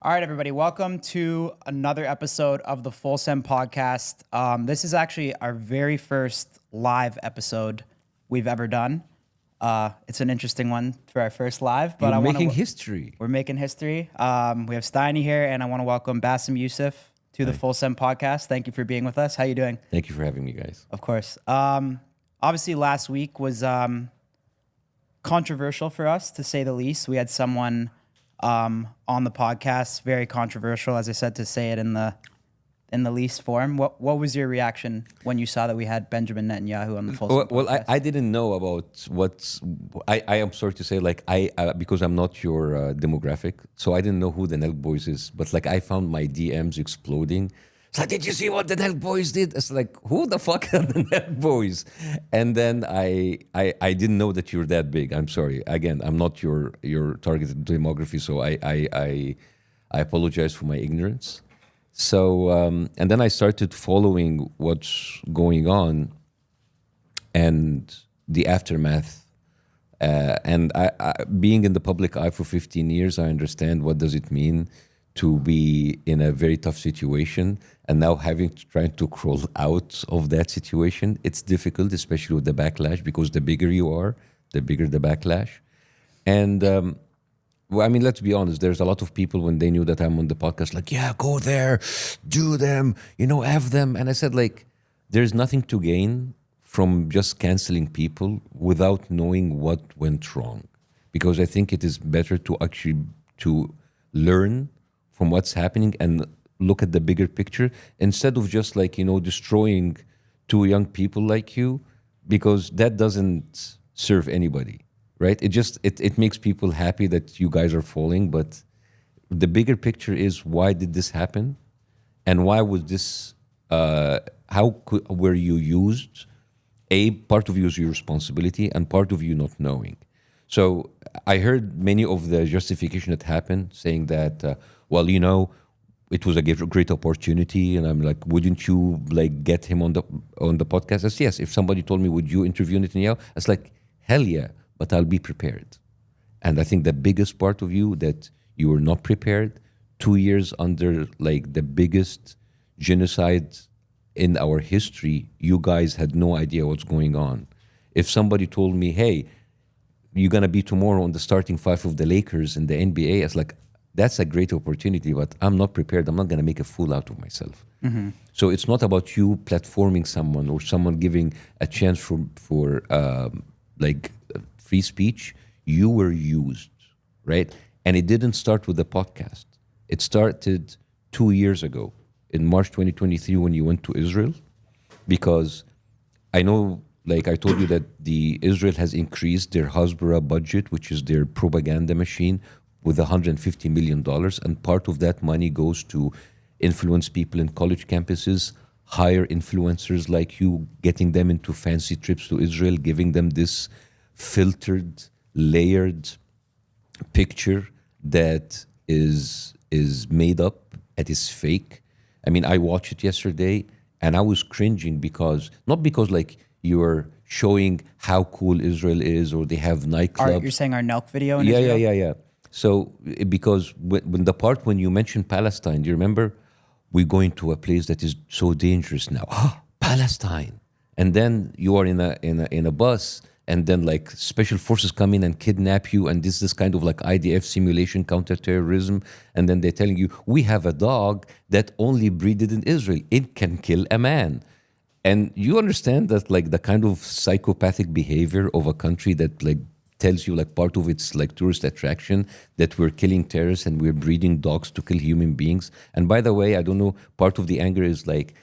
All right, everybody, welcome to another episode of the Full Sem podcast. This is actually our very first live episode we've ever done. It's an interesting one for our first live, but We're making history. We're making history. We have Steiny here, and I want to welcome Bassem Youssef to the Full Sem podcast. Thank you for being with us. How you doing? Thank you for having me, guys. Of course. Obviously, last week was controversial for us, to say the least. We had someone on the podcast, very controversial, as I said, to say it in the least form. What was your reaction when you saw that we had Benjamin Netanyahu on the Full Sem podcast? Well, I didn't know about what's. I am sorry to say, like because I'm not your demographic, so I didn't know who the Nilk Boys is. But like, I found my DMs exploding. It's like, did you see what the Nilk Boys did? It's like, who the fuck are the Nilk Boys? And then I didn't know that you're that big. I'm sorry. Again, I'm not your targeted demography, so I apologize for my ignorance. So and then I started following what's going on and the aftermath. And I being in the public eye for 15 years, I understand what does it mean to be in a very tough situation, and now trying to crawl out of that situation. It's difficult, especially with the backlash, because the bigger you are, the bigger the backlash. And well, I mean, let's be honest, there's a lot of people when they knew that I'm on the podcast, like, yeah, go there, do them, have them. And I said, like, there's nothing to gain from just canceling people without knowing what went wrong. Because I think it is better to actually to learn from what's happening and look at the bigger picture instead of just like, destroying two young people like you, because that doesn't serve anybody, right? It makes people happy that you guys are falling, but the bigger picture is, why did this happen? And why was this, were you used? Part of you is your responsibility and part of you not knowing. So I heard many of the justification that happened saying that, it was a great opportunity, and I'm like, wouldn't you like get him on the podcast? I said, yes. If somebody told me, would you interview Netanyahu? It's like, hell yeah, but I'll be prepared. And I think the biggest part of you that you were not prepared. 2 years under like the biggest genocide in our history, you guys had no idea what's going on. If somebody told me, hey, you're gonna be tomorrow on the starting five of the Lakers in the NBA, it's like, that's a great opportunity, but I'm not prepared. I'm not going to make a fool out of myself. Mm-hmm. So it's not about you platforming someone or someone giving a chance for free speech. You were used, right? And it didn't start with the podcast. It started 2 years ago in March 2023 when you went to Israel, because I know, like I told you, that Israel has increased their Hasbara budget, which is their propaganda machine, with $150 million, and part of that money goes to influence people in college campuses, hire influencers like you, getting them into fancy trips to Israel, giving them this filtered, layered picture that is made up, that is fake. I mean, I watched it yesterday and I was cringing not because like you're showing how cool Israel is or they have nightclubs. You're saying our Nilk video in Israel? Yeah. So, because when you mentioned Palestine, do you remember? We're going to a place that is so dangerous now. Palestine. And then you are in a bus, and then like special forces come in and kidnap you, and this kind of like IDF simulation, counterterrorism, and then they're telling you, we have a dog that only breeded in Israel. It can kill a man. And you understand that like the kind of psychopathic behavior of a country that like tells you like part of its like tourist attraction, that we're killing terrorists and we're breeding dogs to kill human beings. And by the way, I don't know, part of the anger is like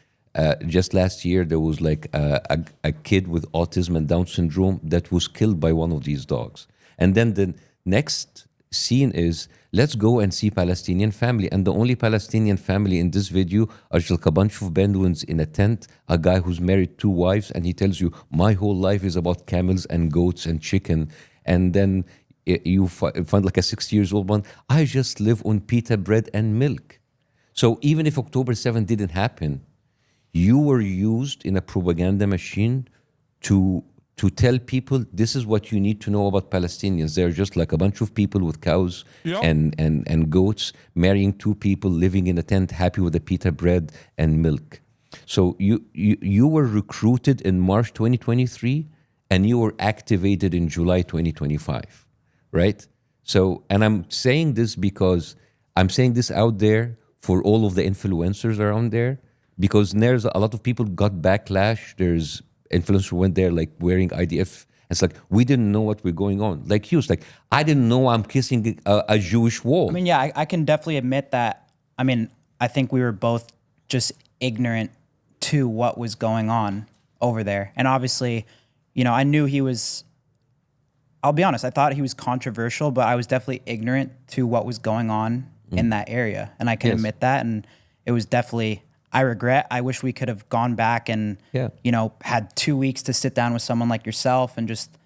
just last year there was like a kid with autism and Down syndrome that was killed by one of these dogs. And then the next scene is, let's go and see Palestinian family. And the only Palestinian family in this video are just like a bunch of Bedouins in a tent, a guy who's married 2 wives, and he tells you, my whole life is about camels and goats and chicken. And then you find like a 60-year-old one, I just live on pita bread and milk. So even if October 7th didn't happen, you were used in a propaganda machine to to tell people this is what you need to know about Palestinians. They're just like a bunch of people with cows Yep. and goats marrying two people, living in a tent, happy with a pita bread and milk. So you were recruited in March 2023 and you were activated in July 2025, right? So, and I'm saying this because I'm saying this out there for all of the influencers around there, because there's a lot of people got backlash. There's influencers who went there like wearing IDF. It's like, we didn't know what we're going on. Like he was like, I didn't know I'm kissing a Jewish wall. I mean, yeah, I can definitely admit that. I mean, I think we were both just ignorant to what was going on over there. And obviously, you know, I knew he was, I'll be honest, I thought he was controversial, but I was definitely ignorant to what was going on in that area. And I can admit that. And it was definitely, I wish we could have gone back and, you know, had 2 weeks to sit down with someone like yourself and just,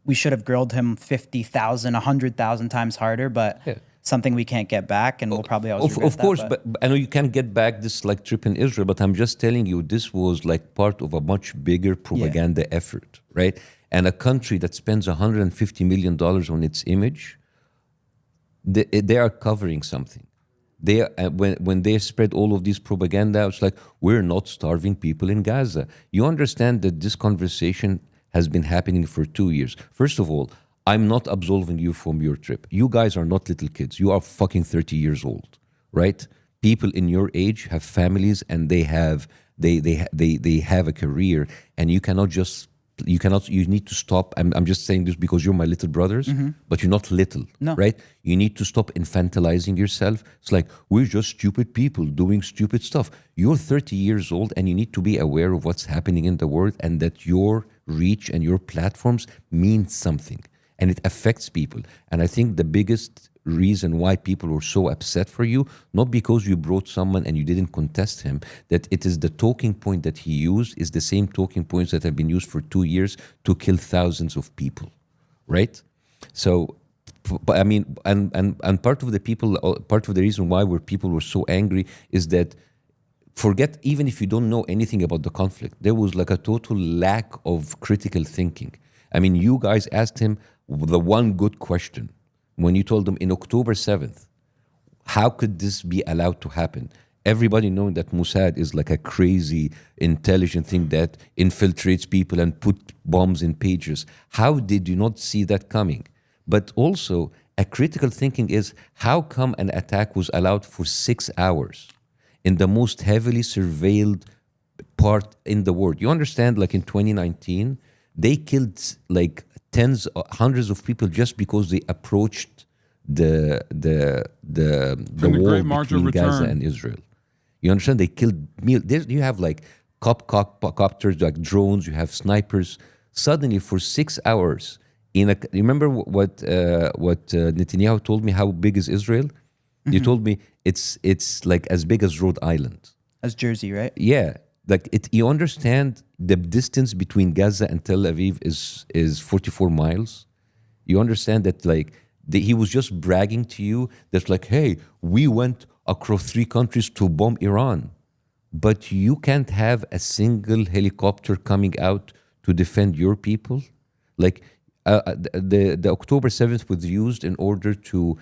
we should have grilled him 50,000, 100,000 times harder, but something we can't get back, and we'll probably always regret Of course, that, but I know you can't get back this like trip in Israel, but I'm just telling you, this was like part of a much bigger propaganda effort, right? And a country that spends $150 million on its image, they are covering something. They when they spread all of these propaganda, it's like, we're not starving people in Gaza. You understand that this conversation has been happening for 2 years. First of all, I'm not absolving you from your trip. You guys are not little kids. You are fucking 30 years old, right? People in your age have families and they have a career, and you need to stop. I'm just saying this because you're my little brothers, but you're not little, right? You need to stop infantilizing yourself. It's like, we're just stupid people doing stupid stuff. You're 30 years old and you need to be aware of what's happening in the world, and that your reach and your platforms mean something and it affects people. And I think the biggest reason why people were so upset for you, not because you brought someone and you didn't contest him, that it is the talking point that he used is the same talking points that have been used for 2 years to kill thousands of people, right? So, but I mean, and part of the reason why people were so angry is that, forget even if you don't know anything about the conflict, there was like a total lack of critical thinking. I mean, you guys asked him the one good question when you told them in October 7th, how could this be allowed to happen? Everybody knowing that Mossad is like a crazy, intelligent thing that infiltrates people and put bombs in pages. How did you not see that coming? But also, a critical thinking is, how come an attack was allowed for 6 hours in the most heavily surveilled part in the world? You understand, like in 2019, they killed like hundreds of people just because they approached the wall between Gaza and Israel. You understand? They killed. You have like copters, like drones. You have snipers. Suddenly, for 6 hours, you remember what Netanyahu told me? How big is Israel? You told me it's like as big as Rhode Island, as Jersey, right? Yeah. Like you understand the distance between Gaza and Tel Aviv is 44 miles. You understand that he was just bragging to you that like, hey, we went across 3 countries to bomb Iran, but you can't have a single helicopter coming out to defend your people. Like the October 7th was used in order to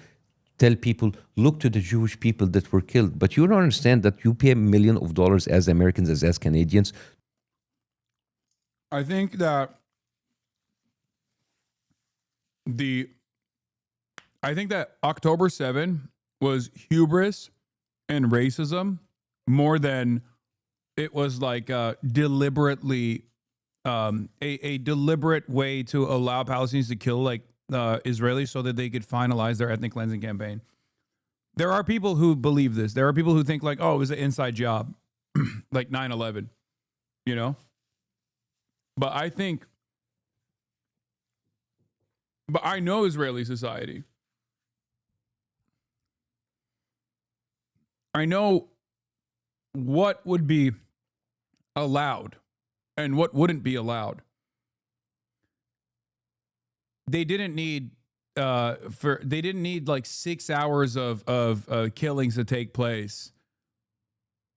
tell people, look to the Jewish people that were killed. But you don't understand that you pay $1 million as Americans, as Canadians. I think that October 7 was hubris and racism more than it was like deliberately a deliberate way to allow Palestinians to kill like Israelis so that they could finalize their ethnic cleansing campaign. There are people who believe this. There are people who think like, oh, it was an inside job, like 9/11, you know? But I know Israeli society. I know what would be allowed and what wouldn't be allowed. They didn't need like 6 hours of killings to take place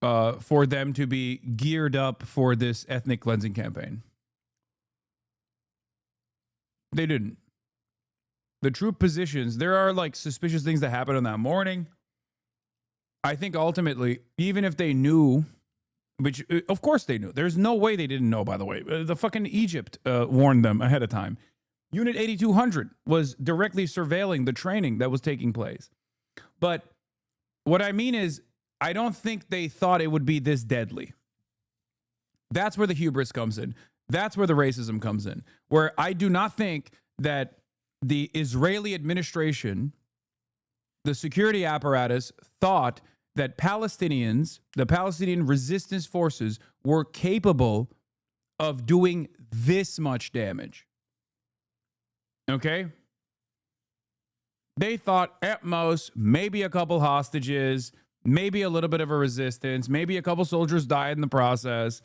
for them to be geared up for this ethnic cleansing campaign. They didn't. The troop positions, there are like suspicious things that happened on that morning. I think ultimately, even if they knew, which of course they knew, there's no way they didn't know, by the way. The fucking Egypt warned them ahead of time. Unit 8200 was directly surveilling the training that was taking place. But what I mean is, I don't think they thought it would be this deadly. That's where the hubris comes in. That's where the racism comes in. Where I do not think that the Israeli administration, the security apparatus, thought that Palestinians, the Palestinian resistance forces, were capable of doing this much damage. Okay? They thought at most maybe a couple hostages, maybe a little bit of a resistance, maybe a couple soldiers died in the process,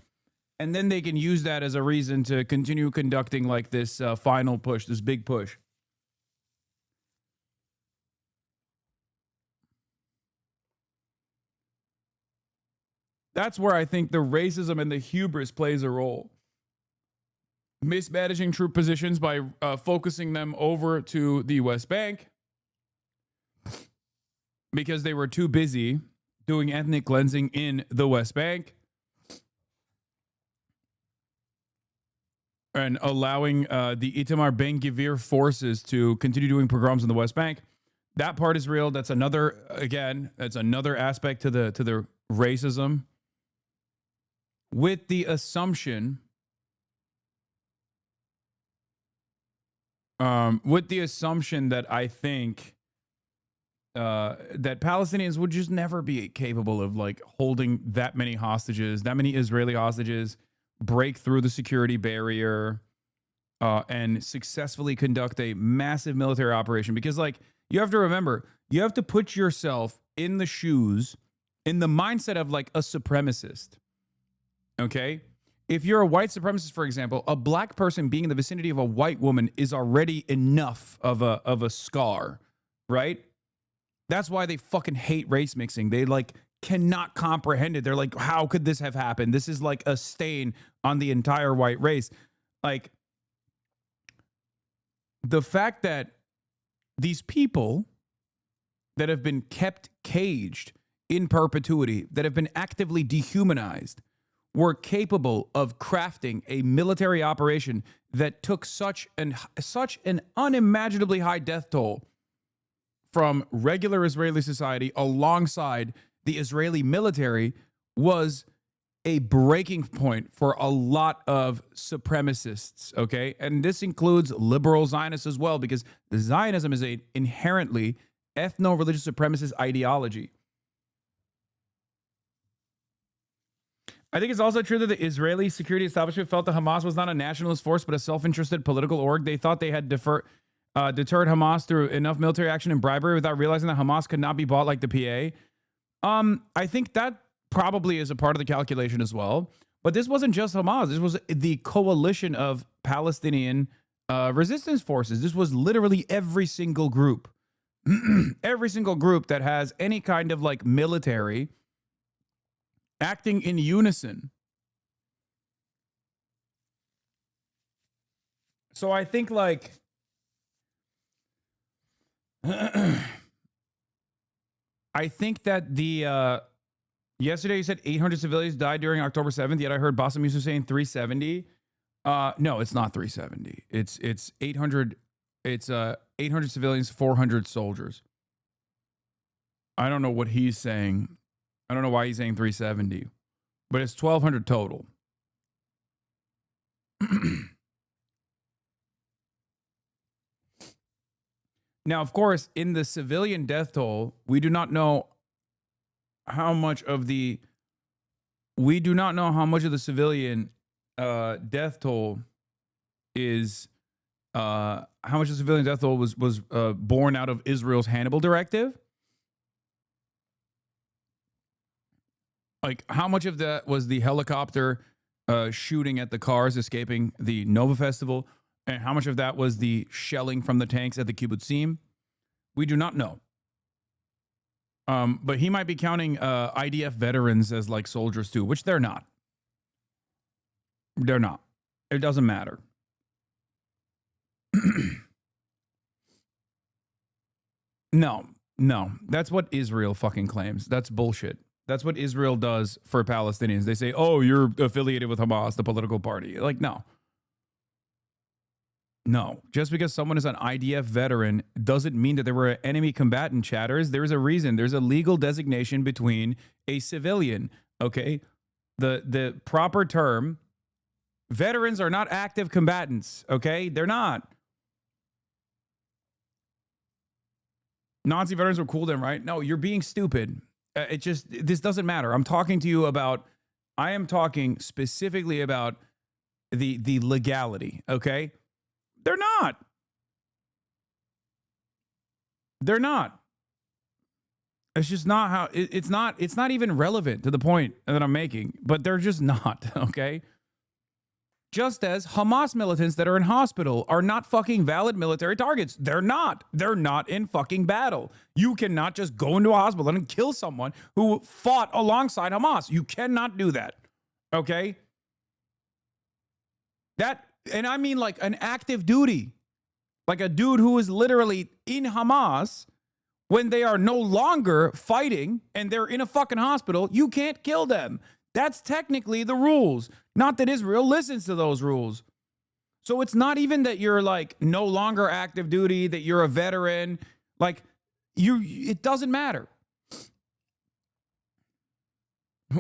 and then they can use that as a reason to continue conducting like this final push, this big push. That's where I think the racism and the hubris plays a role. Mismanaging troop positions by focusing them over to the West Bank because they were too busy doing ethnic cleansing in the West Bank and allowing the Itamar Ben-Gvir forces to continue doing pogroms in the West Bank. That part is real. That's another, again, that's another aspect to the racism. With the assumption that I think that Palestinians would just never be capable of like holding that many hostages, that many Israeli hostages, break through the security barrier, and successfully conduct a massive military operation. Because like, you have to remember, you have to put yourself in the shoes, in the mindset of like a supremacist. Okay? If you're a white supremacist, for example, a black person being in the vicinity of a white woman is already enough of a scar, right? That's why they fucking hate race mixing. They like cannot comprehend it. They're like, how could this have happened? This is like a stain on the entire white race. Like, the fact that these people that have been kept caged in perpetuity, that have been actively dehumanized, were capable of crafting a military operation that took such an unimaginably high death toll from regular Israeli society alongside the Israeli military was a breaking point for a lot of supremacists, okay? And this includes liberal Zionists as well, because Zionism is an inherently ethno-religious supremacist ideology. I think it's also true that the Israeli security establishment felt that Hamas was not a nationalist force, but a self-interested political org. They thought they had deterred Hamas through enough military action and bribery without realizing that Hamas could not be bought like the PA. I think that probably is a part of the calculation as well. But this wasn't just Hamas. This was the coalition of Palestinian resistance forces. This was literally every single group. Every single group that has any kind of like military acting in unison. So I think like I think that the yesterday you said 800 civilians died during October 7th, yet I heard Bassem Youssef saying 370. No, it's not 370. It's 800. It's 800 civilians, 400 soldiers. I don't know what he's saying. I don't know why he's saying 370, but it's 1,200 total. Now, of course, in the civilian death toll, we do not know how much of the civilian death toll is how much of the civilian death toll was born out of Israel's Hannibal Directive. Like, how much of that was the helicopter shooting at the cars escaping the Nova Festival, and how much of that was the shelling from the tanks at the kibbutzim? We do not know. But he might be counting IDF veterans as like soldiers too, which they're not. They're not. It doesn't matter. No, no. That's what Israel fucking claims. That's bullshit. That's what Israel does for Palestinians. They say, oh, you're affiliated with Hamas, the political party. Like, no. No. Just because someone is an IDF veteran doesn't mean that they were an enemy combatant, chatters. There's a reason. There's a legal designation between a civilian, okay? The proper term, veterans are not active combatants, okay? They're not. Nazi veterans were cool then, right? No, you're being stupid. This doesn't matter. I am talking specifically about the legality, okay? They're not. They're not. It's just not how, it's not even relevant to the point that I'm making, but they're just not, okay? Just as Hamas militants that are in hospital are not fucking valid military targets. They're not. They're not in fucking battle. You cannot just go into a hospital and kill someone who fought alongside Hamas. You cannot do that. Okay? And I mean like an active duty. Like a dude who is literally in Hamas when they are no longer fighting and they're in a fucking hospital, you can't kill them. That's technically the rules. Not that Israel listens to those rules. So it's not even that you're like no longer active duty, that you're a veteran. Like it doesn't matter.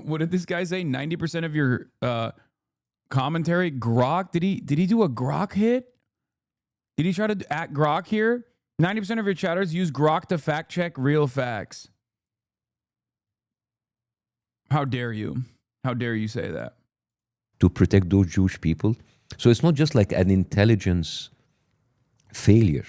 What did this guy say? 90% of your commentary, Grok. Did he do a Grok hit? Did he try to at Grok here? 90% of your chatters use Grok to fact check real facts. How dare you? How dare you say that? To protect those Jewish people. So it's not just like an intelligence failure.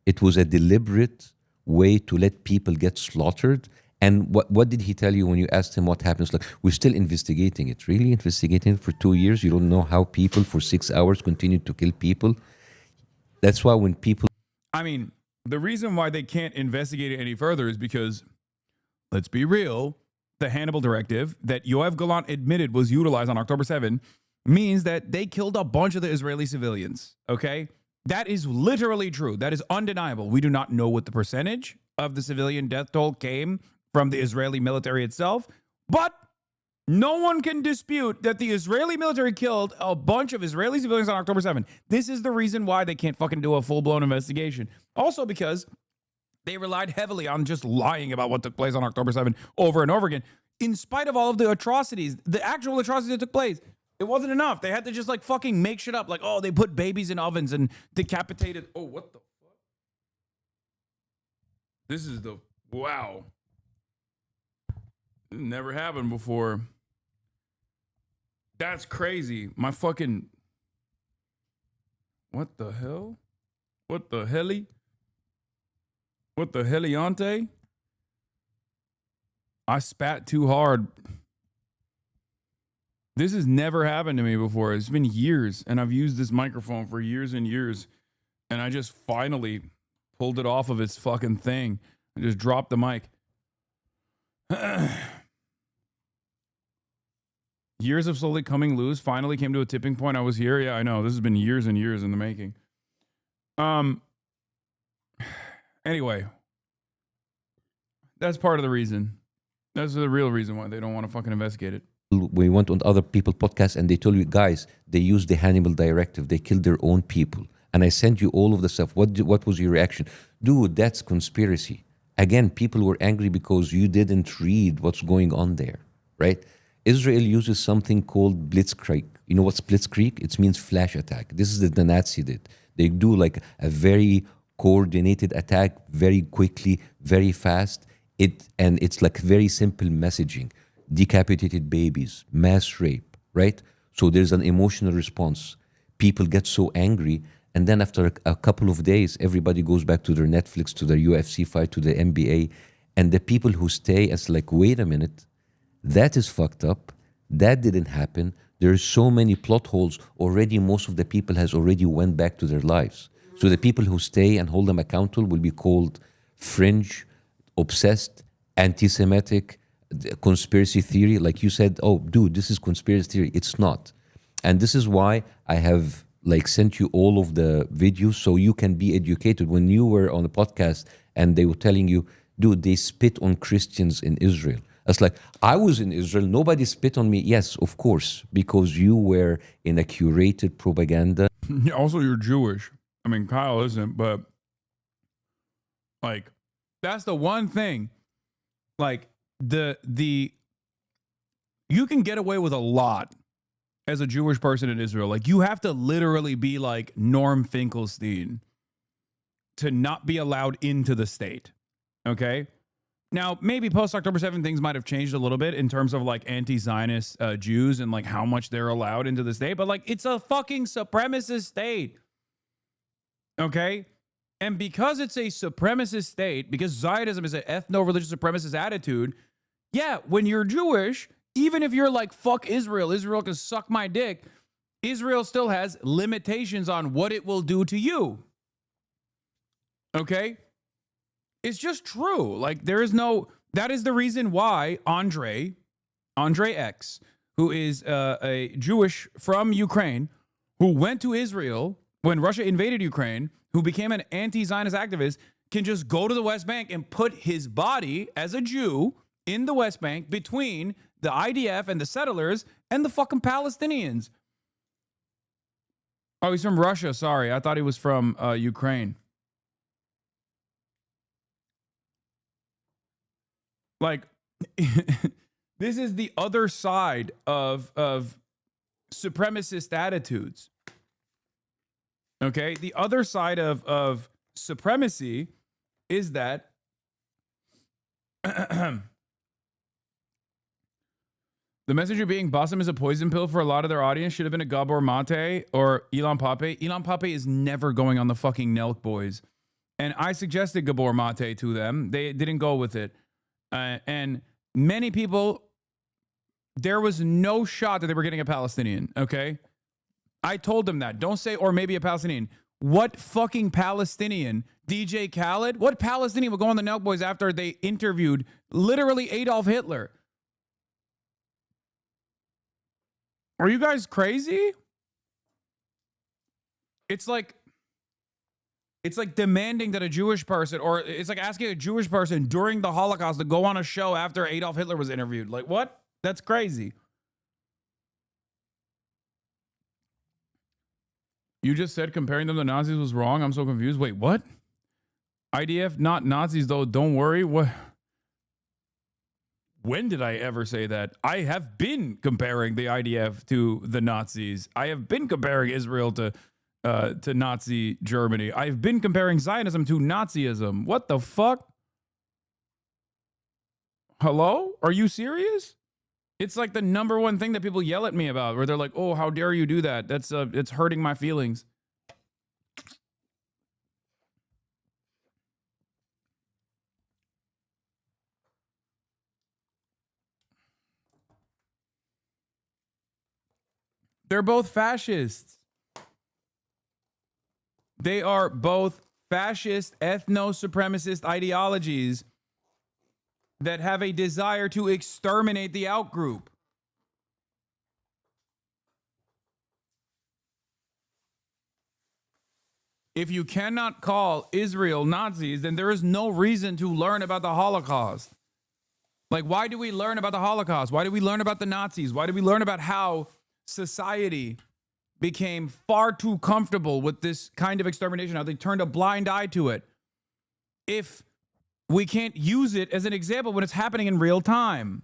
It was a deliberate way to let people get slaughtered. And what did he tell you when you asked him what happens? Like, we're still investigating it. Really investigating it for 2 years? You don't know how people for 6 hours continued to kill people? That's why when people... I mean, the reason why they can't investigate it any further is because, let's be real, the Hannibal Directive that Yoav Gallant admitted was utilized on October 7 means that they killed a bunch of the Israeli civilians, okay? That is literally true. That is undeniable. We do not know what the percentage of the civilian death toll came from the Israeli military itself, but no one can dispute that the Israeli military killed a bunch of Israeli civilians on October 7. This is the reason why they can't fucking do a full-blown investigation. Also because they relied heavily on just lying about what took place on October 7 over and over again. In spite of all of the atrocities, the actual atrocities that took place, it wasn't enough. They had to just like fucking make shit up. Like, oh, they put babies in ovens and decapitated. Oh, what the fuck? This is the, wow. Never happened before. That's crazy. My fucking, what the hell? What the heli? What the heliante? I spat too hard. This has never happened to me before. It's been years, and I've used this microphone for years and years, and I just finally pulled it off of its fucking thing. I just dropped the mic. Years of slowly coming loose, finally came to a tipping point. I was here. Yeah, I know. This has been years and years in the making. Anyway, that's part of the reason. That's the real reason why they don't want to fucking investigate it. We went on other people podcasts and they told you, guys, they used the Hannibal Directive. They killed their own people. And I sent you all of the stuff. What was your reaction? Dude, that's conspiracy. Again, people were angry because you didn't read what's going on there, right? Israel uses something called blitzkrieg. You know what's blitzkrieg? It means flash attack. This is what the Nazi did. They do like a very coordinated attack very quickly, very fast. It's like very simple messaging. Decapitated babies, mass rape, right? So there's an emotional response. People get so angry, and then after a couple of days, everybody goes back to their Netflix, to their UFC fight, to the NBA, and the people who stay, it's like, wait a minute, that is fucked up. That didn't happen. There's so many plot holes. Already, most of the people has already went back to their lives. So the people who stay and hold them accountable will be called fringe, obsessed, anti-Semitic, conspiracy theory. Like you said, oh, dude, this is conspiracy theory. It's not. And this is why I have like sent you all of the videos so you can be educated. When you were on a podcast and they were telling you, dude, they spit on Christians in Israel. It's like, I was in Israel, nobody spit on me. Yes, of course, because you were in a curated propaganda. Also, you're Jewish. I mean, Kyle isn't, but like, that's the one thing. Like, the you can get away with a lot as a Jewish person in Israel. Like, you have to literally be like Norm Finkelstein to not be allowed into the state. Okay? Now, maybe post October 7th, things might have changed a little bit in terms of like anti-Zionist Jews and like how much they're allowed into the state, but like it's a fucking supremacist state. Okay? And because it's a supremacist state, because Zionism is an ethno-religious supremacist attitude, yeah, when you're Jewish, even if you're like, fuck Israel, Israel can suck my dick, Israel still has limitations on what it will do to you. Okay? It's just true. Like, there is no, that is the reason why Andre X, who is a Jewish from Ukraine, who went to Israel when Russia invaded Ukraine, who became an anti-Zionist activist, can just go to the West Bank and put his body as a Jew in the West Bank between the IDF and the settlers and the fucking Palestinians. Oh, he's from Russia. Sorry. I thought he was from Ukraine. Like, this is the other side of supremacist attitudes. Okay? The other side of supremacy is that the messenger being Bassem is a poison pill for a lot of their audience should have been a Gabor Mate or Ilan Pape. Ilan Pape is never going on the fucking Nilk Boys. And I suggested Gabor Mate to them. They didn't go with it. And many people, there was no shot that they were getting a Palestinian, okay? I told them that. Don't say, or maybe a Palestinian. What fucking Palestinian? DJ Khaled? What Palestinian would go on the Nilk Boys after they interviewed literally Adolf Hitler? Are you guys crazy? It's like demanding that a Jewish person, or it's like asking a Jewish person during the Holocaust to go on a show after Adolf Hitler was interviewed. Like, what? That's crazy. You just said comparing them to Nazis was wrong. I'm so confused. Wait, what? IDF, not Nazis, though. Don't worry. What? When did I ever say that? I have been comparing the IDF to the Nazis. I have been comparing Israel to Nazi Germany. I've been comparing Zionism to Nazism. What the fuck? Hello? Are you serious? It's like the number one thing that people yell at me about, where they're like, "Oh, how dare you do that? That's it's hurting my feelings." They're both fascists. They are both fascist, ethno-supremacist ideologies that have a desire to exterminate the outgroup. If you cannot call Israel Nazis, then there is no reason to learn about the Holocaust. Like, why do we learn about the Holocaust? Why do we learn about the Nazis? Why do we learn about how society became far too comfortable with this kind of extermination, how they turned a blind eye to it, if we can't use it as an example when it's happening in real time?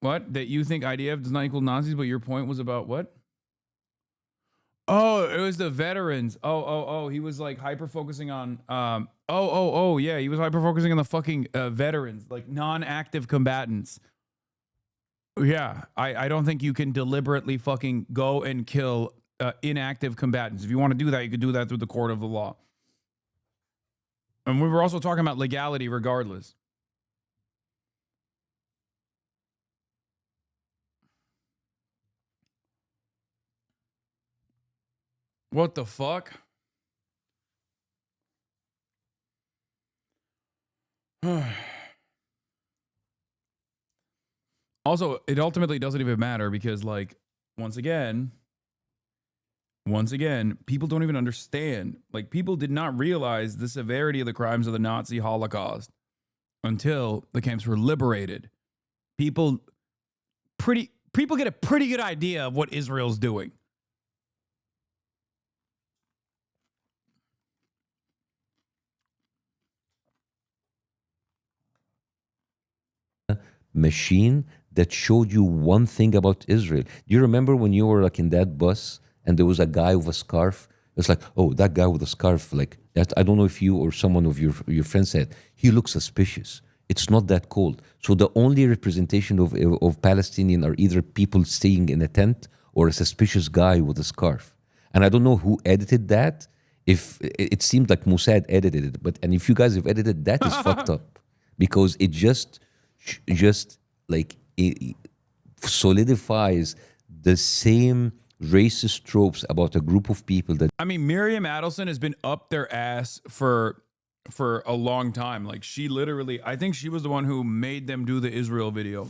What? That you think IDF does not equal Nazis, but your point was about what? Oh, it was the veterans. Oh. He was like hyper focusing on. Yeah. He was hyper focusing on the fucking veterans, like non-active combatants. Yeah, I don't think you can deliberately fucking go and kill inactive combatants. If you want to do that, you could do that through the court of the law. And we were also talking about legality regardless. What the fuck? Also, it ultimately doesn't even matter because, like, once again, people don't even understand. Like, people did not realize the severity of the crimes of the Nazi Holocaust until the camps were liberated. People get a pretty good idea of what Israel's doing. Machine that showed you one thing about Israel. Do you remember when you were like in that bus and there was a guy with a scarf? It's like, oh, that guy with a scarf, like that. I don't know if you or someone of your friends said he looks suspicious. It's not that cold. So the only representation of Palestinian are either people staying in a tent or a suspicious guy with a scarf. And I don't know who edited that. If it seemed like Mossad edited it, and if you guys have edited that is fucked up because it just like it solidifies the same racist tropes about a group of people that I mean, Miriam Adelson has been up their ass for a long time. Like, she literally, I think she was the one who made them do the Israel video.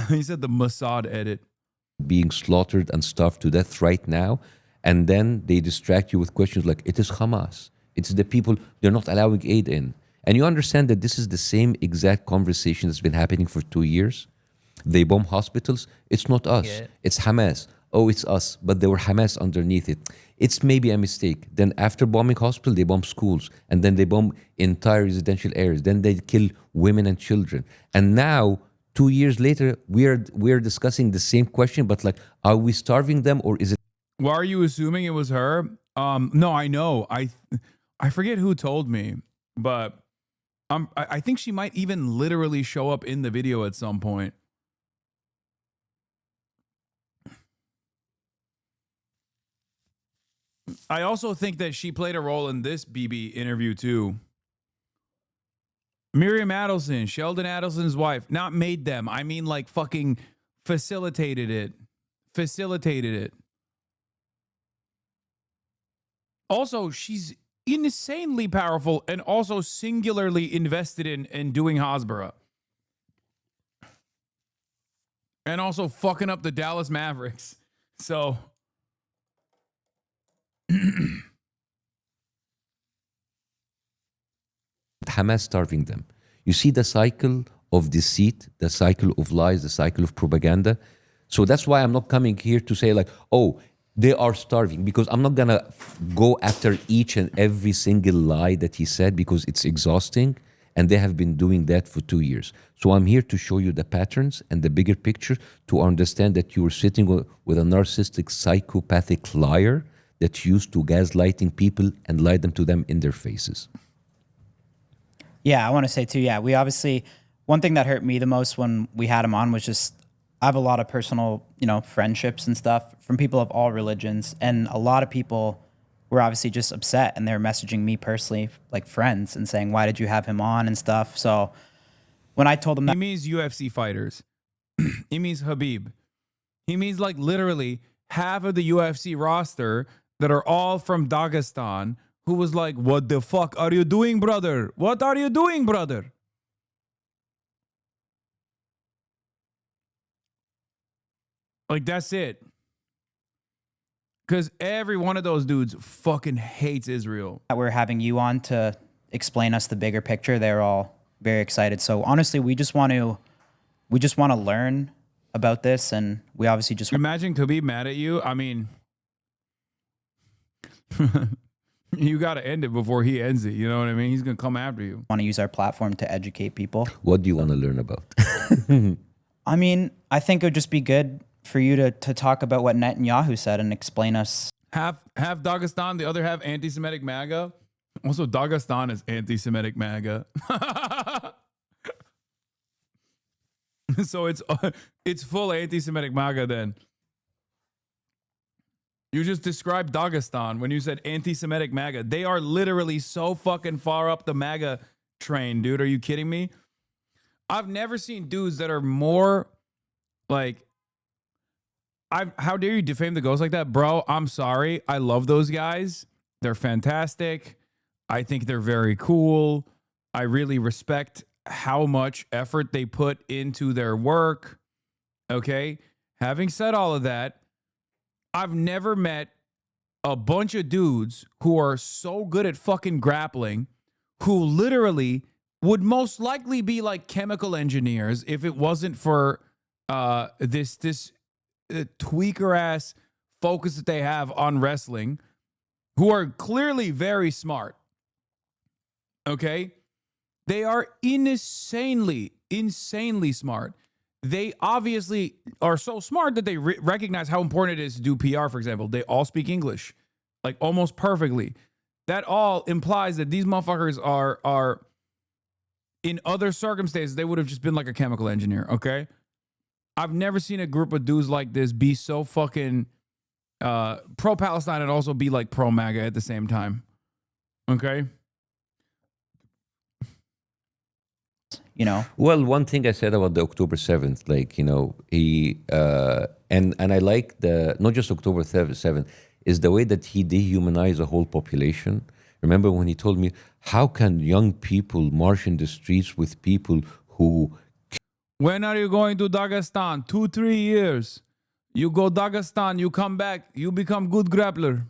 He said the Mossad edit. being slaughtered and starved to death right now, and then they distract you with questions like it is Hamas, it's the people, they're not allowing aid in. And you understand that this is the same exact conversation that's been happening for 2 years. They bomb hospitals, it's not us, it's Hamas. Oh, it's us, but there were Hamas underneath it. It's maybe a mistake. Then after bombing hospital, they bomb schools, and then they bomb entire residential areas. Then they kill women and children. And now, 2 years later, we're discussing the same question, but like, are we starving them or is it? Why are you assuming it was her? No, I know. I forget who told me, but I think she might even literally show up in the video at some point. I also think that she played a role in this BB interview too. Miriam Adelson, Sheldon Adelson's wife, not made them. I mean, like, fucking facilitated it. Also, she's insanely powerful and also singularly invested in doing Hasbara. And also fucking up the Dallas Mavericks. So Hamas starving them. You see the cycle of deceit, the cycle of lies, the cycle of propaganda. So that's why I'm not coming here to say like, oh, they are starving, because I'm not gonna go after each and every single lie that he said because it's exhausting, and they have been doing that for 2 years. So I'm here to show you the patterns and the bigger picture to understand that you are sitting with a narcissistic, psychopathic liar that's used to gaslighting people and lie them to them in their faces. Yeah, I want to say too, yeah, we obviously, one thing that hurt me the most when we had him on was just, I have a lot of personal, friendships and stuff from people of all religions. And a lot of people were obviously just upset, and they're messaging me personally, like friends, and saying, why did you have him on and stuff? So when I told them that, he means UFC fighters. He means Habib. He means like literally half of the UFC roster that are all from Dagestan, who was like, what the fuck are you doing, brother? What are you doing, brother? Like, that's it. Because every one of those dudes fucking hates Israel. we're having you on to explain us the bigger picture, they're all very excited. So honestly, we just want to learn about this, and we obviously just Imagine Khabib mad at you. I mean, you got to end it before he ends it. You know what I mean? He's going to come after you. want to use our platform to educate people. What do you want to learn about? I mean, I think it would just be good for you to talk about what Netanyahu said and explain us. Half Dagestan, the other half anti-Semitic MAGA. Also, Dagestan is anti-Semitic MAGA. So it's full anti-Semitic MAGA then. You just described Dagestan when you said anti-Semitic MAGA. They are literally so fucking far up the MAGA train, dude. Are you kidding me? I've never seen dudes that are more like, how dare you defame the ghost like that? Bro, I'm sorry. I love those guys. They're fantastic. I think they're very cool. I really respect how much effort they put into their work. Okay. Having said all of that, I've never met a bunch of dudes who are so good at fucking grappling who literally would most likely be like chemical engineers if it wasn't for this tweaker ass focus that they have on wrestling, who are clearly very smart. Okay? They are insanely smart. They obviously are so smart that they recognize how important it is to do PR, for example. They all speak English, like almost perfectly. That all implies that these motherfuckers are in other circumstances, they would have just been like a chemical engineer, okay? I've never seen a group of dudes like this be so fucking pro-Palestine and also be like pro-MAGA at the same time, okay? Well, one thing I said about the October 7th, like, he and I like the not just October 7th, is the way that he dehumanized the whole population. Remember when he told me, how can young people march in the streets with people who... When are you going to Dagestan? 2-3 years. You go Dagestan, you come back, you become good grappler.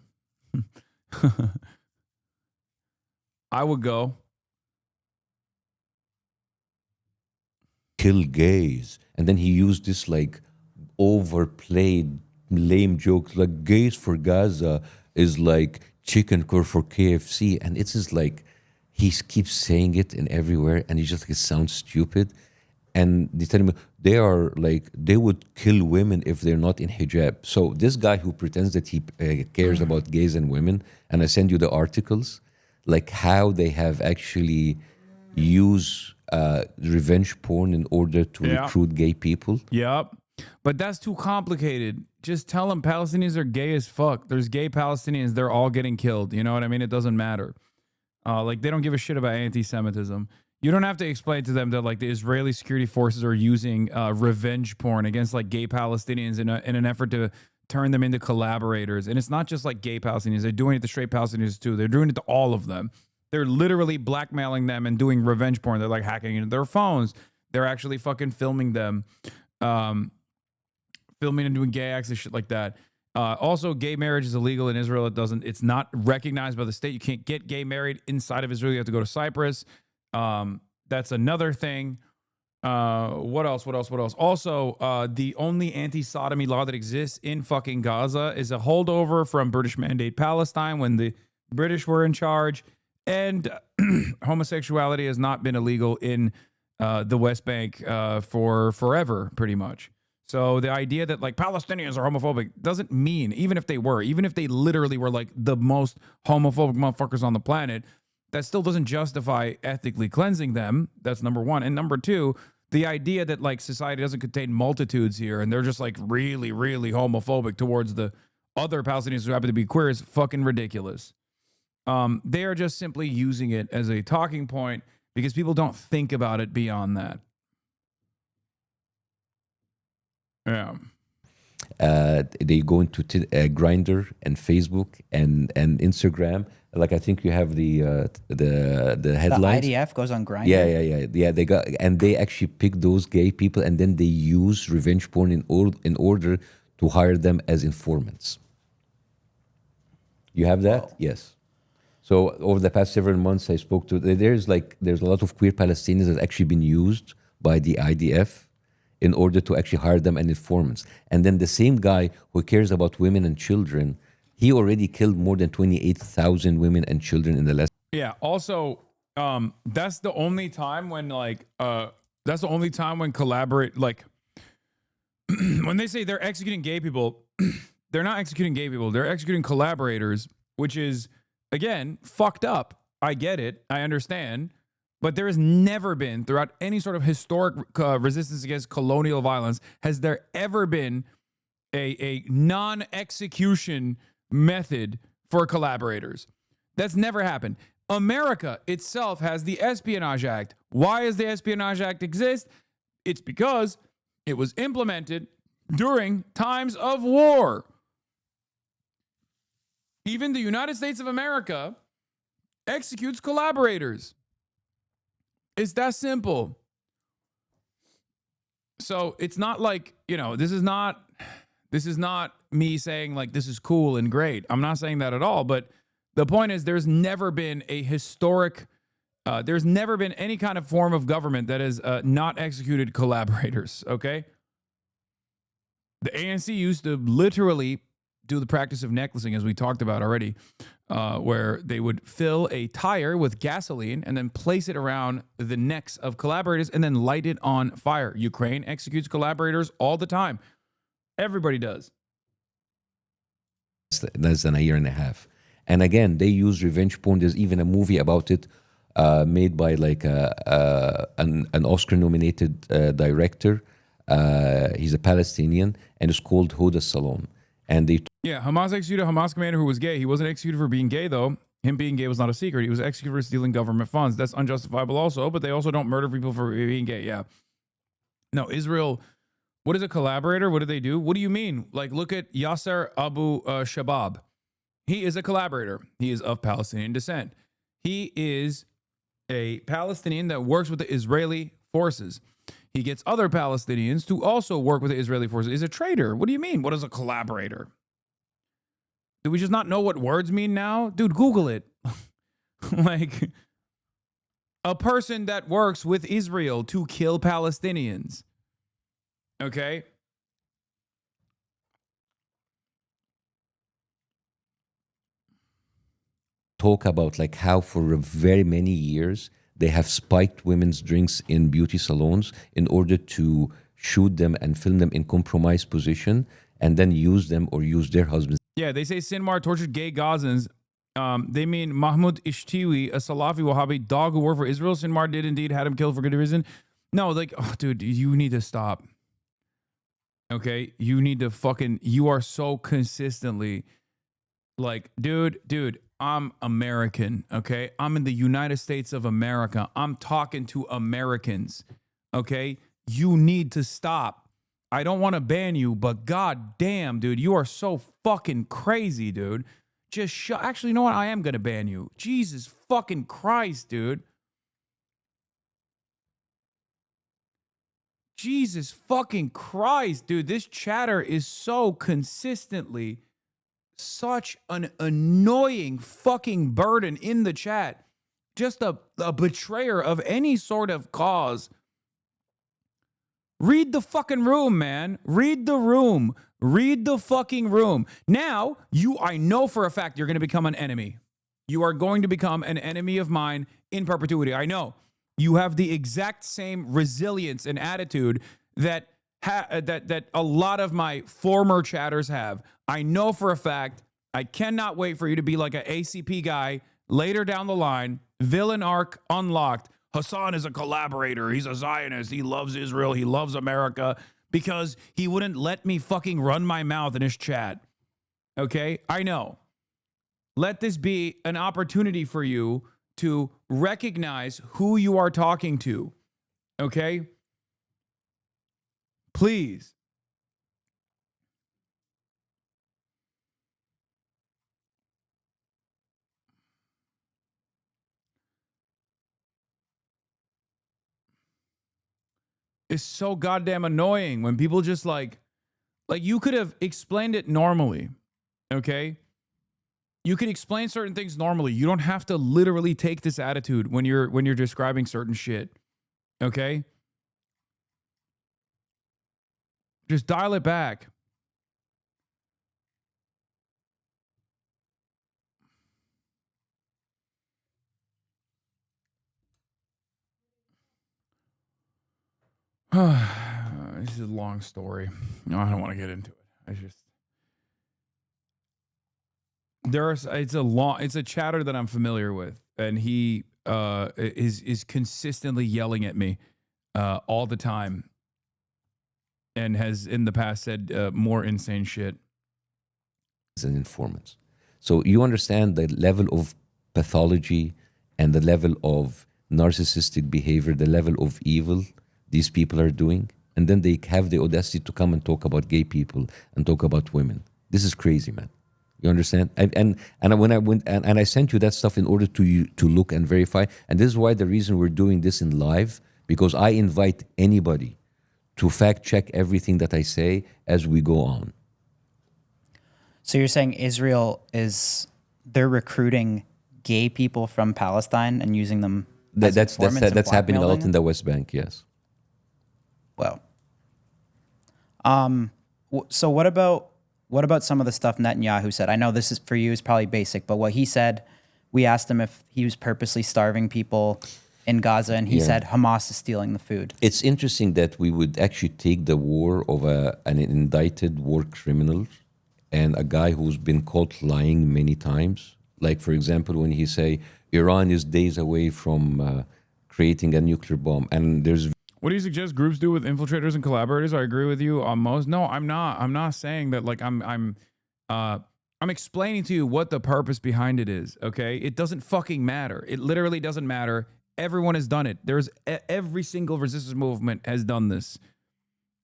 I would go. kill gays, and then he used this like overplayed lame jokes like gays for Gaza is like chicken for KFC, and it's just like he keeps saying it in everywhere, and he just like, it sounds stupid. And they tell me they are like they would kill women if they're not in hijab. So this guy who pretends that he cares about gays and women, and I send you the articles, like how they have actually used revenge porn in order to recruit gay people. Yep. But that's too complicated. Just tell them Palestinians are gay as fuck. There's gay Palestinians. They're all getting killed. You know what I mean? It doesn't matter. Like they don't give a shit about anti-Semitism. You don't have to explain to them that like the Israeli security forces are using revenge porn against like gay Palestinians in an effort to turn them into collaborators. And it's not just like gay Palestinians. They're doing it to straight Palestinians too. They're doing it to all of them. They're literally blackmailing them and doing revenge porn. They're like hacking into their phones. They're actually fucking filming them, filming and doing gay acts and shit like that. Also, gay marriage is illegal in Israel. It's not recognized by the state. You can't get gay married inside of Israel. You have to go to Cyprus. That's another thing. What else? Also, the only anti-sodomy law that exists in fucking Gaza is a holdover from British Mandate Palestine when the British were in charge. And homosexuality has not been illegal in the West Bank for forever, pretty much. So the idea that like Palestinians are homophobic doesn't mean, even if they literally were like the most homophobic motherfuckers on the planet, that still doesn't justify ethically cleansing them. That's number one. And number two, the idea that like society doesn't contain multitudes here and they're just like really, really homophobic towards the other Palestinians who happen to be queer is fucking ridiculous. They are just simply using it as a talking point because people don't think about it beyond that. Yeah. They go into Grindr and Facebook and Instagram. Like I think you have the headlines. The IDF goes on Grindr. Yeah. They got and they actually pick those gay people and then they use revenge porn in order to hire them as informants. You have that? Whoa. Yes. So over the past several months, I spoke to there's a lot of queer Palestinians that actually been used by the IDF in order to actually hire them as informants. And then the same guy who cares about women and children, he already killed more than 28,000 women and children in the last. Yeah. Also, that's the only time when collaborate, like when they say they're executing gay people, they're not executing gay people. They're executing collaborators, which is, again, fucked up. I get it. I understand. But there has never been, throughout any sort of historic resistance against colonial violence, has there ever been a non-execution method for collaborators. That's never happened. America itself has the Espionage Act. Why does the Espionage Act exist? It's because it was implemented during times of war. Even the United States of America executes collaborators. It's that simple. So it's not like, this is not me saying like this is cool and great. I'm not saying that at all. But the point is, there's never been a historic, there's never been any kind of form of government that has not executed collaborators. Okay. The ANC used to literally do the practice of necklacing, as we talked about already, where they would fill a tire with gasoline and then place it around the necks of collaborators and then light it on fire. Ukraine executes collaborators all the time. Everybody does. Less than a year and a half. And again, they use revenge porn. There's even a movie about it made by like an Oscar-nominated director. He's a Palestinian, and it's called Hoda Salon. And they Hamas executed a Hamas commander who was gay. He wasn't executed for being gay, though. Him being gay was not a secret. He was executed for stealing government funds. That's unjustifiable also, but they also don't murder people for being gay. Yeah. No, Israel, what is a collaborator? What do they do? What do you mean? Like, look at Yasser Abu Shabab. He is a collaborator. He is of Palestinian descent. He is a Palestinian that works with the Israeli forces. He gets other Palestinians to also work with the Israeli forces. He's a traitor. What do you mean? What is a collaborator? Do we just not know what words mean now? Dude, Google it. Like, a person that works with Israel to kill Palestinians. Okay? talk about like how for very many years they have spiked women's drinks in beauty salons in order to shoot them and film them in compromised position and then use them or use their husbands. Yeah, they say Sinwar tortured gay Gazans. They mean Mahmoud Ishtiwi, a Salafi Wahhabi dog who worked for Israel. Sinwar did indeed had him killed for good reason. No, like, oh, dude, you need to stop. Okay? You need to fucking, you are so consistently like, dude, I'm American, okay? I'm in the United States of America. I'm talking to Americans, okay? You need to stop. I don't want to ban you, but god damn, dude, you are so fucking crazy, dude. Just actually, you know what? I am going to ban you. Jesus fucking Christ, dude. Jesus fucking Christ, dude. This chatter is so consistently such an annoying fucking burden in the chat. Just a betrayer of any sort of cause. Read the fucking room, man. Read the room. Read the fucking room. Now, I know for a fact you're going to become an enemy. You are going to become an enemy of mine in perpetuity. I know. You have the exact same resilience and attitude that a lot of my former chatters have. I know for a fact. I cannot wait for you to be like an ACP guy later down the line. Villain arc unlocked. Hassan is a collaborator. He's a Zionist. He loves Israel. He loves America because he wouldn't let me fucking run my mouth in his chat. Okay? I know. Let this be an opportunity for you to recognize who you are talking to. Okay? Please. It's so goddamn annoying when people just like you could have explained it normally. Okay? You could explain certain things normally. You don't have to literally take this attitude when you're describing certain shit. Okay? Just dial it back. This is a long story. No, I don't want to get into it. It's a chatter that I'm familiar with, and he is consistently yelling at me all the time, and has in the past said more insane shit. And informants. So you understand the level of pathology and the level of narcissistic behavior, the level of evil these people are doing, and then they have the audacity to come and talk about gay people and talk about women. This is crazy, man. You understand? And when I went and I sent you that stuff in order to look and verify. And this is why the reason we're doing this in live, because I invite anybody to fact check everything that I say as we go on. So you're saying they're recruiting gay people from Palestine and using them as informants and That's happening a blackmailing lot in the West Bank. Yes. Well, so what about some of the stuff Netanyahu said? I know this is for you is probably basic, but what he said, we asked him if he was purposely starving people in Gaza, and he said Hamas is stealing the food. It's interesting that we would actually take the war of an indicted war criminal and a guy who's been caught lying many times. Like, for example, when he say Iran is days away from creating a nuclear bomb, and there's What do you suggest groups do with infiltrators and collaborators? I agree with you on most. No, I'm not. I'm not saying that. Like I'm explaining to you what the purpose behind it is. Okay, it doesn't fucking matter. It literally doesn't matter. Everyone has done it. There's every single resistance movement has done this.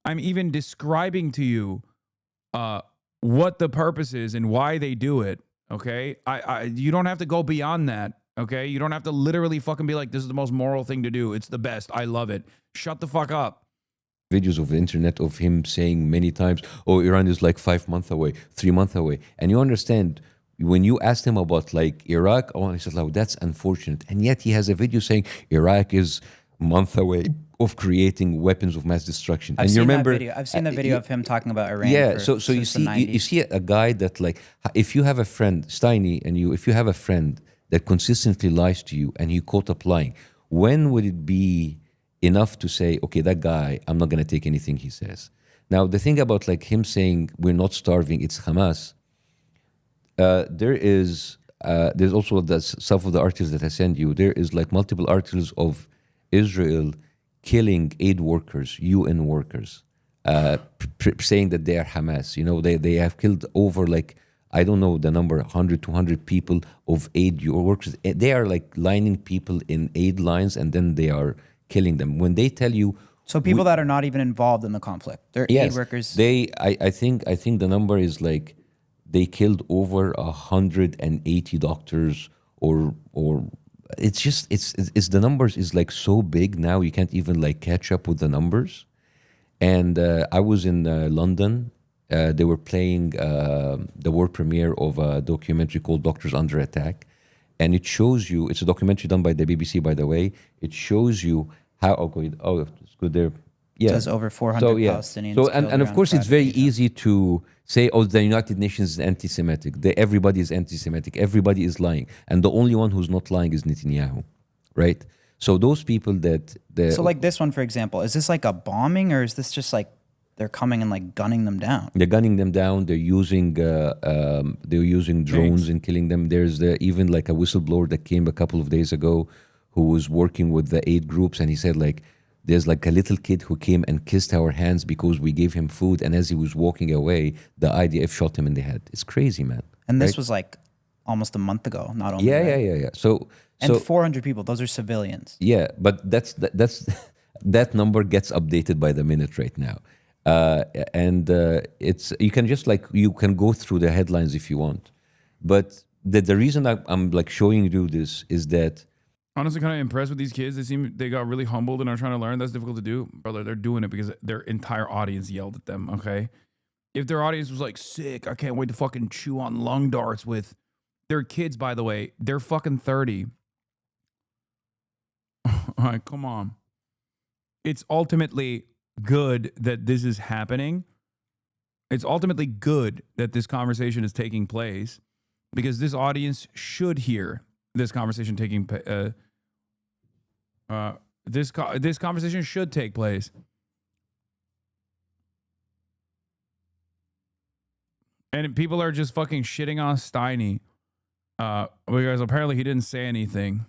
I'm even describing to you what the purpose is and why they do it. Okay, you don't have to go beyond that. Okay, you don't have to literally fucking be like, this is the most moral thing to do. It's the best. I love it. Shut the fuck up. videos of the internet of him saying many times, oh, Iran is like 5 months away, 3 months away. And you understand, when you asked him about like Iraq, oh, he said, oh, that's unfortunate. And yet he has a video saying Iraq is month away of creating weapons of mass destruction. I've and seen you remember, that video. I've seen the video of him talking about Iran. yeah. For, So you since the see, you 90s. see a guy that like, if you have a friend, Steiny, and if you have a friend that consistently lies to you and you caught up lying, when would it be enough to say, okay, that guy, I'm not going to take anything he says? Now, the thing about like him saying we're not starving, it's Hamas. There's also some of the articles that I send you. There is like multiple articles of Israel killing aid workers, UN workers, saying that they are Hamas. You know, they have killed over like, I don't know the number, 100, 200 people of aid workers. They are like lining people in aid lines and then they are killing them. When they tell you, So people that are not even involved in the conflict, they're aid workers. I think the number is like they killed over 180 doctors, or it's just it's the numbers is like so big now you can't even like catch up with the numbers. And I was in London. They were playing the world premiere of a documentary called Doctors Under Attack, and it shows you. It's a documentary done by the BBC, by the way. It shows you how. It's good there. Yeah, There's over 400 Palestinians. So killed and of around course, it's very Gaza. easy to say, "Oh, the United Nations is anti-Semitic." Everybody is anti-Semitic. Everybody is lying, and the only one who's not lying is Netanyahu, right? So those people that So like this one, for example, is this like a bombing or is this just like they're coming and like gunning them down? they're gunning them down. They're using drones and killing them. There's even like a whistleblower that came a couple of days ago, who was working with the aid groups, and he said like, there's like a little kid who came and kissed our hands because we gave him food, and as he was walking away, the IDF shot him in the head. It's crazy, man. And this right? was like almost a month ago, not only. Yeah. right? So And 400 people, those are civilians. yeah, but that's that number gets updated by the minute right now, and it's you can just like you can go through the headlines if you want, but the reason I'm like showing you this is that Honestly, kind of impressed with these kids. They got really humbled and are trying to learn. That's difficult to do, brother. They're doing it because their entire audience yelled at them. Okay, if their audience was like, "Sick, I can't wait to fucking chew on lung darts with," their kids, by the way, they're fucking 30. All right, come on. It's ultimately good that this is happening. It's ultimately good that this conversation is taking place because this audience should hear this conversation taking this conversation should take place. And people are just fucking shitting on Steiny because apparently he didn't say anything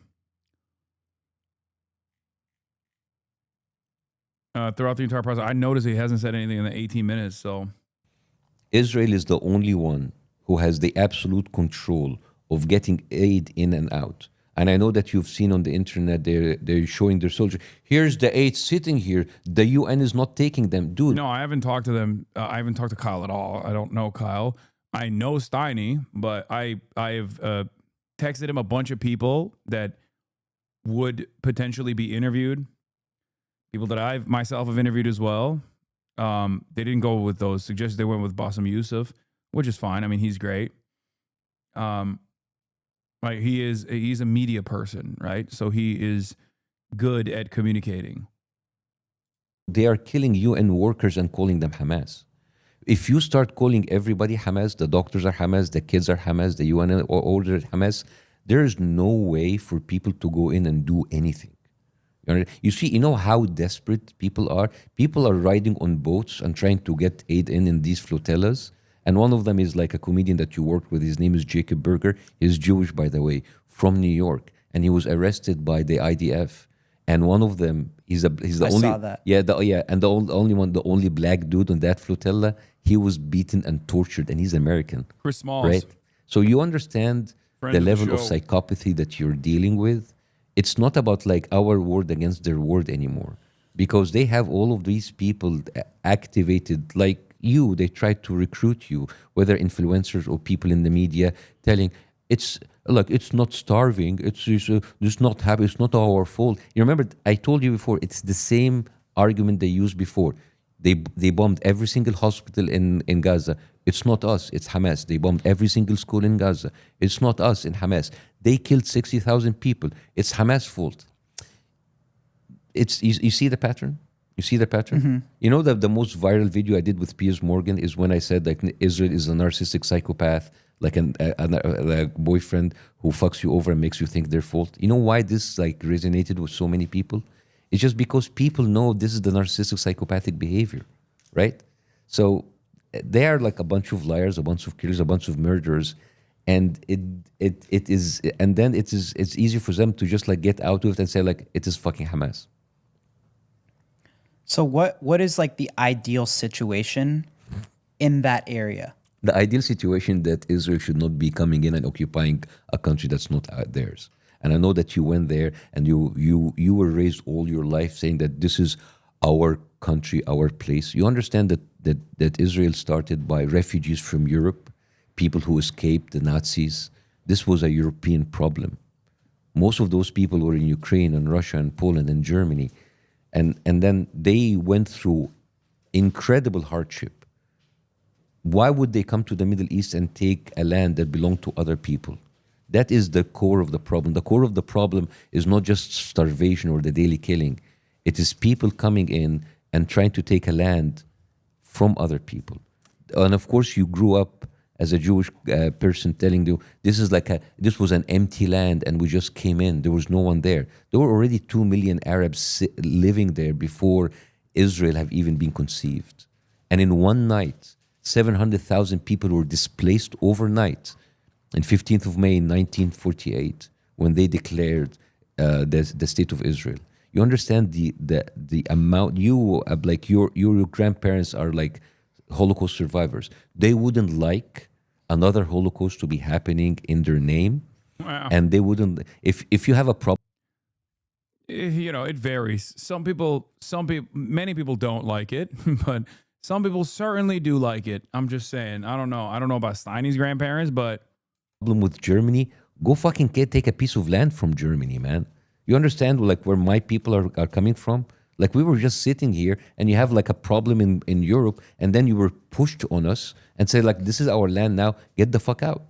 throughout the entire process. I noticed he hasn't said anything in the 18 minutes. So Israel is the only one who has the absolute control of getting aid in and out. And I know that you've seen on the internet, they're showing their soldiers. Here's the aid sitting here. The UN is not taking them. Dude. no, I haven't talked to them. I haven't talked to Kyle at all. I don't know Kyle. I know Steiny, but I've texted him a bunch of people that would potentially be interviewed, people that I myself have interviewed as well. They didn't go with those suggestions. They went with Bassem Youssef, which is fine. I mean, he's great. Like he's a media person, right? So he is good at communicating. They are killing UN workers and calling them Hamas. If you start calling everybody Hamas, the doctors are Hamas, the kids are Hamas, the UN order Hamas, there is no way for people to go in and do anything. You see, you know how desperate people are? People are riding on boats and trying to get aid in these flotillas. And one of them is like a comedian that you worked with. His name is Jacob Berger. He's Jewish, by the way, from New York. And he was arrested by the IDF. And one of them, he's the I only saw that. and the only black dude on that flotilla. He was beaten and tortured, and he's American, Chris Smalls, right? So you understand Friend the of the level of show. psychopathy that you're dealing with. It's not about like our word against their word anymore, because they have all of these people activated like you. They try to recruit you, whether influencers or people in the media, telling it's like it's not starving, it's not happy, it's not our fault. You remember I told you before, it's the same argument they used before. They bombed every single hospital in Gaza. It's not us, it's Hamas. They bombed every single school in Gaza. It's not us in Hamas. They killed 60,000 people. It's Hamas' fault. It's you see the pattern? You see the pattern? You know the most viral video I did with Piers Morgan is when I said like Israel is a narcissistic psychopath, like a boyfriend who fucks you over and makes you think their fault. You know why this like resonated with so many people? It's just because people know this is the narcissistic psychopathic behavior, right? So they are like a bunch of liars, a bunch of killers, a bunch of murderers, and it is, and then it's easy for them to just like get out of it and say like it is fucking Hamas. So what is like the ideal situation in that area? The ideal situation that Israel should not be coming in and occupying a country that's not theirs. And I know that you went there and you were raised all your life saying that this is our country, our place. You understand that Israel started by refugees from Europe, people who escaped the Nazis. This was a European problem. Most of those people were in Ukraine and Russia and Poland and Germany. And then they went through incredible hardship. Why would they come to the Middle East and take a land that belonged to other people? That is the core of the problem. The core of the problem is not just starvation or the daily killing. It is people coming in and trying to take a land from other people. And of course, you grew up as a Jewish person telling you this was an empty land and we just came in. There was no one there. There were already 2 million Arabs living there before Israel have even been conceived. And in one night, 700,000 people were displaced overnight. On 15th of May 1948, when they declared the state of Israel. You understand the amount, like your grandparents are like Holocaust survivors. They wouldn't like another Holocaust to be happening in their name. Wow. And they wouldn't, if you have a problem. You know, it varies. Many people don't like it, but some people certainly do like it. I'm just saying, I don't know about Steiny's grandparents, but With Germany, go fucking take a piece of land from Germany, man. You understand like where my people are coming from? Like we were just sitting here and you have like a problem in Europe and then you were pushed on us and say like, this is our land now, get the fuck out.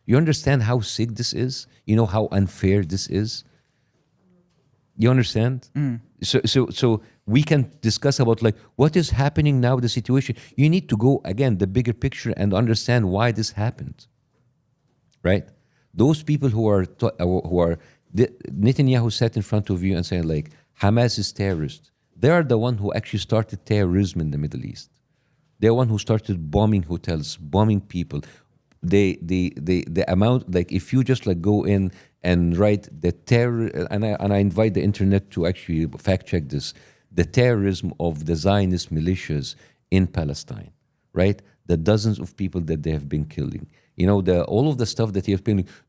You understand how sick this is? You know how unfair this is? You understand? So we can discuss about like what is happening now, the situation. You need to go again, the bigger picture and understand why this happened. Right? Those people who are Netanyahu sat in front of you and saying like Hamas is terrorist. They are the one who actually started terrorism in the Middle East. They're the one who started bombing hotels, bombing people. The amount, like if you just like go in and write the terror, and I invite the internet to actually fact check this, the terrorism of the Zionist militias in Palestine, right? The dozens of people that they have been killing. You know, all of the stuff that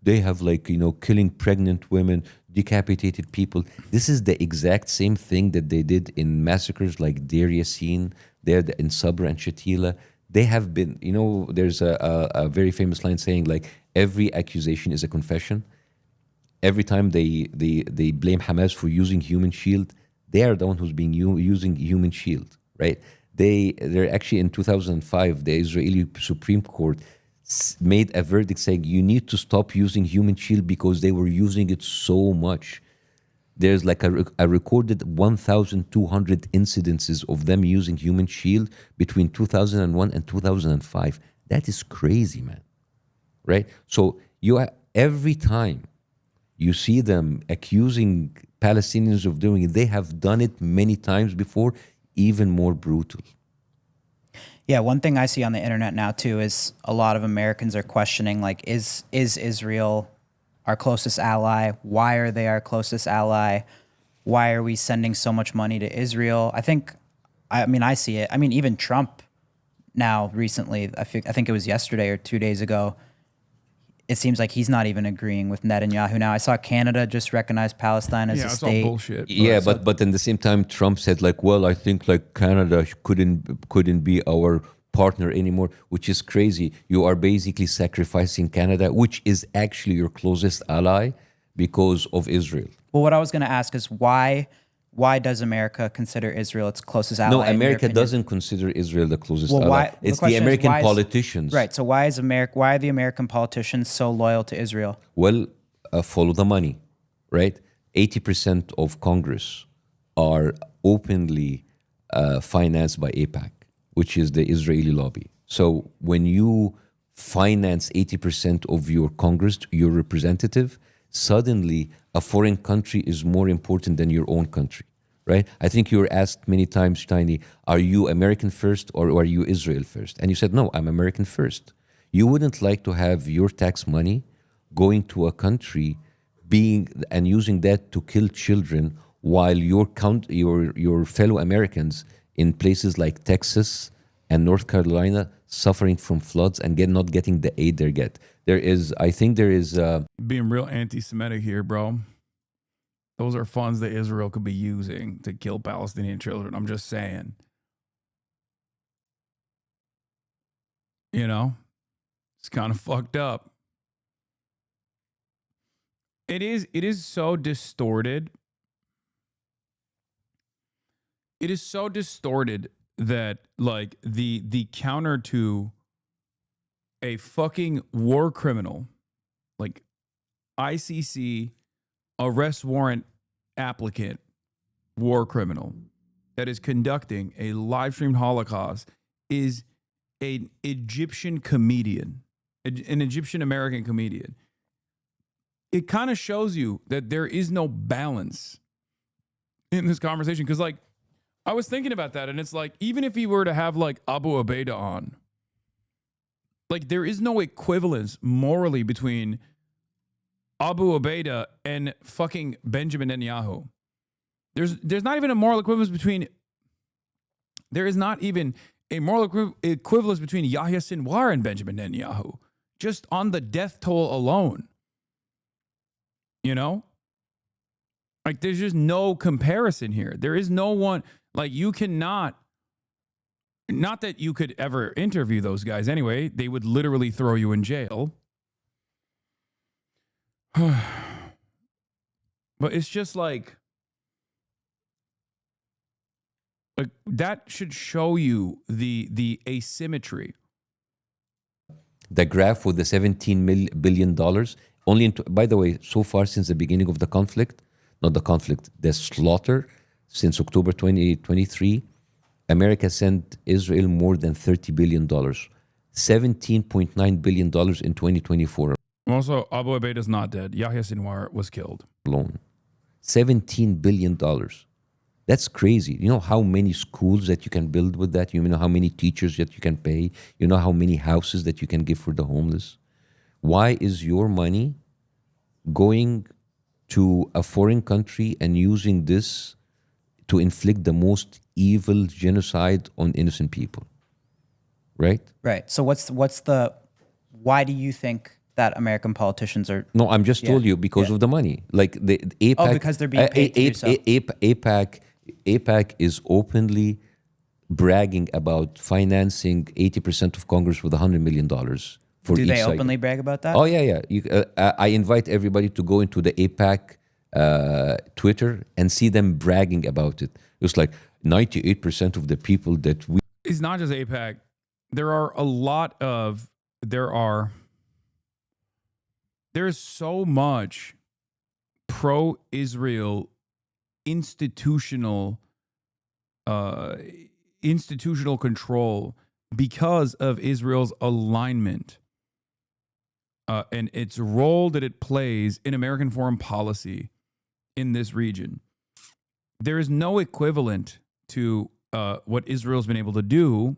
they have like, you know, killing pregnant women, decapitated people. This is the exact same thing that they did in massacres like Deir Yassin, there in Sabra and Shatila. they have been, there's a very famous line saying like every accusation is a confession. Every time they blame Hamas for using human shield, they are the one who's being using human shield, right? They're actually in 2005, the Israeli Supreme Court made a verdict saying you need to stop using human shield because they were using it so much. There's like a recorded 1,200 incidences of them using human shield between 2001 and 2005. That is crazy, man. Right? So every time you see them accusing Palestinians of doing it, they have done it many times before, even more brutal. Yeah, one thing I see on the internet now too is a lot of Americans are questioning like, is Israel our closest ally? Why are they our closest ally? Why are we sending so much money to Israel? I see it. I mean, even Trump now recently, I think it was yesterday or 2 days ago, it seems like he's not even agreeing with Netanyahu now. I saw Canada just recognize Palestine as a it's state. all bullshit. Yeah, but at the same time, Trump said like, well, I think like Canada couldn't be our partner anymore, which is crazy. You are basically sacrificing Canada, which is actually your closest ally, because of Israel. Well, what I was going to ask is why does America consider Israel its closest ally? No, in your America opinion? doesn't consider Israel the closest Well, ally. why- the It's the question is, American why is- politicians. Right. So why are the American politicians so loyal to Israel? Well, follow the money, right? 80% of Congress are openly financed by AIPAC, which is the Israeli lobby. So when you finance 80% of your Congress, your representative, suddenly a foreign country is more important than your own country, right? I think you were asked many times, Tiny, are you American first or are you Israel first? And you said, no, I'm American first. You wouldn't like to have your tax money going to a country and using that to kill children while your fellow Americans in places like Texas and North Carolina suffering from floods and not getting the aid they get. I think there is Being real anti-Semitic here, bro. Those are funds that Israel could be using to kill Palestinian children. I'm just saying. It's kind of fucked up. It is so distorted. It is so distorted that like the counter to a fucking war criminal, like ICC arrest warrant applicant war criminal that is conducting a live streamed Holocaust is an Egyptian comedian, an Egyptian American comedian. It kind of shows you that there is no balance in this conversation. Because like, I was thinking about that, and it's like, even if he were to have like Abu Ubaidah on, like there is no equivalence morally between Abu Ubaidah and fucking Benjamin Netanyahu. There's not even a moral equivalence between. There is not even a moral equivalence between Yahya Sinwar and Benjamin Netanyahu, just on the death toll alone. Like there's just no comparison here. There is no one. Like you cannot, not that you could ever interview those guys anyway. They would literally throw you in jail. But it's just like that should show you the asymmetry. the graph with the $17 billion. By the way, so far since the beginning of the conflict, the slaughter, since October 2023, America sent Israel more than $30 billion, $17.9 billion in 2024 Also, Abu Ubaidah is not dead. Yahya Sinwar was killed alone. $17 billion. That's crazy. You know how many schools that you can build with that? You know how many teachers that you can pay? You know how many houses that you can give for the homeless? Why is your money going to a foreign country and using this to inflict the most evil genocide on innocent people? Right? Right. So why do you think that American politicians are? No, I'm just told you because of the money. Like the AIPAC. Oh, because they're being paid to do so. AIPAC is openly bragging about financing 80% of Congress with $100 million for Do each they side. openly brag about that? Oh, yeah. I invite everybody to go into the APAC Twitter and see them bragging about it. It's like 98% of the people that we... It's not just APAC. There's so much pro-Israel institutional control because of Israel's alignment and its role that it plays in American foreign policy in this region. There is no equivalent to what Israel's been able to do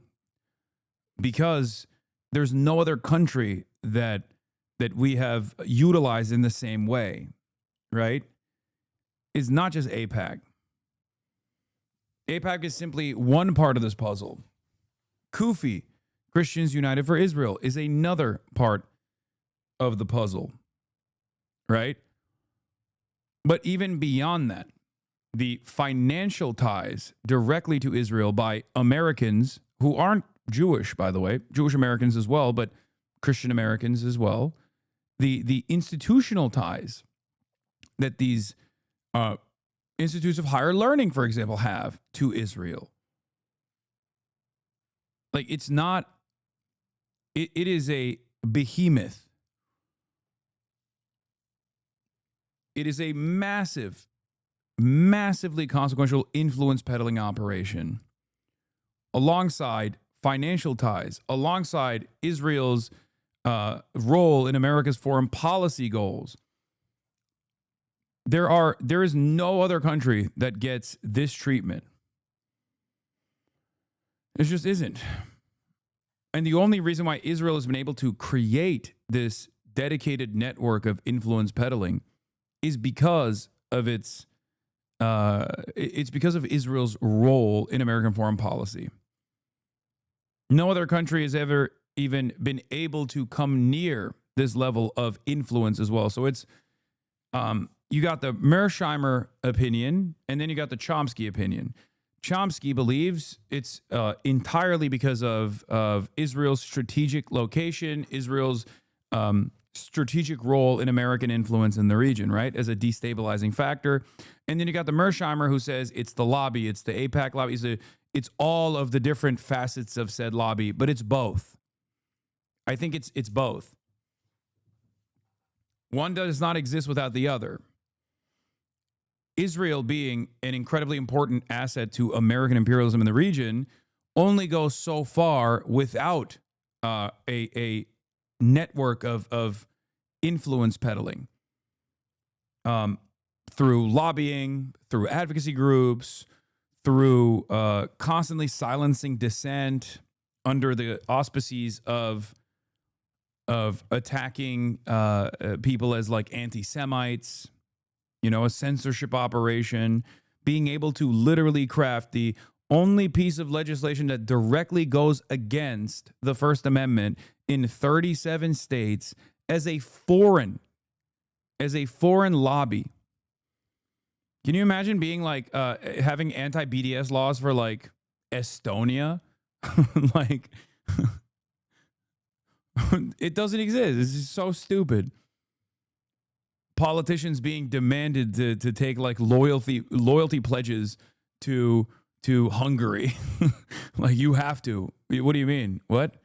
because there's no other country that we have utilized in the same way, right? It's not just APAC. APAC is simply one part of this puzzle. Kufi, Christians United for Israel, is another part of the puzzle, right? But even beyond that, the financial ties directly to Israel by Americans who aren't Jewish, by the way, Jewish Americans as well, but Christian Americans as well, the institutional ties that these institutes of higher learning, for example, have to Israel. Like, it's not, it is a behemoth. It is a massively consequential influence peddling operation alongside financial ties, alongside Israel's role in America's foreign policy goals. There is no other country that gets this treatment. It just isn't. And the only reason why Israel has been able to create this dedicated network of influence peddling is because of it's because of Israel's role in American foreign policy. No other country has ever even been able to come near this level of influence as well. So it's you got the Mearsheimer opinion, and then you got the Chomsky opinion. Chomsky believes it's entirely because of Israel's strategic location, Israel's strategic role in American influence in the region, right, as a destabilizing factor. And then you got the Mearsheimer who says it's the lobby, it's the APAC lobby, it's all of the different facets of said lobby, but it's both. I think it's both. One does not exist without the other. Israel being an incredibly important asset to American imperialism in the region only goes so far without a network of influence peddling through lobbying, through advocacy groups, through constantly silencing dissent under the auspices of attacking people as like anti-Semites, you know, a censorship operation, being able to literally craft the only piece of legislation that directly goes against the First Amendment in 37 states as a foreign lobby. Can you imagine being like having anti-BDS laws for like Estonia? Like it doesn't exist. It's just so stupid. Politicians being demanded to take like loyalty pledges to Hungary. Like, you have to. What do you mean? What?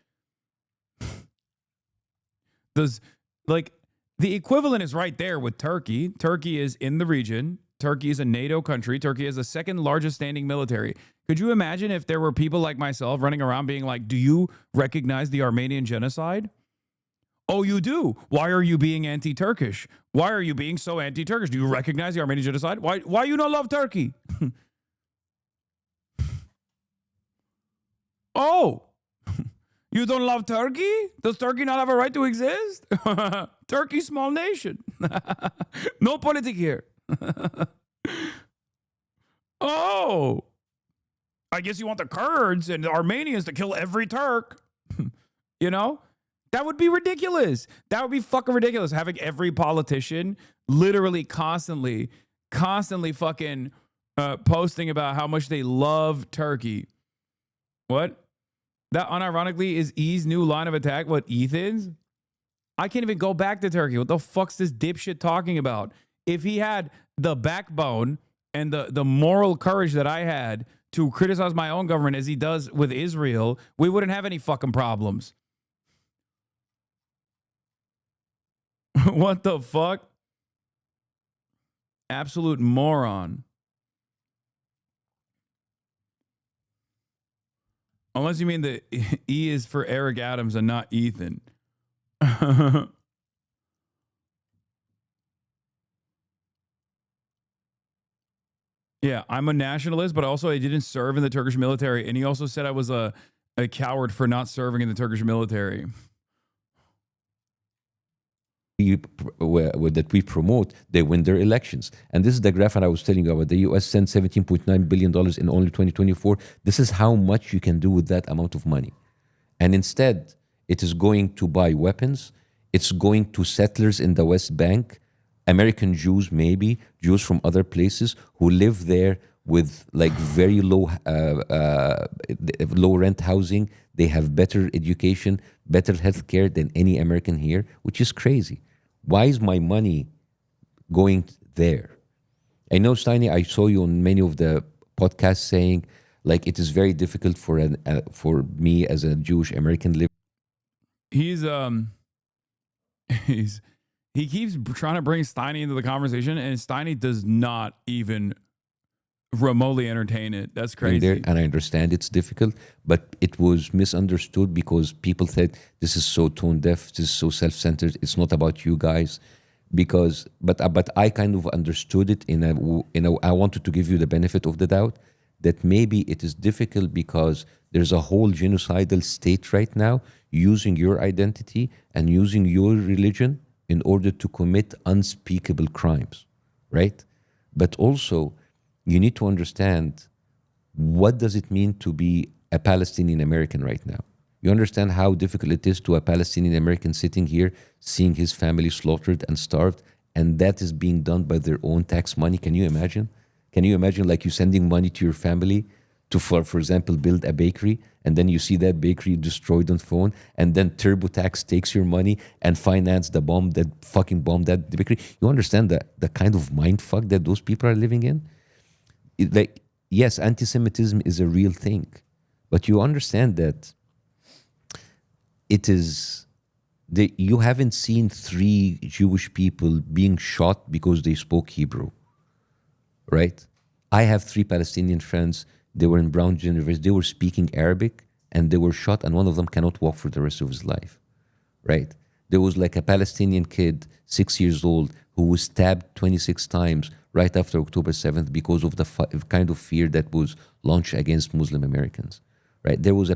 Does, like, the equivalent is right there with Turkey. Turkey is in the region. Turkey is a NATO country. Turkey is the second largest standing military. Could you imagine if there were people like myself running around being like, do you recognize the Armenian genocide? Oh, you do? Why are you being anti-Turkish? Why are you being so anti-Turkish? Do you recognize the Armenian genocide? Why you not love Turkey? Oh, you don't love Turkey? Does Turkey not have a right to exist? Turkey, small nation. No politic here. Oh, I guess you want the Kurds and the Armenians to kill every Turk. You know? That would be ridiculous. That would be fucking ridiculous. Having every politician literally constantly fucking posting about how much they love Turkey What? That unironically is E's new line of attack. What, Ethan's? I can't even go back to Turkey. What the fuck's this dipshit talking about? If he had the backbone and the moral courage that I had to criticize my own government as he does with Israel, we wouldn't have any fucking problems. What the fuck? Absolute moron. Unless you mean that E is for Eric Adams and not Ethan. Yeah, I'm a nationalist, but also I didn't serve in the Turkish military. And he also said I was a coward for not serving in the Turkish military. That we promote, they win their elections. And this is the graph that I was telling you about. The US sent $17.9 billion in only 2024. This is how much you can do with that amount of money. And instead, it is going to buy weapons. It's going to settlers in the West Bank, American Jews, maybe Jews from other places who live there with like very low rent housing. They have better education, better healthcare than any American here, which is crazy. Why is my money going there? I know, Steiny, I saw you on many of the podcasts saying like it is very difficult for me as a Jewish American living. He keeps trying to bring Steiny into the conversation, and Steiny does not even remotely entertain it. That's crazy. And I understand it's difficult, but it was misunderstood because people said this is so tone deaf, this is so self-centered. It's not about you guys, but I kind of understood it I wanted to give you the benefit of the doubt that maybe it is difficult because there's a whole genocidal state right now using your identity and using your religion in order to commit unspeakable crimes, right? But also, you need to understand what does it mean to be a Palestinian American right now. You understand how difficult it is to a Palestinian American sitting here, seeing his family slaughtered and starved, and that is being done by their own tax money. Can you imagine? Can you imagine like you sending money to your family to, for example, build a bakery, and then you see that bakery destroyed on phone, and then TurboTax takes your money and finance the bomb that fucking bombed that bakery. You understand the kind of mind fuck that those people are living in? Like, yes, anti-Semitism is a real thing, but you understand that it is you haven't seen 3 Jewish people being shot because they spoke Hebrew, right? I have 3 Palestinian friends. They were in Brown University. They were speaking Arabic, and they were shot, and one of them cannot walk for the rest of his life, right? There was like a Palestinian kid, 6 years old, who was stabbed 26 times right after October 7th because of the kind of fear that was launched against Muslim Americans, right? There was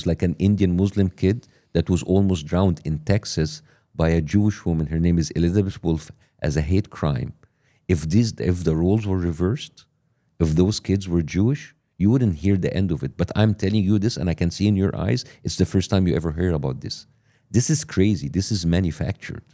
like an Indian Muslim kid that was almost drowned in Texas by a Jewish woman. Her name is Elizabeth Wolf, as a hate crime. If the roles were reversed, if those kids were Jewish, you wouldn't hear the end of it. But I'm telling you this, and I can see in your eyes, it's the first time you ever heard about this. This is crazy. This is manufactured.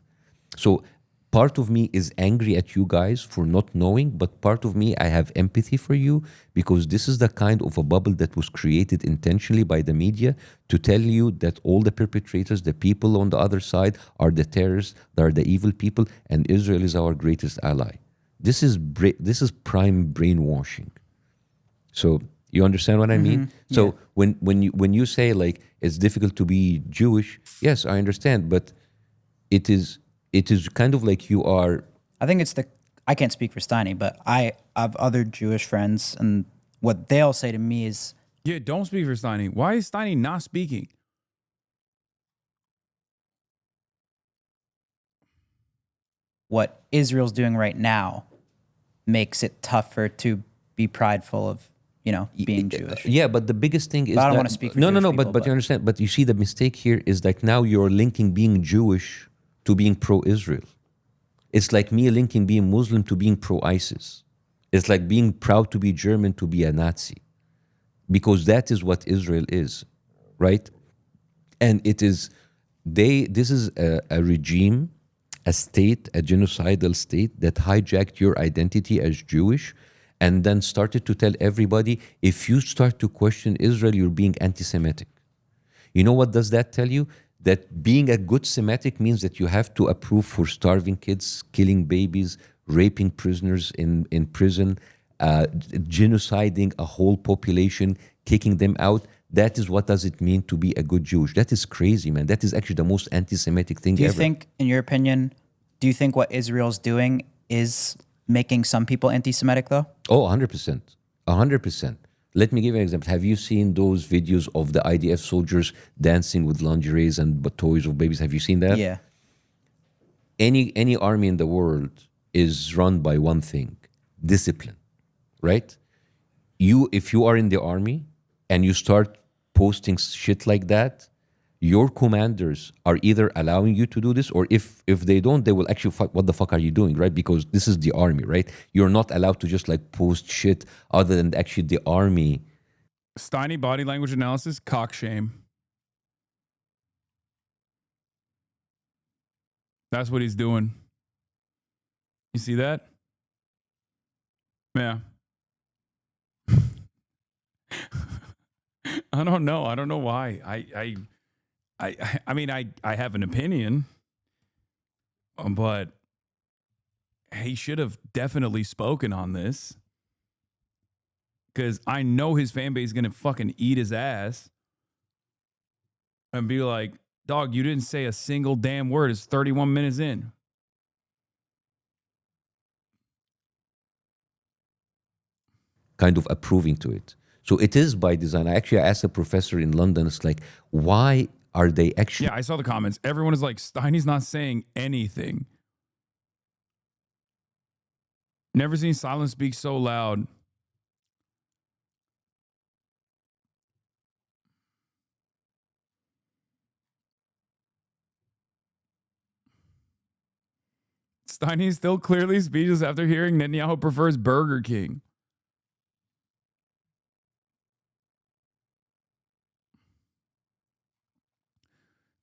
So part of me is angry at you guys for not knowing, but part of me, I have empathy for you because this is the kind of a bubble that was created intentionally by the media to tell you that all the perpetrators, the people on the other side, are the terrorists, they are the evil people, and Israel is our greatest ally. This is prime brainwashing. So you understand what I mean? So when you say like it's difficult to be Jewish, yes, I understand, but it is kind of like you are. I think I can't speak for Steiny, but I have other Jewish friends, and what they'll say to me is, yeah, don't speak for Steiny. Why is Steiny not speaking? what Israel's doing right now makes it tougher to be prideful of, being Jewish. Yeah, but the biggest thing is But I don't that, want to speak for no, Jewish but people, you understand. But you see, the mistake here is like now you're linking being Jewish to being pro-Israel. It's like me linking being Muslim to being pro-ISIS. It's like being proud to be German to be a Nazi, because that is what Israel is, right? And it is this is a regime, a state, a genocidal state that hijacked your identity as Jewish and then started to tell everybody, if you start to question Israel, you're being anti-Semitic. You know what does that tell you? That being a good Semitic means that you have to approve for starving kids, killing babies, raping prisoners in prison, genociding a whole population, kicking them out. That is what does it mean to be a good Jewish. That is crazy, man. That is actually the most anti-Semitic thing Do you ever. think, in your opinion, do you think what Israel's doing is making some people anti-Semitic though? Oh, 100%. 100%. Let me give you an example. Have you seen those videos of the IDF soldiers dancing with lingeries and toys of babies? Have you seen that? Yeah. Any army in the world is run by one thing: discipline, right? If you are in the army and you start posting shit like that, your commanders are either allowing you to do this, or if they don't, they will actually fuck, what the fuck are you doing, right? Because this is the army, right? You're not allowed to just like post shit other than actually the army. Steiny body language analysis, cock shame. That's what he's doing. You see that? Yeah. I don't know. I don't know why. I mean, I have an opinion, but he should have definitely spoken on this, because I know his fan base is going to fucking eat his ass and be like, dog, you didn't say a single damn word. It's 31 minutes in. Kind of approving to it. So it is by design. I asked a professor in London, it's like, why are they actually... Yeah, I saw the comments. Everyone is like, Steiny's not saying anything. Never seen silence speak so loud. Steiny still clearly speechless after hearing Netanyahu prefers Burger King.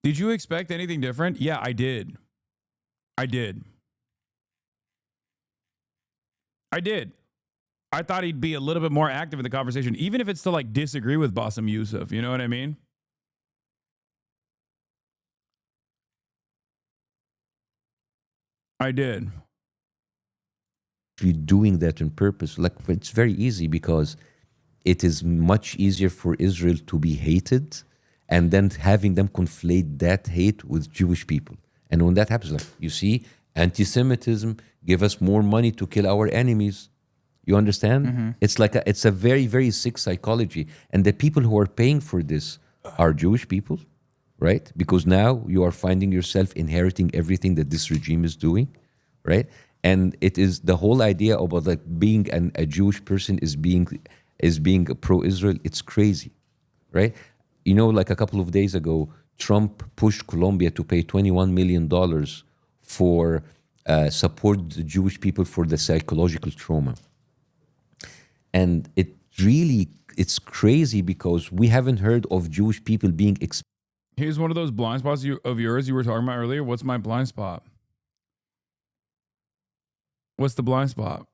Did you expect anything different? Yeah, I did. I did. I thought he'd be a little bit more active in the conversation, even if it's to like disagree with Bassem Youssef. You know what I mean? I did. doing that on purpose. Like, it's very easy because it is much easier for Israel to be hated and then having them conflate that hate with Jewish people. And when that happens, like, you see, anti-Semitism, give us more money to kill our enemies. You understand? It's like it's a very, very sick psychology. And the people who are paying for this are Jewish people, right? Because now you are finding yourself inheriting everything that this regime is doing, right? And it is the whole idea about like being a Jewish person is being pro-Israel. It's crazy, right? You know, like a couple of days ago, Trump pushed Colombia to pay $21 million for support the Jewish people for the psychological trauma. And it's crazy because we haven't heard of Jewish people being Here's one of those blind spots of yours you were talking about earlier. What's my blind spot? What's the blind spot?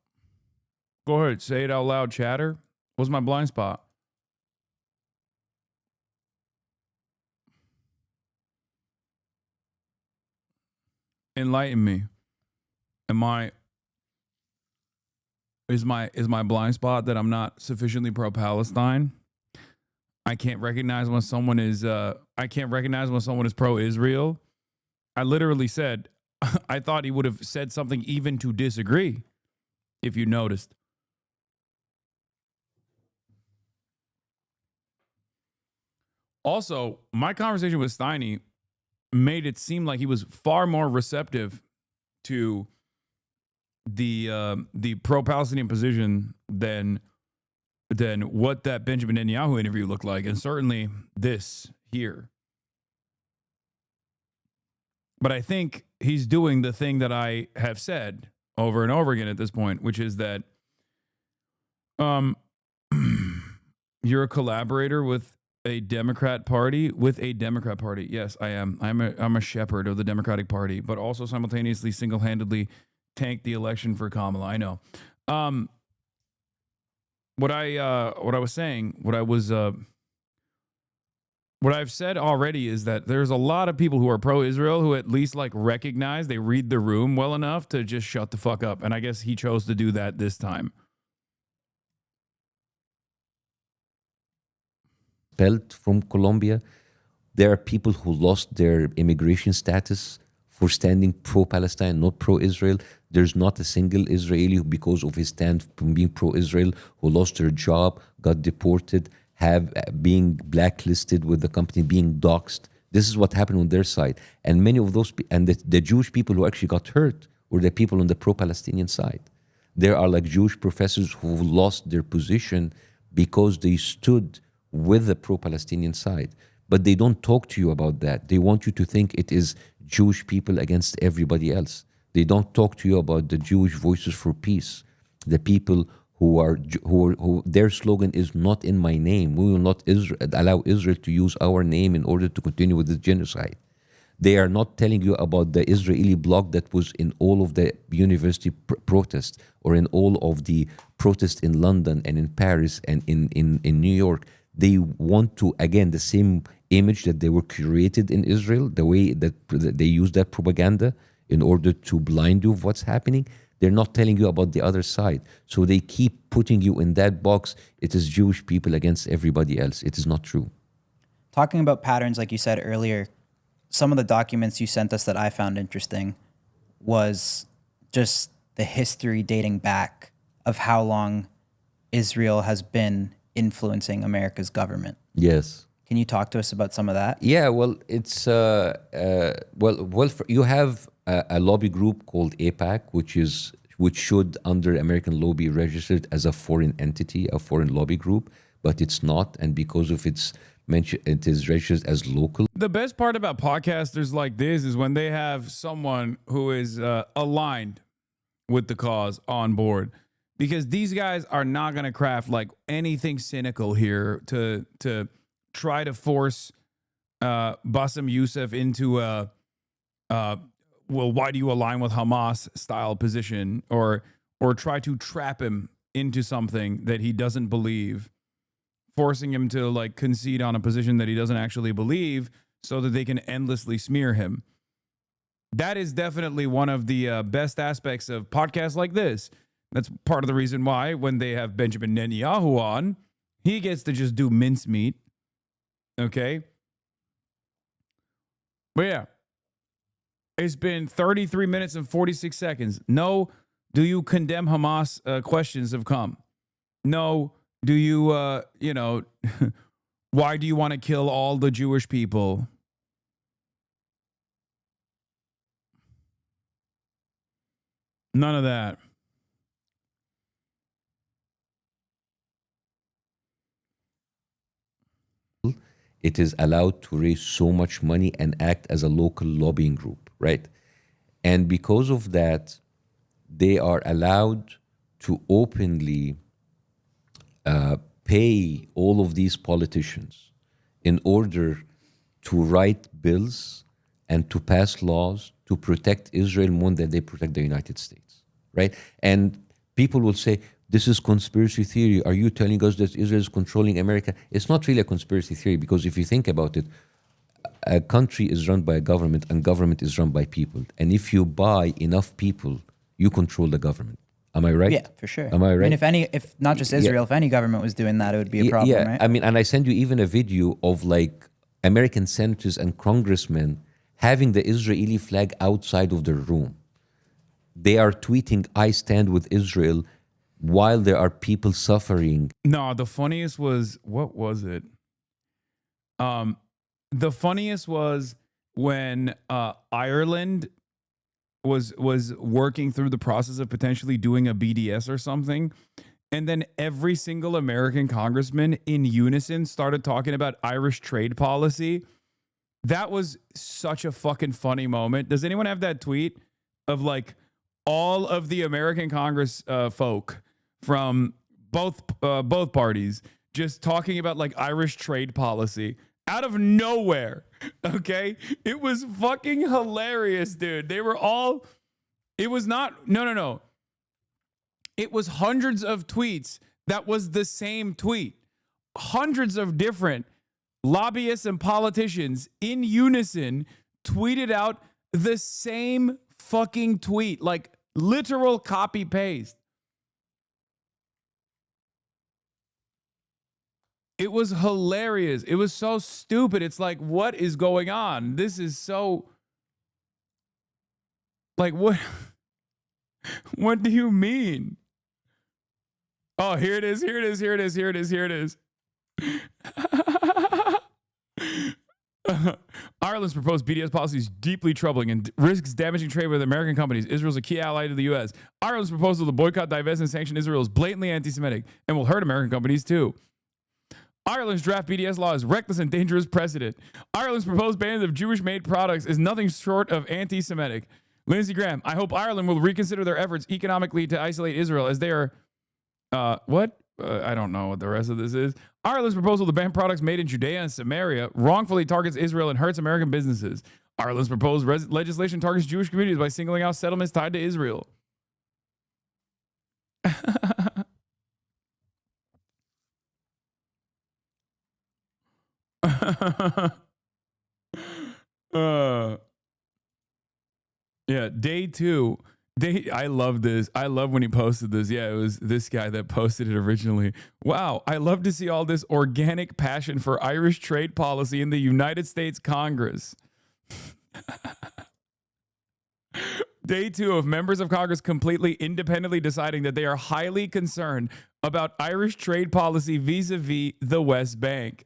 Go ahead, say it out loud, chatter. What's my blind spot? Enlighten me. Is my blind spot that I'm not sufficiently pro-Palestine? I can't recognize when someone is pro-Israel. I literally said I thought he would have said something even to disagree, if you noticed. Also, my conversation with Steiny made it seem like he was far more receptive to the pro-Palestinian position than what that Benjamin Netanyahu interview looked like, and certainly this here. But I think he's doing the thing that I have said over and over again at this point, which is that you're a collaborator with a Democrat Party. Yes, I am. I'm a shepherd of the Democratic Party, but also simultaneously single-handedly tanked the election for Kamala. I know. what I was saying, what I've said already is that there's a lot of people who are pro-Israel who at least like recognize they read the room well enough to just shut the fuck up. And I guess he chose to do that this time. Expelled from Colombia. There are people who lost their immigration status for standing pro-Palestine, not pro-Israel. There's not a single Israeli who, because of his stand from being pro-Israel, who lost their job, got deported, have being blacklisted with the company, being doxxed. This is what happened on their side. And many of those, and the Jewish people who actually got hurt were the people on the pro-Palestinian side. There are like Jewish professors who lost their position because they stood with the pro-Palestinian side. But they don't talk to you about that. They want you to think it is Jewish people against everybody else. They don't talk to you about the Jewish Voices for Peace, the people who their slogan is "Not in my name." We will not allow Israel to use our name in order to continue with the genocide. They are not telling you about the Israeli bloc that was in all of the university protests or in all of the protests in London and in Paris and in New York. They want to, again, the same image that they were created in Israel, the way that they use that propaganda in order to blind you of what's happening. They're not telling you about the other side. So they keep putting you in that box. It is Jewish people against everybody else. It is not true. Talking about patterns, like you said earlier, some of the documents you sent us that I found interesting was just the history dating back of how long Israel has been influencing America's government. Yes. Can you talk to us about some of that? Yeah, well, it's you have a lobby group called APAC, which should under American law be registered as a foreign entity, a foreign lobby group, but it's not, and because of its mention, it is registered as local. The best part about podcasters like this is when they have someone who is aligned with the cause on board, because these guys are not going to craft like anything cynical here to try to force Bassem Youssef into a well, why do you align with Hamas style position, or try to trap him into something that he doesn't believe, forcing him to like concede on a position that he doesn't actually believe so that they can endlessly smear him. That is definitely one of the best aspects of podcasts like this. That's part of the reason why when they have Benjamin Netanyahu on, he gets to just do mincemeat. Okay? But yeah, it's been 33 minutes and 46 seconds. No, do you condemn Hamas questions have come. No, do you, why do you want to kill all the Jewish people? None of that. It is allowed to raise so much money and act as a local lobbying group, right? And because of that, they are allowed to openly pay all of these politicians in order to write bills and to pass laws to protect Israel more than they protect the United States, right? And people will say, this is conspiracy theory. Are you telling us that Israel is controlling America? It's not really a conspiracy theory, because if you think about it, a country is run by a government and government is run by people. And if you buy enough people, you control the government. Am I right? Yeah, for sure. Am I right? I mean, if not just Israel, if any government was doing that, it would be a problem, yeah. right? I mean, and I send you even a video of like American senators and congressmen having the Israeli flag outside of their room. They are tweeting, I stand with Israel, while there are people suffering. No, the funniest was, what was it? The funniest was when Ireland was working through the process of potentially doing a BDS or something, and then every single American congressman in unison started talking about Irish trade policy. That was such a fucking funny moment. Does anyone have that tweet of like all of the American Congress folk from both parties just talking about like Irish trade policy out of nowhere? Okay, it was fucking hilarious, dude. They were all, it was not, no, it was hundreds of tweets That was the same tweet. Hundreds of different lobbyists and politicians in unison tweeted out the same fucking tweet, like literal copy paste. It was hilarious. It was so stupid. It's like, what is going on? This is so, like, what? What do you mean? Oh, here it is. Here it is. Here it is. Here it is. Here it is. Ireland's proposed BDS policy is deeply troubling and risks damaging trade with American companies. Israel's a key ally to the U.S. Ireland's proposal to boycott, divest, and sanction Israel is blatantly anti-Semitic and will hurt American companies too. Ireland's draft BDS law is reckless and dangerous precedent. Ireland's proposed ban of Jewish-made products is nothing short of anti-Semitic. Lindsey Graham, I hope Ireland will reconsider their efforts economically to isolate Israel as they are... what? I don't know what the rest of this is. Ireland's proposal to ban products made in Judea and Samaria wrongfully targets Israel and hurts American businesses. Ireland's proposed legislation targets Jewish communities by singling out settlements tied to Israel. Yeah, day 2. I love this. I love when he posted this. Yeah, it was this guy that posted it originally. Wow, I love to see all this organic passion for Irish trade policy in the United States Congress. Day 2 of members of Congress completely independently deciding that they are highly concerned about Irish trade policy vis-a-vis the West Bank.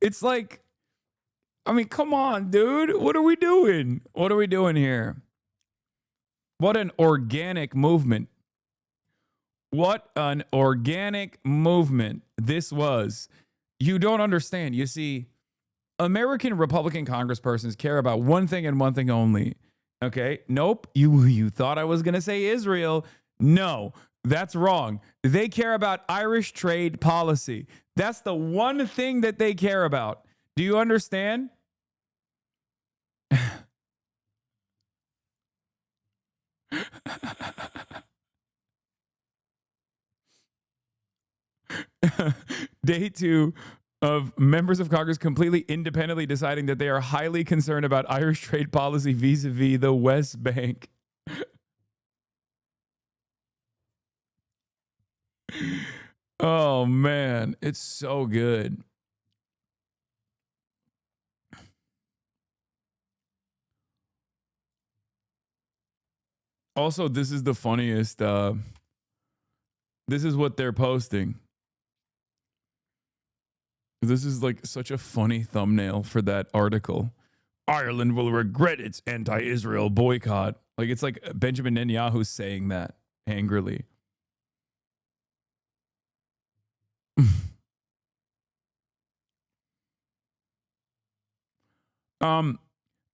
It's like, I mean, come on, dude. What are we doing? What are we doing here? What an organic movement. What an organic movement this was. You don't understand. You see, American Republican congresspersons care about one thing and one thing only. Okay? Nope. You thought I was going to say Israel. No, that's wrong. They care about Irish trade policy. That's the one thing that they care about. Do you understand? Day 2 of members of Congress completely independently deciding that they are highly concerned about Irish trade policy vis-a-vis the West Bank. Oh, man. It's so good. Also, this is the funniest. This is what they're posting. This is like such a funny thumbnail for that article. Ireland will regret its anti-Israel boycott. Like, it's like Benjamin Netanyahu saying that angrily.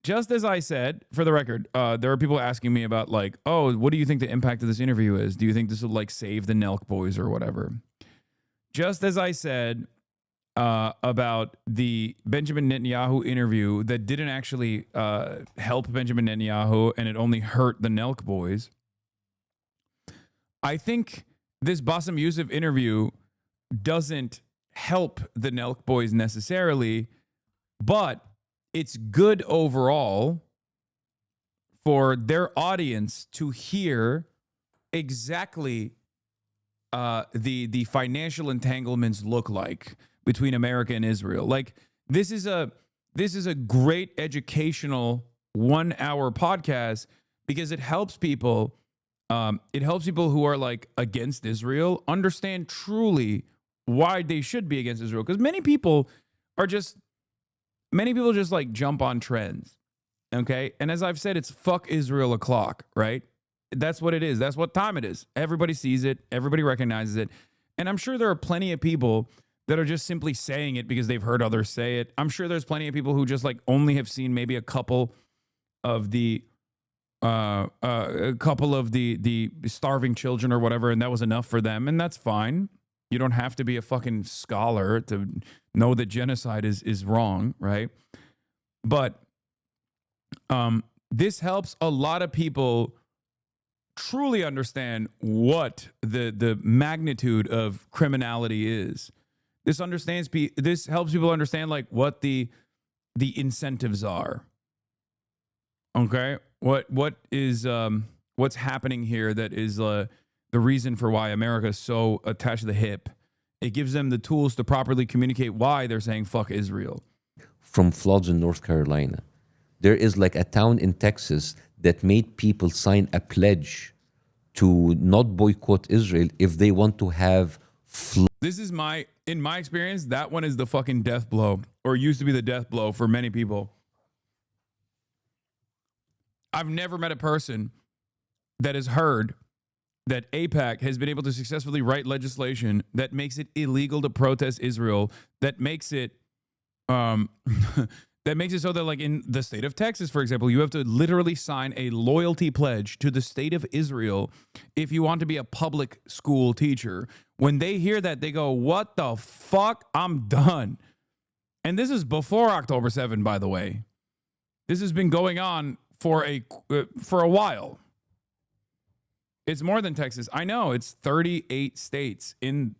Just as I said, for the record, there are people asking me about like, oh, what do you think the impact of this interview is? Do you think this will like save the Nilk Boys or whatever? Just as I said about the Benjamin Netanyahu interview that didn't actually help Benjamin Netanyahu and it only hurt the Nilk Boys, I think this Bassem Youssef interview doesn't help the Nilk Boys necessarily, but it's good overall for their audience to hear exactly the financial entanglements look like between America and Israel. Like, this is a great educational 1-hour podcast because it helps people who are like against Israel understand truly why they should be against Israel. Because many people just like jump on trends. Okay. And as I've said, it's fuck Israel o'clock, right? That's what it is. That's what time it is. Everybody sees it. Everybody recognizes it. And I'm sure there are plenty of people that are just simply saying it because they've heard others say it. I'm sure there's plenty of people who just like only have seen maybe a couple of the starving children or whatever, and that was enough for them. And that's fine. You don't have to be a fucking scholar to know that genocide is wrong, right? But this helps a lot of people truly understand what the magnitude of criminality is. This helps people understand like what the incentives are. Okay, what is what's happening here that is the reason for why America is so attached to the hip. It gives them the tools to properly communicate why they're saying fuck Israel. From floods in North Carolina, there is like a town in Texas that made people sign a pledge to not boycott Israel if they want to have This is in my experience, that one is the fucking death blow, or used to be the death blow for many people. I've never met a person that has heard that AIPAC has been able to successfully write legislation that makes it illegal to protest Israel, that makes it that makes it so that, like in the state of Texas, for example, you have to literally sign a loyalty pledge to the state of Israel if you want to be a public school teacher. When they hear that, they go, what the fuck? I'm done. And this is before October 7, by the way. This has been going on for a while. It's more than Texas. I know, it's 38 states in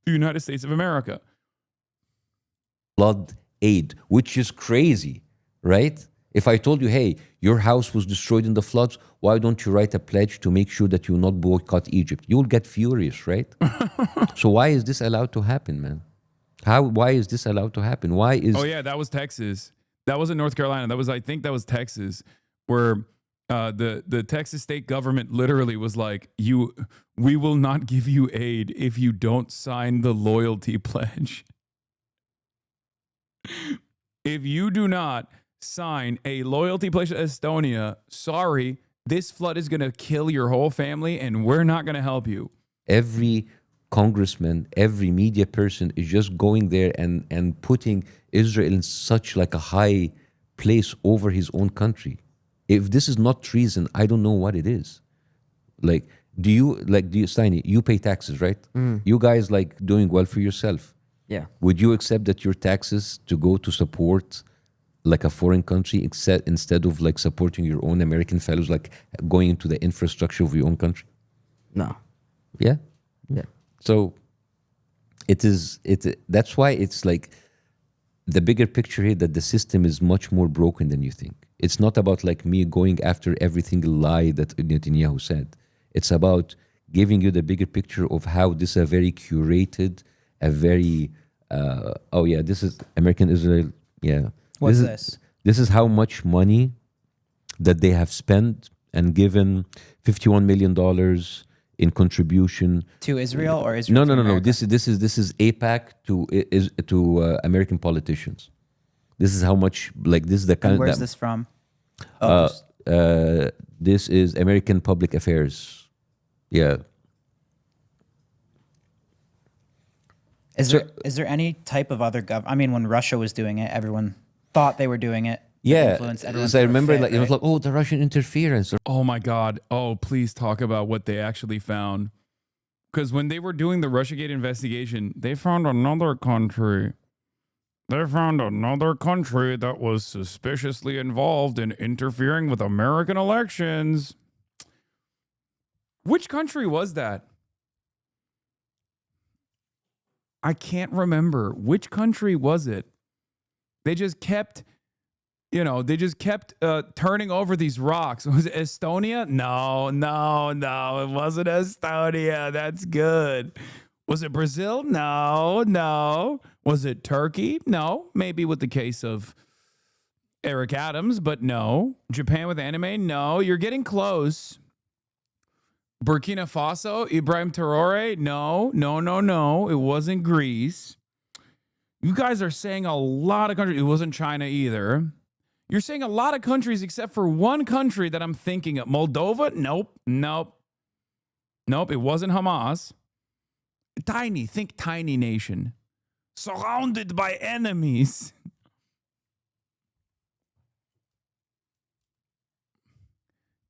the United States of America. flood aid, which is crazy, right? If I told you, hey, your house was destroyed in the floods, why don't you write a pledge to make sure that you will not boycott Egypt? You'll get furious, right? So why is this allowed to happen, man? Why is this allowed to happen? Why is... Oh, yeah, that was Texas. That wasn't North Carolina. I think that was Texas, where the Texas state government literally was like, we will not give you aid if you don't sign the loyalty pledge. If you do not sign a loyalty pledge to Estonia, sorry, this flood is going to kill your whole family and we're not going to help you. Every congressman, every media person is just going there and putting Israel in such like a high place over his own country. If this is not treason, I don't know what it is. Like, do you, Steiny, you pay taxes, right? You guys like doing well for yourself. Yeah. Would you accept that your taxes to go to support like a foreign country instead of like supporting your own American fellows, like going into the infrastructure of your own country? No. Yeah. Yeah. So that's why it's like the bigger picture here, that the system is much more broken than you think. It's not about like me going after every single lie that Netanyahu said. It's about giving you the bigger picture of how this is a very curated, a very, this is American Israel. Yeah. What's this? This is how much money that they have spent and given $51 million in contribution To Israel or Israel? No. to America? This is AIPAC to American politicians. This is how much, like, this is the kind. And where's that, this from? This is American Public Affairs. Yeah. Is there any type of other I mean, when Russia was doing it, everyone thought they were doing it. Yeah. Influenced everyone So I for a remember, fit, like, it was right? like, oh, the Russian interference. Oh my God. Oh, please talk about what they actually found. Because when they were doing the Russiagate investigation, they found another country. They found another country that was suspiciously involved in interfering with American elections. Which country was that? I can't remember. Which country was it? They just kept, turning over these rocks. Was it Estonia? No. It wasn't Estonia. That's good. Was it Brazil? No. Was it Turkey? No. Maybe with the case of Eric Adams, but no. Japan with anime? No. You're getting close. Burkina Faso? Ibrahim Traore? No. It wasn't Greece. You guys are saying a lot of countries. It wasn't China either. You're saying a lot of countries except for one country that I'm thinking of. Moldova? Nope. It wasn't Hamas. Think tiny nation. Surrounded by enemies.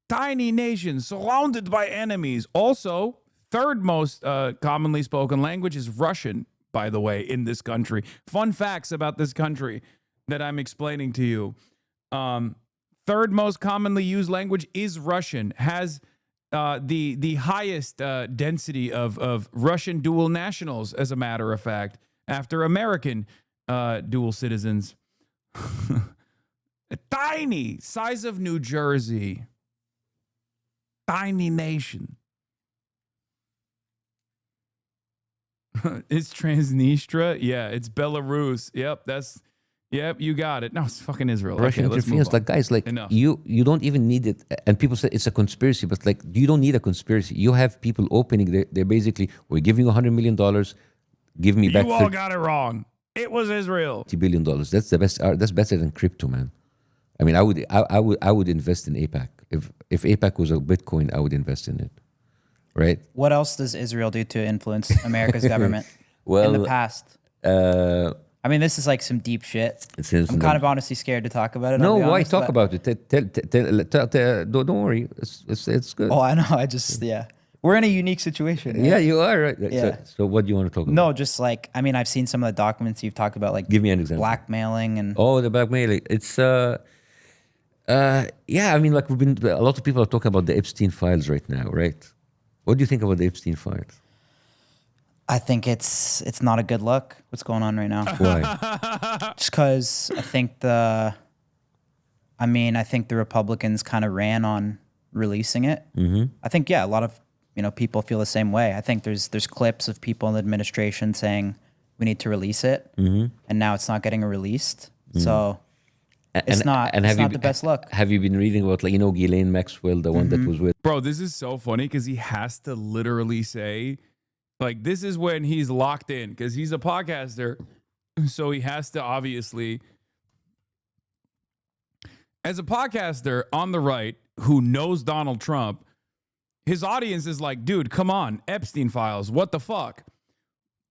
Tiny nation surrounded by enemies. Also, third most commonly spoken language is Russian, by the way, in this country. Fun facts about this country that I'm explaining to you. third most commonly used language is Russian. Has the highest density of Russian dual nationals, as a matter of fact, after American dual citizens. Tiny, size of New Jersey. Tiny nation. It's Transnistria. Yeah, it's Belarus. Yep, you got it. No, it's fucking Israel. Russian Okay, let's move interference, on. like guys, like Enough. you don't even need it. And people say it's a conspiracy, but like you don't need a conspiracy. You have people opening. They're basically, we're giving you $100 million. Give me back You all got it wrong. It was Israel. $30 billion. That's the best. That's better than crypto, man. I mean, I would invest in APAC. If APAC was a Bitcoin, I would invest in it. Right? What else does Israel do to influence America's government in Well, the past? I mean, this is like some deep shit. I'm kind of honestly scared to talk about it. No, I'll be why honest, talk but- about it? Don't worry. It's good. Oh, I know. Yeah. We're in a unique situation. Right? Yeah, you are right. Yeah. So what do you want to talk about? No, just like, I mean, I've seen some of the documents you've talked about, like Give me an example. blackmailing and Oh, the blackmailing. It's yeah. I mean, like a lot of people are talking about the Epstein files right now, right? What do you think about the Epstein files? I think it's not a good look what's going on right now. Why? Just because I think the Republicans kind of ran on releasing it. Mm-hmm. I think, yeah, a lot of, people feel the same way. I think there's clips of people in the administration saying we need to release it, and now it's not getting released. So it's not the best look. Have you been reading about, like, Ghislaine Maxwell, the one that was with? Bro, this is so funny because he has to literally say, like, this is when he's locked in because he's a podcaster. So he has to obviously, as a podcaster on the right who knows Donald Trump, his audience is like, dude, come on, Epstein files, what the fuck?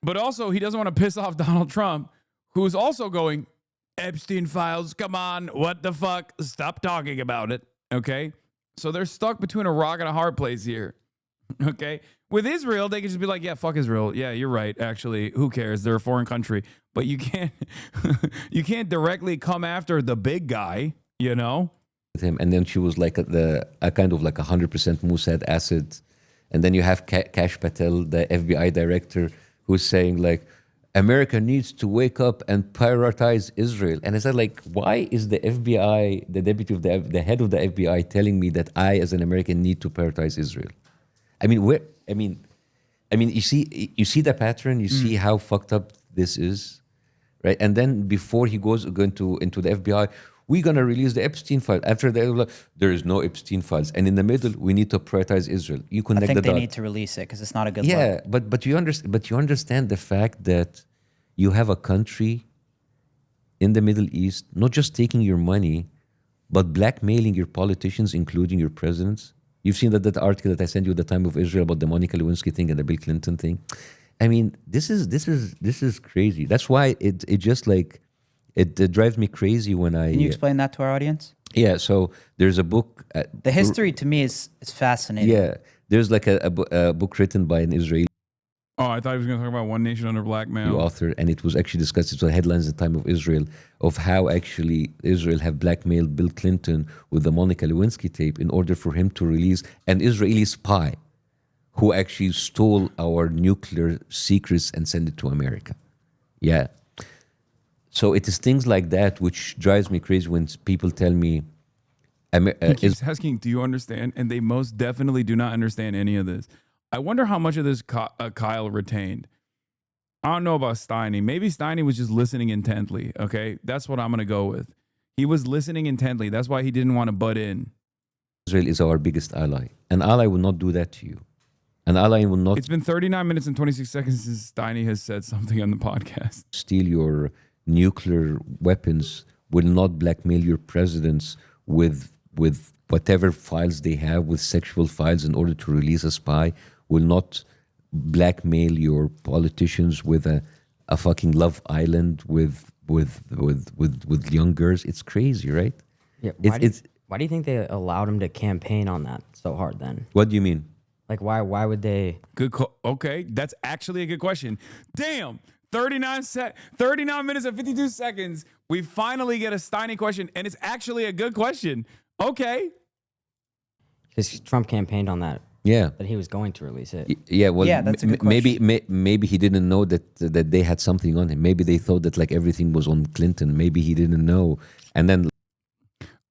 But also, he doesn't want to piss off Donald Trump, who's also going, Epstein files, come on, what the fuck? Stop talking about it, okay? So they're stuck between a rock and a hard place here, okay? With Israel, they can just be like, yeah, fuck Israel. Yeah, you're right, actually. Who cares? They're a foreign country. But you can't you can't directly come after the big guy, With him, and then she was like a kind of like 100% Mossad asset, and then you have Kash Patel, the FBI director, who's saying like, America needs to wake up and prioritize Israel. And I said, like, why is the FBI, the deputy of the head of the FBI, telling me that I, as an American, need to prioritize Israel? I mean, you see the pattern. You see how fucked up this is, right? And then before he goes into the FBI, we're gonna release the Epstein file. After that, there is no Epstein files, and in the middle, we need to prioritize Israel. You connect I think the they dots. need to release it because it's not a good look. Yeah, but you understand the fact that you have a country in the Middle East not just taking your money, but blackmailing your politicians, including your presidents. You've seen that article that I sent you at the time of Israel about the Monica Lewinsky thing and the Bill Clinton thing. I mean, this is crazy. That's why it just like it drives me crazy when I. Can you explain that to our audience? Yeah, so there's a book. The history to me is fascinating. Yeah, there's like a book written by an Israeli Oh, I thought he was going to talk about One Nation Under Blackmail. author, and it was actually discussed. It was headlines at the time of Israel of how actually Israel have blackmailed Bill Clinton with the Monica Lewinsky tape in order for him to release an Israeli spy who actually stole our nuclear secrets and sent it to America. Yeah. So it is things like that which drives me crazy when people tell me. He keeps asking, do you understand? And they most definitely do not understand any of this. I wonder how much of this Kyle retained. I don't know about Steiny. Maybe Steiny was just listening intently, okay? That's what I'm going to go with. He was listening intently. That's why he didn't want to butt in. Israel is our biggest ally. An ally will not do that to you. An ally will not It's been 39 minutes and 26 seconds since Steiny has said something on the podcast. steal your nuclear weapons, will not blackmail your presidents with whatever files they have, with sexual files in order to release a spy, will not blackmail your politicians with a fucking Love Island with young girls. It's crazy, right? Yeah. Why do you think they allowed him to campaign on that so hard then? What do you mean? Like, why would they? Okay, that's actually a good question. Damn, 39 minutes and 52 seconds. We finally get a Steiny question, and it's actually a good question. Okay. Because Trump campaigned on that Yeah. he was going to release it. Yeah, well, Yeah, that's a good maybe he didn't know that they had something on him. Maybe they thought that like everything was on Clinton. Maybe he didn't know, and then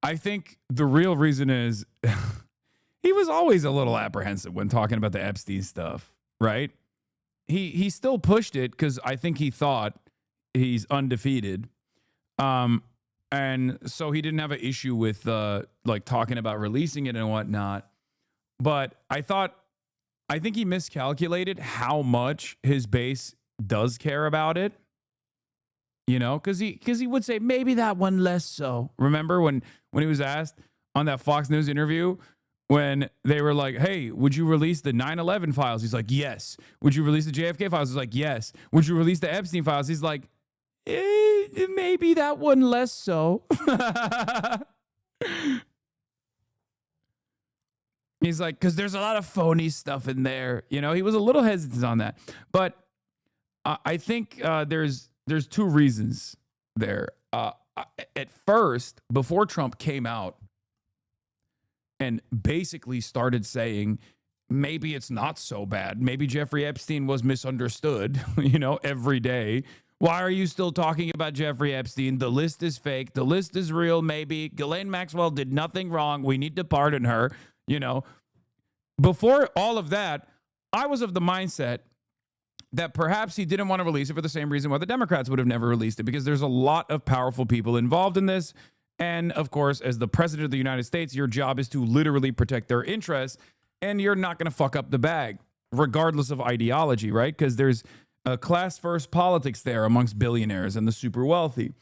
I think the real reason is he was always a little apprehensive when talking about the Epstein stuff, right? He still pushed it because I think he thought he's undefeated. And so he didn't have an issue with like talking about releasing it and whatnot. But I think he miscalculated how much his base does care about it. You know, because he would say maybe that one less so. Remember when he was asked on that Fox News interview when they were like, "Hey, would you release the 9/11 files?" He's like, "Yes." Would you release the JFK files? He's like, "Yes." Would you release the Epstein files? He's like, maybe that one less so. He's like, because there's a lot of phony stuff in there. You know, he was a little hesitant on that. But I think there's two reasons there. At first, before Trump came out and basically started saying, maybe it's not so bad. Maybe Jeffrey Epstein was misunderstood, you know, every day. Why are you still talking about Jeffrey Epstein? The list is fake. The list is real, maybe. Ghislaine Maxwell did nothing wrong. We need to pardon her. You know, before all of that, I was of the mindset that perhaps he didn't want to release it for the same reason why the Democrats would have never released it, because there's a lot of powerful people involved in this. And of course, as the president of the United States, your job is to literally protect their interests, and you're not going to fuck up the bag, regardless of ideology, right? Because there's a class-first politics there amongst billionaires and the super wealthy.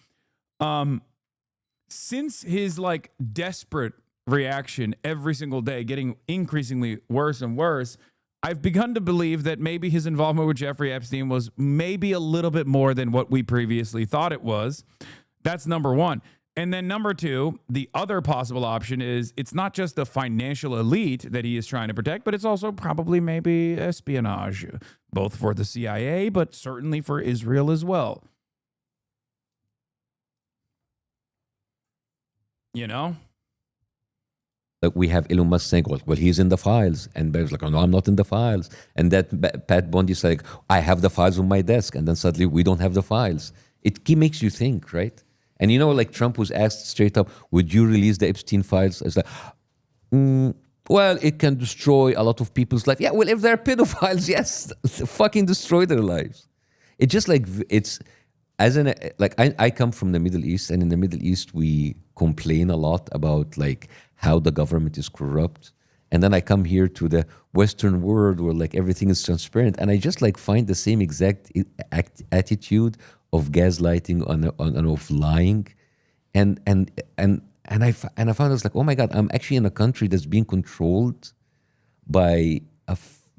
Since his like desperate reaction every single day, getting increasingly worse and worse, I've begun to believe that maybe his involvement with Jeffrey Epstein was maybe a little bit more than what we previously thought it was. That's number one. And then number two, the other possible option is it's not just the financial elite that he is trying to protect, but it's also probably maybe espionage, both for the CIA, but certainly for Israel as well. You know? like we have Elon Musk saying, well, he's in the files. And Bear's like, oh, no, I'm not in the files. And that Pat Bundy's like, I have the files on my desk. And then suddenly we don't have the files. It makes you think, right? And you know, like Trump was asked straight up, would you release the Epstein files? It's like, well, it can destroy a lot of people's life. Yeah, well, if they're pedophiles, yes, fucking destroy their lives. It's just like, it's, as an, like, I come from the Middle East, and in the Middle East, we complain a lot about like how the government is corrupt. And then I come here to the Western world where like everything is transparent. And I just like find the same exact attitude of gaslighting and of lying. And I found it's like, oh my God, I'm actually in a country that's being controlled by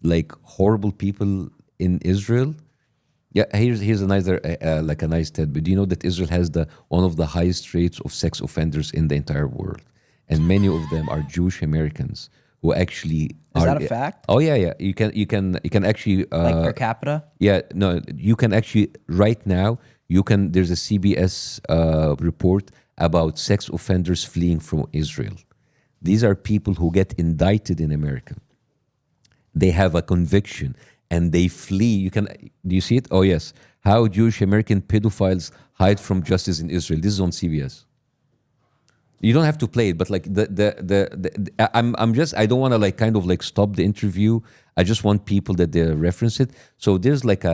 like horrible people in Israel. Yeah, here's another like a nice tidbit. Do you know that Israel has one of the highest rates of sex offenders in the entire world, and many of them are Jewish Americans who actually Is that a fact? Oh yeah. You can actually Like per capita? Yeah, no, you can actually right now. There's a CBS report about sex offenders fleeing from Israel. These are people who get indicted in America. They have a conviction and they flee. Do you see it? Oh yes. How Jewish American pedophiles hide from justice in Israel. This is on CBS. You don't have to play it, but like I don't want to like kind of like stop the interview. I just want people that they reference it. So there's like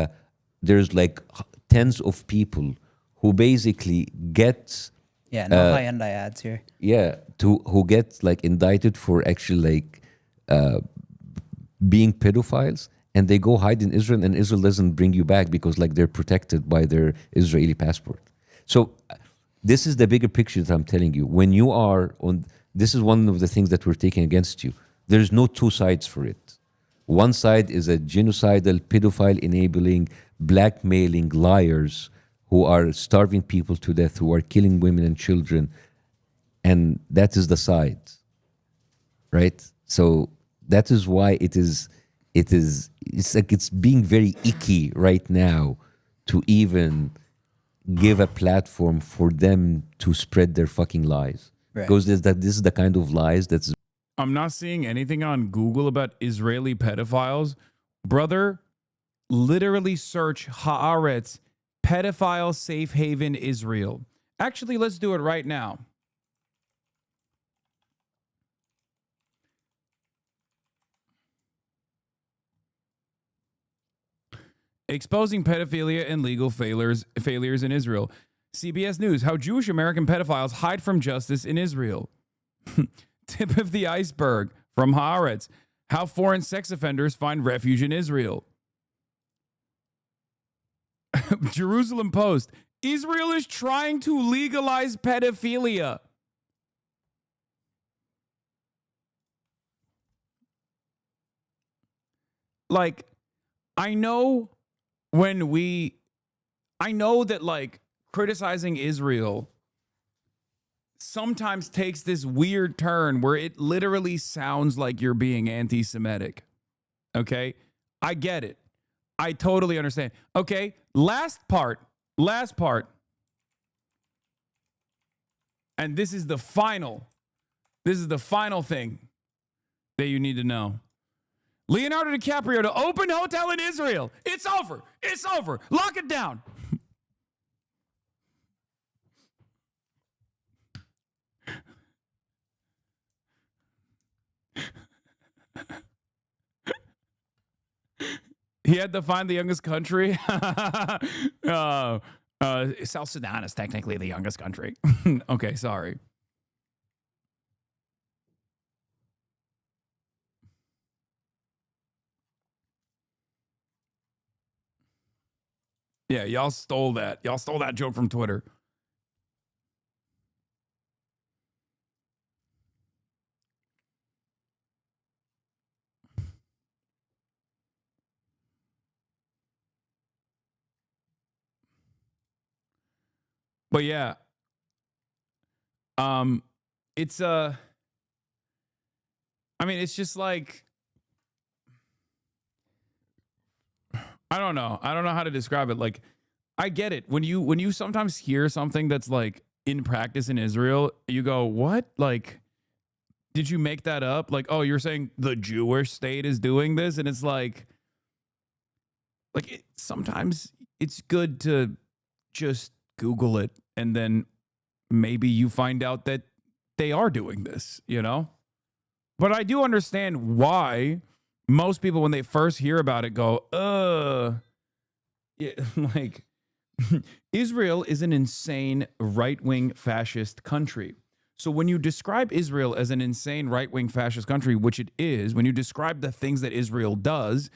tens of people who basically get no high-end ads here. Yeah, who get like indicted for actually like being pedophiles, and they go hide in Israel, and Israel doesn't bring you back because like they're protected by their Israeli passport. So this is the bigger picture that I'm telling you. When you are on, this is one of the things that we're taking against you. There's no two sides for it. One side is a genocidal, pedophile enabling, blackmailing liars who are starving people to death, who are killing women and children. And that is the side, right? So that is why it's like it's being very icky right now to even give a platform for them to spread their fucking lies. Right. Because this is the kind of lies that's I'm not seeing anything on Google about Israeli pedophiles. Brother, literally search Haaretz pedophile safe haven Israel. Actually, let's do it right now. Exposing pedophilia and legal failures in Israel. CBS News, how Jewish American pedophiles hide from justice in Israel. Tip of the iceberg from Haaretz, how foreign sex offenders find refuge in Israel. Jerusalem Post, Israel is trying to legalize pedophilia. Like, I know that like criticizing Israel sometimes takes this weird turn where it literally sounds like you're being anti-Semitic. Okay? I get it. I totally understand. Okay, last part. And this is the final thing that you need to know. Leonardo DiCaprio to open hotel in Israel. It's over. Lock it down. He had to find the youngest country. South Sudan is technically the youngest country. Okay, sorry. Yeah, y'all stole that. Y'all stole that joke from Twitter. But yeah, it's I mean, it's just like I don't know how to describe it. Like, I get it when you sometimes hear something that's like in practice in Israel, you go, "What? Like, did you make that up?" Like, "Oh, you're saying the Jewish state is doing this?" And it's like sometimes it's good to just Google it and then maybe you find out that they are doing this, you know? But I do understand why most people, when they first hear about it, go, yeah, like, Israel is an insane right-wing fascist country. So when you describe Israel as an insane right-wing fascist country, which it is, when you describe the things that Israel does,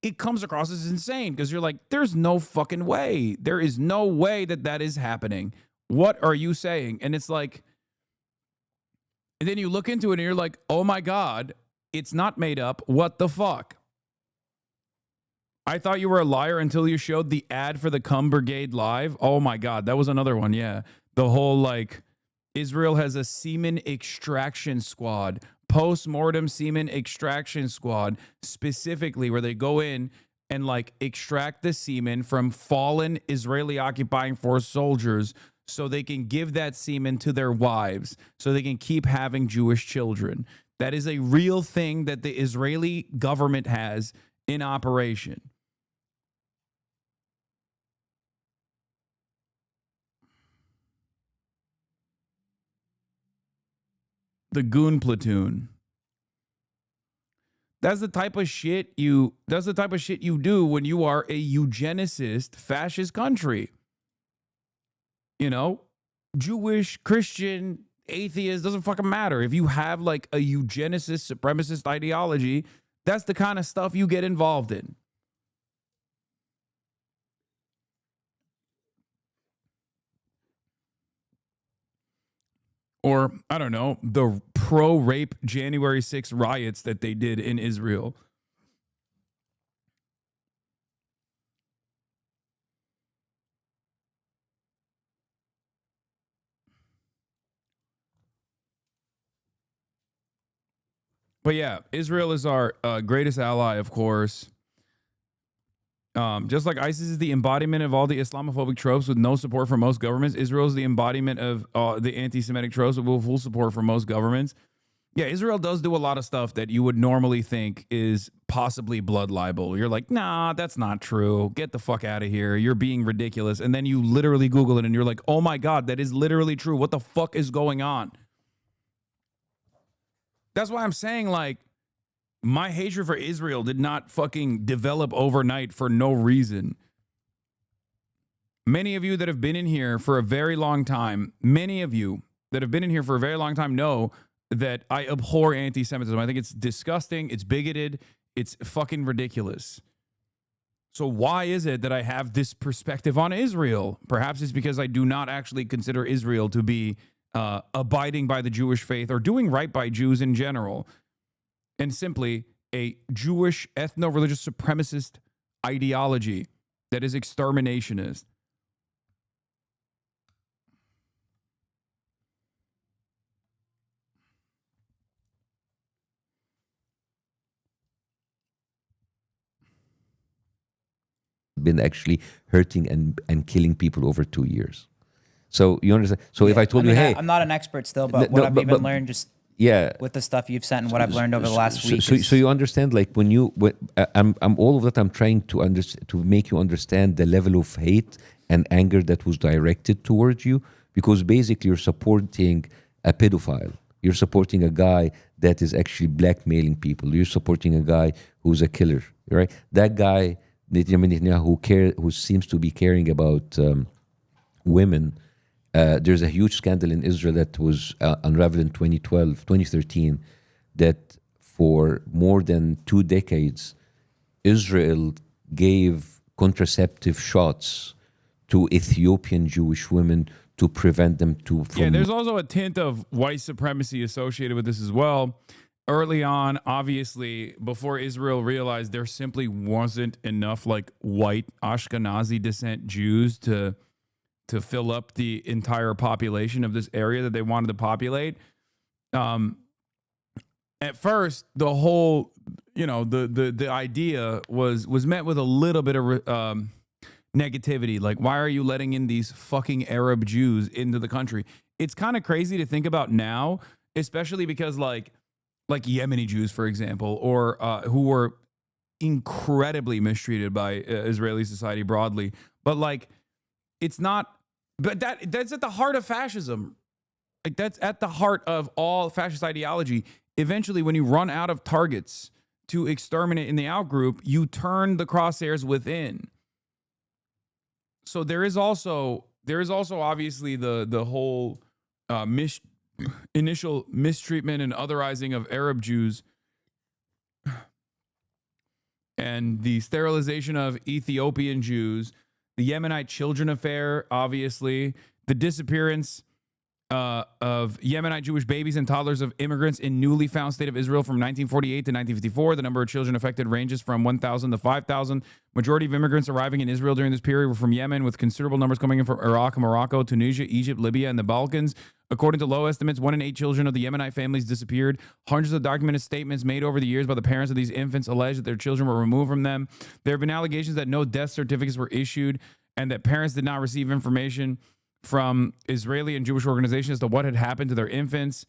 it comes across as insane because you're like, there's no fucking way. There is no way that is happening. What are you saying? And it's like, and then you look into it and you're like, oh my God, it's not made up. What the fuck? I thought you were a liar until you showed the ad for the Cum Brigade Live. Oh my God, that was another one. Yeah. The whole like, Israel has a semen extraction squad, post-mortem semen extraction squad, specifically where they go in and like extract the semen from fallen Israeli occupying force soldiers so they can give that semen to their wives so they can keep having Jewish children. That is a real thing that the Israeli government has in operation. The goon platoon. That's the type of shit you do when you are a eugenicist fascist country. You know, Jewish, Christian, atheist, doesn't fucking matter. If you have like a eugenicist, supremacist ideology, that's the kind of stuff you get involved in. Or, I don't know, the pro-rape January 6th riots that they did in Israel. But yeah, Israel is our greatest ally, of course. Just like ISIS is the embodiment of all the Islamophobic tropes with no support from most governments, Israel is the embodiment of the anti-Semitic tropes with full support from most governments. Yeah, Israel does do a lot of stuff that you would normally think is possibly blood libel. You're like, nah, that's not true. Get the fuck out of here. You're being ridiculous. And then you literally Google it and you're like, oh my God, that is literally true. What the fuck is going on? That's why I'm saying, like, my hatred for Israel did not fucking develop overnight for no reason. Many of you that have been in here for a very long time, know that I abhor anti-Semitism. I think it's disgusting. It's bigoted. It's fucking ridiculous. So why is it that I have this perspective on Israel? Perhaps it's because I do not actually consider Israel to be abiding by the Jewish faith or doing right by Jews in general, and simply a Jewish ethno-religious supremacist ideology that is exterminationist. Been actually hurting and killing people over 2 years. So you understand? So if I told you, hey, I'm not an expert still, but No, what I've but- even but- learned just yeah. with the stuff you've sent and what I've learned over the last week. So you understand, like I'm all of that. I'm trying to to make you understand the level of hate and anger that was directed towards you, because basically you're supporting a pedophile. You're supporting a guy that is actually blackmailing people. You're supporting a guy who's a killer, right? That guy, Netanyahu, who seems to be caring about women. There's a huge scandal in Israel that was unraveled in 2013, that for more than 2 decades, Israel gave contraceptive shots to Ethiopian Jewish women to prevent them from... Yeah, there's also a tint of white supremacy associated with this as well. Early on, obviously, before Israel realized there simply wasn't enough like white Ashkenazi descent Jews to fill up the entire population of this area that they wanted to populate. At first, the whole, the idea was met with a little bit of negativity. Like, why are you letting in these fucking Arab Jews into the country? It's kind of crazy to think about now, especially because like Yemeni Jews, for example, or who were incredibly mistreated by Israeli society broadly. But like, it's not. But that's at the heart of fascism. Like, that's at the heart of all fascist ideology. Eventually, when you run out of targets to exterminate in the outgroup, you turn the crosshairs within. So there is also obviously the whole initial mistreatment and otherizing of Arab Jews, and the sterilization of Ethiopian Jews, the Yemenite children affair, obviously, the disappearance of Yemenite Jewish babies and toddlers of immigrants in newly found state of Israel from 1948 to 1954. The number of children affected ranges from 1,000 to 5,000. Majority of immigrants arriving in Israel during this period were from Yemen, with considerable numbers coming in from Iraq, Morocco, Tunisia, Egypt, Libya, and the Balkans. According to low estimates, 1 in 8 children of the Yemenite families disappeared. Hundreds of documented statements made over the years by the parents of these infants allege that their children were removed from them. There have been allegations that no death certificates were issued and that parents did not receive information from Israeli and Jewish organizations as to what had happened to their infants.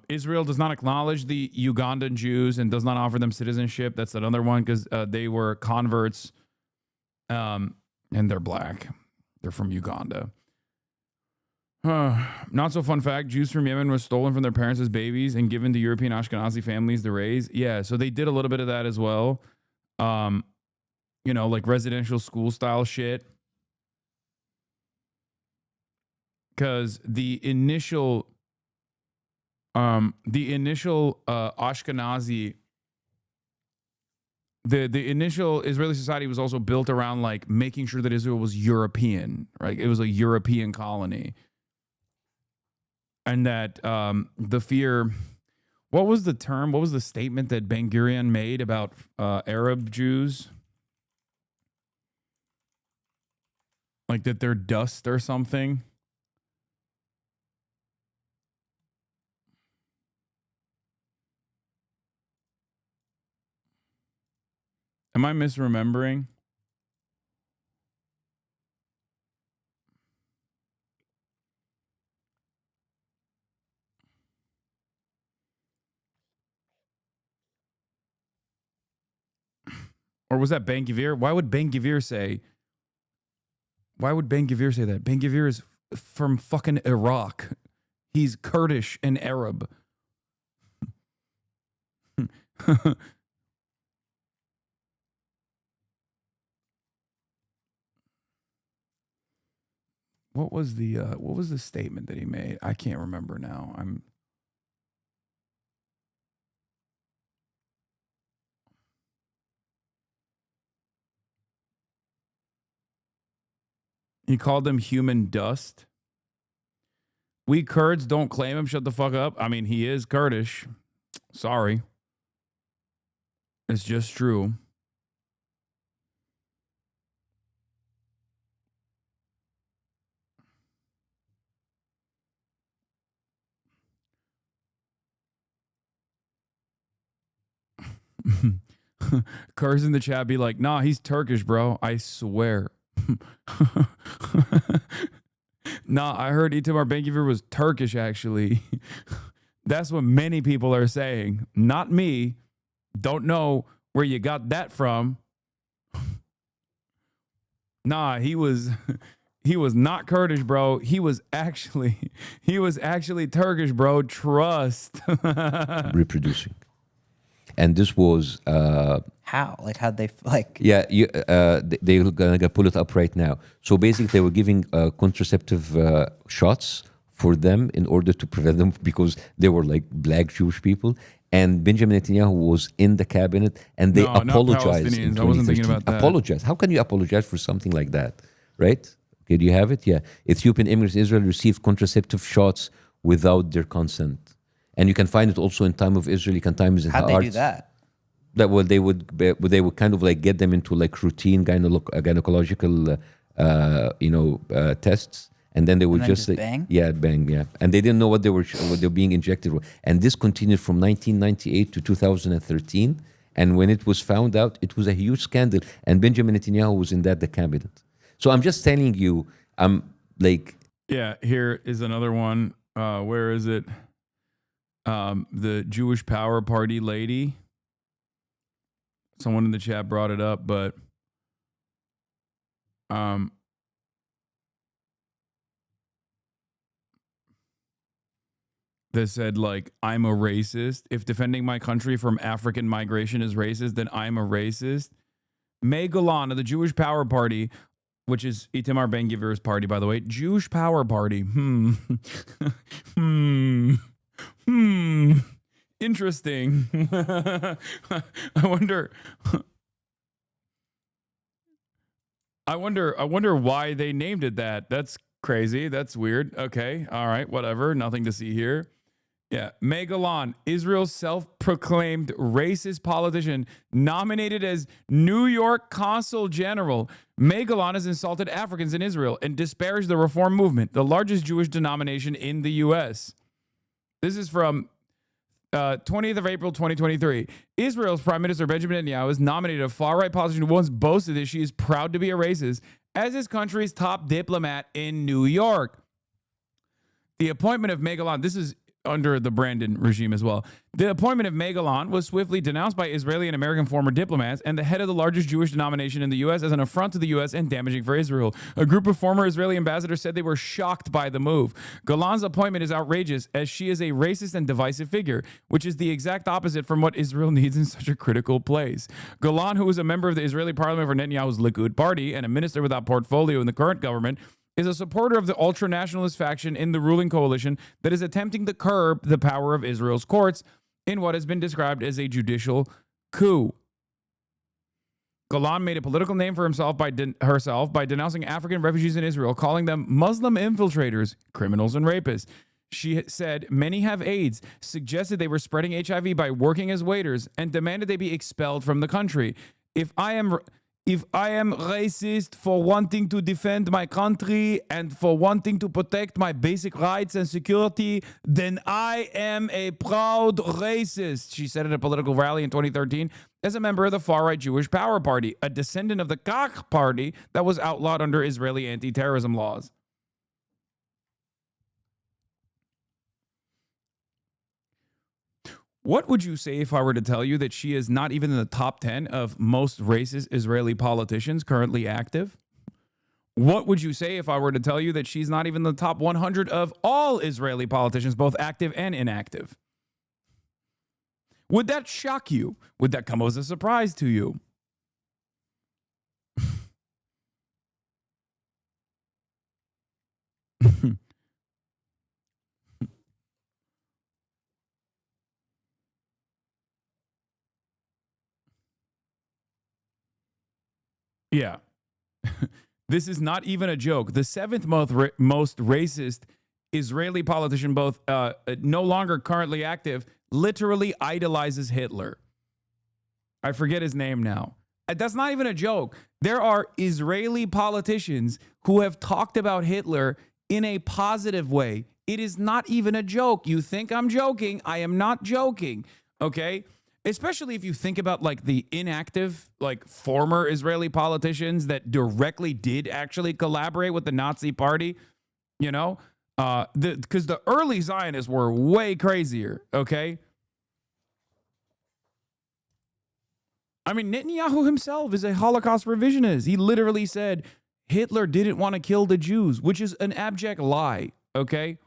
Israel does not acknowledge the Ugandan Jews and does not offer them citizenship. That's another one, because they were converts, and they're black. They're from Uganda. Not so fun fact, Jews from Yemen were stolen from their parents as babies and given to European Ashkenazi families to raise. Yeah, so they did a little bit of that as well. Like residential school style shit. Because the initial Ashkenazi, the initial Israeli society was also built around like making sure that Israel was European, right? It was a European colony. And that the fear, what was the term? What was the statement that Ben Gurion made about Arab Jews? Like that they're dust or something. Am I misremembering? Or was that Ben Gvir? Why would Ben Gvir say? Why would Ben Gvir say that? Ben Gvir is from fucking Iraq. He's Kurdish and Arab. What was the statement that he made? I can't remember now. He called them human dust. We Kurds don't claim him. Shut the fuck up. I mean, he is Kurdish. Sorry. It's just true. Kurds in the chat be like, nah, he's Turkish, bro. I swear. Nah, I heard Itamar Ben-Gvir was Turkish, actually. That's what many people are saying. Not me. Don't know where you got that from. Nah, he was not Kurdish, bro. He was actually Turkish, bro. Trust. Reproducing. And this was How? Like, how'd they like? yeah, they're gonna pull it up right now. So basically, they were giving contraceptive shots for them in order to prevent them because they were like black Jewish people. And Benjamin Netanyahu was in the cabinet, and they No, not apologized. In Palestinians. I wasn't thinking 2013. about that. Apologize. How can you apologize for something like that, right? Okay, do you have it? Yeah. Ethiopian immigrants in Israel received contraceptive shots without their consent. And you can find it also in Time of Israel. You can find it in How'd they do Haaretz. that? That well, they would kind of like get them into like routine gynecological tests, and then they would then just just bang? bang, and they didn't know what they were being injected with. And this continued from 1998 to 2013. And when it was found out, it was a huge scandal. And Benjamin Netanyahu was in the cabinet. So I'm just telling you, I'm like, Yeah, here is another one. Where is it? The Jewish Power Party lady. Someone in the chat brought it up, but they said, like, I'm a racist. If defending my country from African migration is racist, then I'm a racist. May Golan of the Jewish Power Party, which is Itamar Ben-Gvir's party, by the way. Jewish Power Party. Interesting. I wonder why they named it that. That's crazy. That's weird. Okay. All right. Whatever. Nothing to see here. Yeah. Megalon, Israel's self-proclaimed racist politician, nominated as New York Consul General. Megalon has insulted Africans in Israel and disparaged the Reform Movement, the largest Jewish denomination in the U.S. This is from 20th of April, 2023. Israel's Prime Minister Benjamin Netanyahu has nominated a far-right politician who once boasted that she is proud to be a racist as his country's top diplomat in New York. The appointment of Megalon, this is under the Brandon regime as well. The appointment of Megalon was swiftly denounced by Israeli and American former diplomats and the head of the largest Jewish denomination in the U.S. as an affront to the U.S. and damaging for Israel. A group of former Israeli ambassadors said they were shocked by the move. Golan's appointment is outrageous as she is a racist and divisive figure, which is the exact opposite from what Israel needs in such a critical place. Golan, who is a member of the Israeli parliament for Netanyahu's Likud party and a minister without portfolio in the current government, is a supporter of the ultra-nationalist faction in the ruling coalition that is attempting to curb the power of Israel's courts in what has been described as a judicial coup. Golan made a political name for herself by denouncing African refugees in Israel, calling them Muslim infiltrators, criminals, and rapists. She said many have AIDS, suggested they were spreading HIV by working as waiters, and demanded they be expelled from the country. If I am if I am racist for wanting to defend my country and for wanting to protect my basic rights and security, then I am a proud racist, she said at a political rally in 2013 as a member of the far-right Jewish Power Party, a descendant of the Kach party that was outlawed under Israeli anti-terrorism laws. What would you say if I were to tell you that she is not even in the top 10 of most racist Israeli politicians currently active? What would you say if I were to tell you that she's not even in the top 100 of all Israeli politicians, both active and inactive? Would that shock you? Would that come as a surprise to you? Yeah. This is not even a joke. The seventh most racist Israeli politician, both no longer currently active, literally idolizes Hitler. I forget his name now. That's not even a joke. There are Israeli politicians who have talked about Hitler in a positive way. It is not even a joke. You think I'm joking. I am not joking. Okay? Especially if you think about like the inactive, like former Israeli politicians that directly did actually collaborate with the Nazi party, you know, because the early Zionists were way crazier. Okay. I mean, Netanyahu himself is a Holocaust revisionist. He literally said Hitler didn't want to kill the Jews, which is an abject lie. Okay.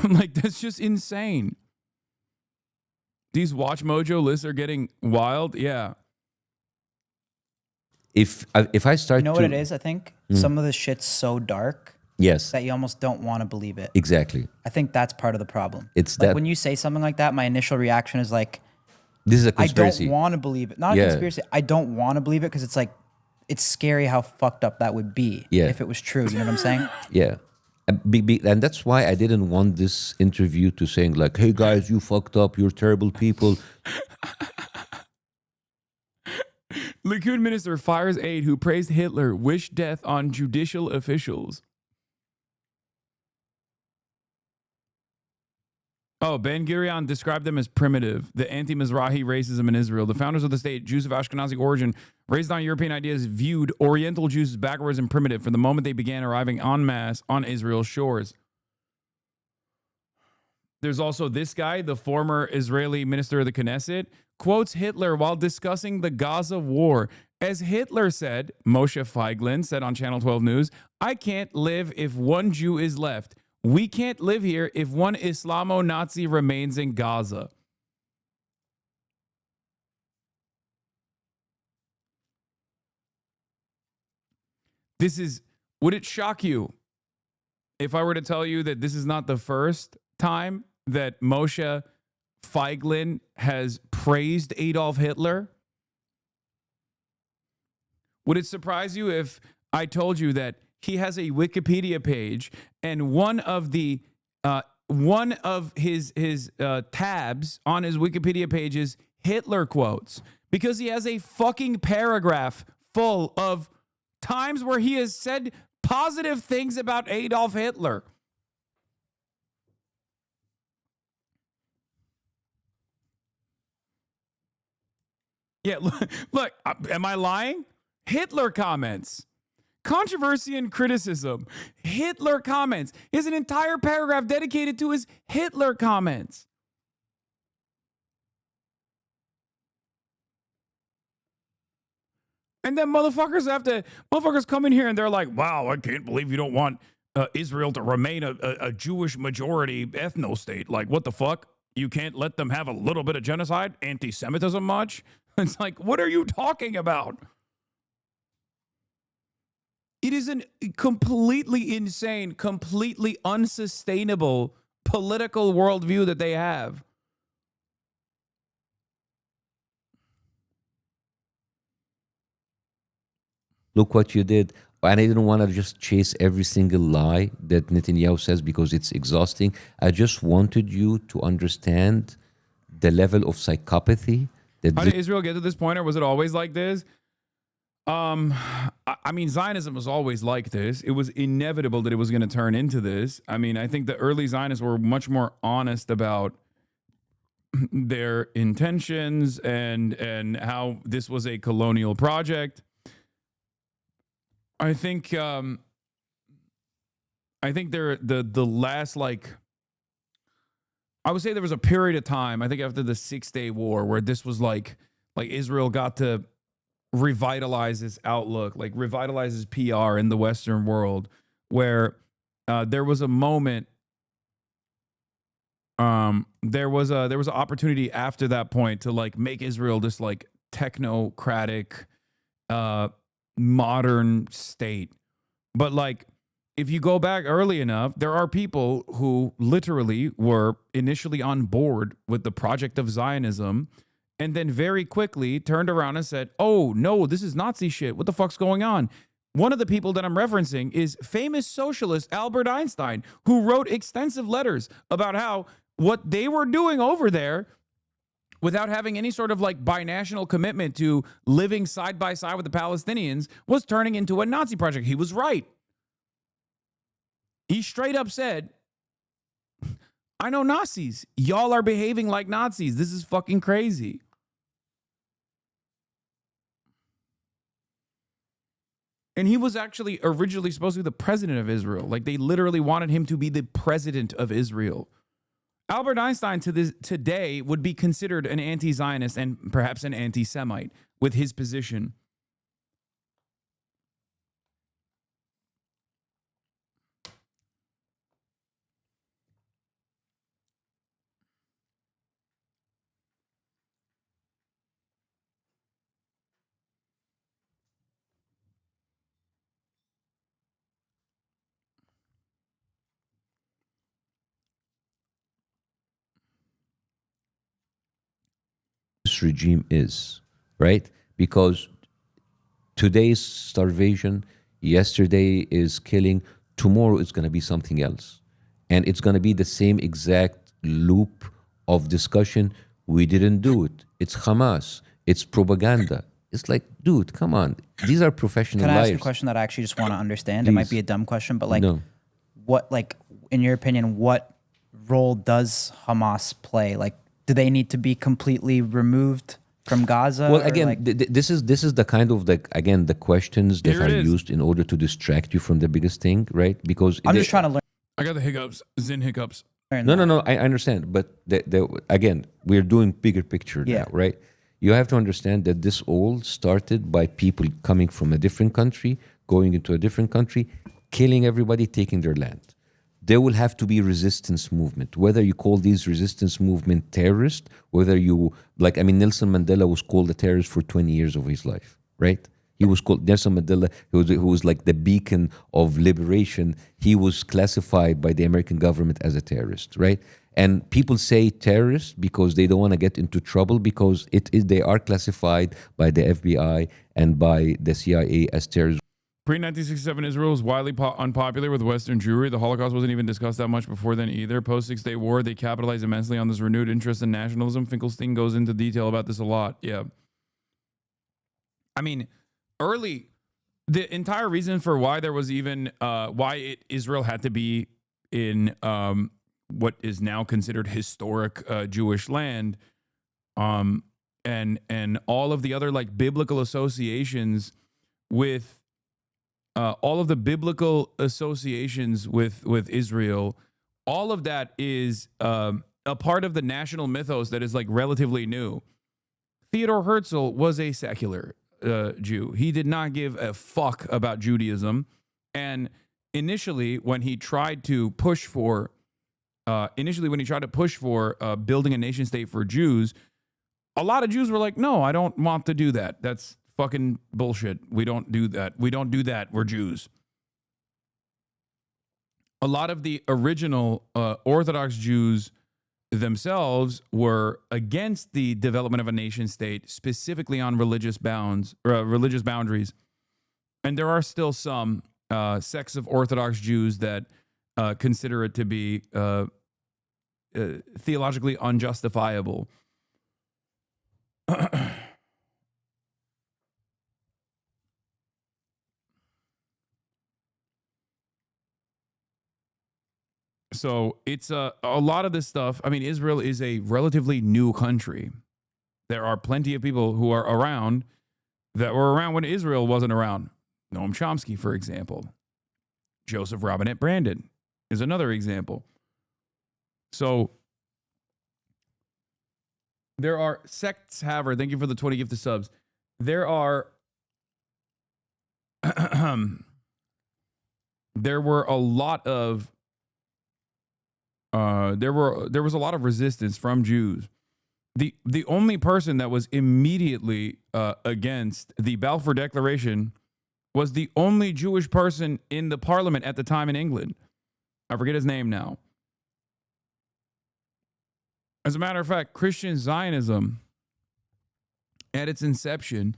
Like, that's just insane. These Watch Mojo lists are getting wild. Yeah. If I start, You know what it is? I think some of this shit's so dark yes, that you almost don't want to believe it. exactly. I think that's part of the problem. It's like that- when you say something like that, my initial reaction is like, This is a I conspiracy. don't want to believe it. Not a Yeah. conspiracy. I don't want to believe it because it's like, it's scary how fucked up that would be Yeah. if it was true. You know what I'm saying? Yeah. And that's why I didn't want this interview to saying like, hey guys, you fucked up, you're terrible people. Likud minister fires aide who praised Hitler, wished death on judicial officials. Oh, Ben Gurion described them as primitive, the anti-Mizrahi racism in Israel. The founders of the state, Jews of Ashkenazi origin, raised on European ideas, viewed Oriental Jews as backwards and primitive from the moment they began arriving en masse on Israel's shores. There's also this guy, the former Israeli minister of the Knesset, quotes Hitler while discussing the Gaza war. As Hitler said, Moshe Feiglin said on Channel 12 News, I can't live if one Jew is left. We can't live here if one Islamo-Nazi remains in Gaza. Would it shock you if I were to tell you that this is not the first time that Moshe Feiglin has praised Adolf Hitler? Would it surprise you if I told you that he has a Wikipedia page and one of his tabs on his Wikipedia page is Hitler quotes, because he has a fucking paragraph full of times where he has said positive things about Adolf Hitler. Yeah, look, am I lying? Hitler comments. Controversy and criticism. Hitler comments. He has an entire paragraph dedicated to his Hitler comments. And then motherfuckers come in here and they're like, wow, I can't believe you don't want Israel to remain a Jewish majority ethno state. Like, what the fuck? You can't let them have a little bit of genocide? Anti-Semitism much? It's like, what are you talking about? It is a completely insane, completely unsustainable political worldview that they have. Look what you did. And I didn't want to just chase every single lie that Netanyahu says because it's exhausting. I just wanted you to understand the level of psychopathy that How did Israel get to this point, or was it always like this? I mean, Zionism was always like this. It was inevitable that it was going to turn into this. I mean, I think the early Zionists were much more honest about their intentions and how this was a colonial project. I think they're the last, like, I would say there was a period of time, I think after the 6-Day War, where this was like Israel got to revitalize its outlook, like revitalize its PR in the Western world, where there was a moment, there was an opportunity after that point to like make Israel this like technocratic, modern state. But like, if you go back early enough, there are people who literally were initially on board with the project of Zionism and then very quickly turned around and said, oh, no, this is Nazi shit. What the fuck's going on? One of the people that I'm referencing is famous socialist Albert Einstein, who wrote extensive letters about how what they were doing over there, without having any sort of like binational commitment to living side by side with the Palestinians, was turning into a Nazi project. He was right. He straight up said, I know Nazis. Y'all are behaving like Nazis. This is fucking crazy. And he was actually originally supposed to be the president of Israel. Like, they literally wanted him to be the president of Israel. Albert Einstein today would be considered an anti-Zionist and perhaps an anti-Semite with his position. this regime is, right? Because today's starvation, yesterday is killing, tomorrow is going to be something else. And it's going to be the same exact loop of discussion. We didn't do it. It's Hamas. It's propaganda. It's like, dude, come on. These are professional Can I ask liars. a question that I actually just want to understand? It might be a dumb question, but like, No. what, like, in your opinion, what role does Hamas play? Like, do they need to be completely removed from Gaza? Well, or, again, like, this is the kind of the questions that Here it are is. used in order to distract you from the biggest thing, right? Because I'm just trying to I got the hiccups, Zin hiccups. learn. No, I understand, but again, we're doing bigger picture Yeah. now, right? You have to understand that this all started by people coming from a different country, going into a different country, killing everybody, taking their land. There will have to be resistance movement, whether you call these resistance movement terrorist, whether you, like, I mean, Nelson Mandela was called a terrorist for 20 years of his life, right? He was called Nelson Mandela, who was like the beacon of liberation. He was classified by the American government as a terrorist, right? And people say terrorist because they don't want to get into trouble, because they are classified by the FBI and by the CIA as terrorists. Pre-1967 Israel was widely unpopular with Western Jewry. The Holocaust wasn't even discussed that much before then either. Post-Six-Day War, they capitalized immensely on this renewed interest in nationalism. Finkelstein goes into detail about this a lot. Yeah. I mean, the entire reason for why there was even, Israel had to be in what is now considered historic Jewish land, and all of the other like biblical associations with with Israel, all of that is a part of the national mythos that is like relatively new. Theodor Herzl was a secular Jew. He did not give a fuck about Judaism. And initially, when he tried to push for building a nation state for Jews, a lot of Jews were like, no, I don't want to do that. That's fucking bullshit. We don't do that. We don't do that. We're Jews. A lot of the original Orthodox Jews themselves were against the development of a nation state, specifically on religious boundaries. And there are still some sects of Orthodox Jews that consider it to be theologically unjustifiable. So it's a lot of this stuff. I mean, Israel is a relatively new country. There are plenty of people who are around that were around when Israel wasn't around. Noam Chomsky, for example. Joseph Robinette Brandon is another example. So there are sects, Haver. Thank you for the 20 gifted subs. There are there were a lot of there was a lot of resistance from Jews. The only person that was immediately against the Balfour Declaration was the only Jewish person in the parliament at the time in England. I forget his name now. As a matter of fact, Christian Zionism at its inception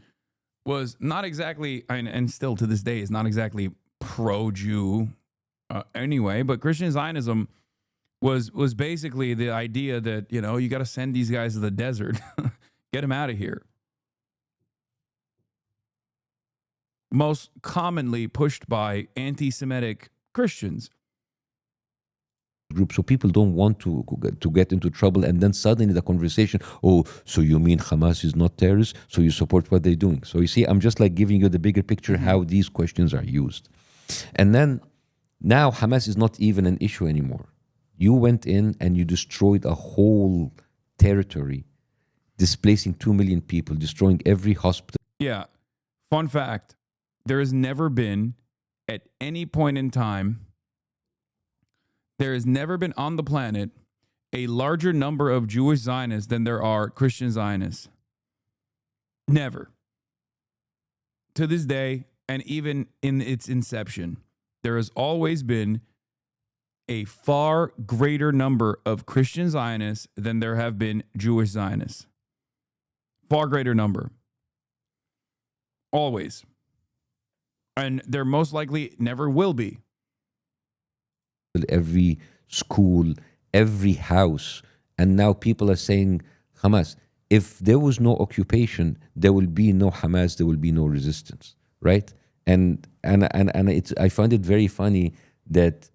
was not exactly, and still to this day is not exactly pro-Jew anyway, but Christian Zionism was basically the idea that, you know, you got to send these guys to the desert, get them out of here. Most commonly pushed by anti-Semitic Christians. Group, so people don't want to get into trouble, and then suddenly the conversation, oh, so you mean Hamas is not terrorist, so you support what they're doing. So you see, I'm just like giving you the bigger picture, how these questions are used. And then now Hamas is not even an issue anymore. You went in and you destroyed a whole territory, displacing 2 million people, destroying every hospital. Yeah. Fun fact, there has never been, at any point in time, there has never been on the planet a larger number of Jewish Zionists than there are Christian Zionists. Never. To this day, and even in its inception, there has always been a far greater number of Christian Zionists than there have been Jewish Zionists. Far greater number. Always. And there most likely never will be. Every school, every house. And now people are saying, Hamas, if there was no occupation, there will be no Hamas, there will be no resistance, right? And it's, I find it very funny that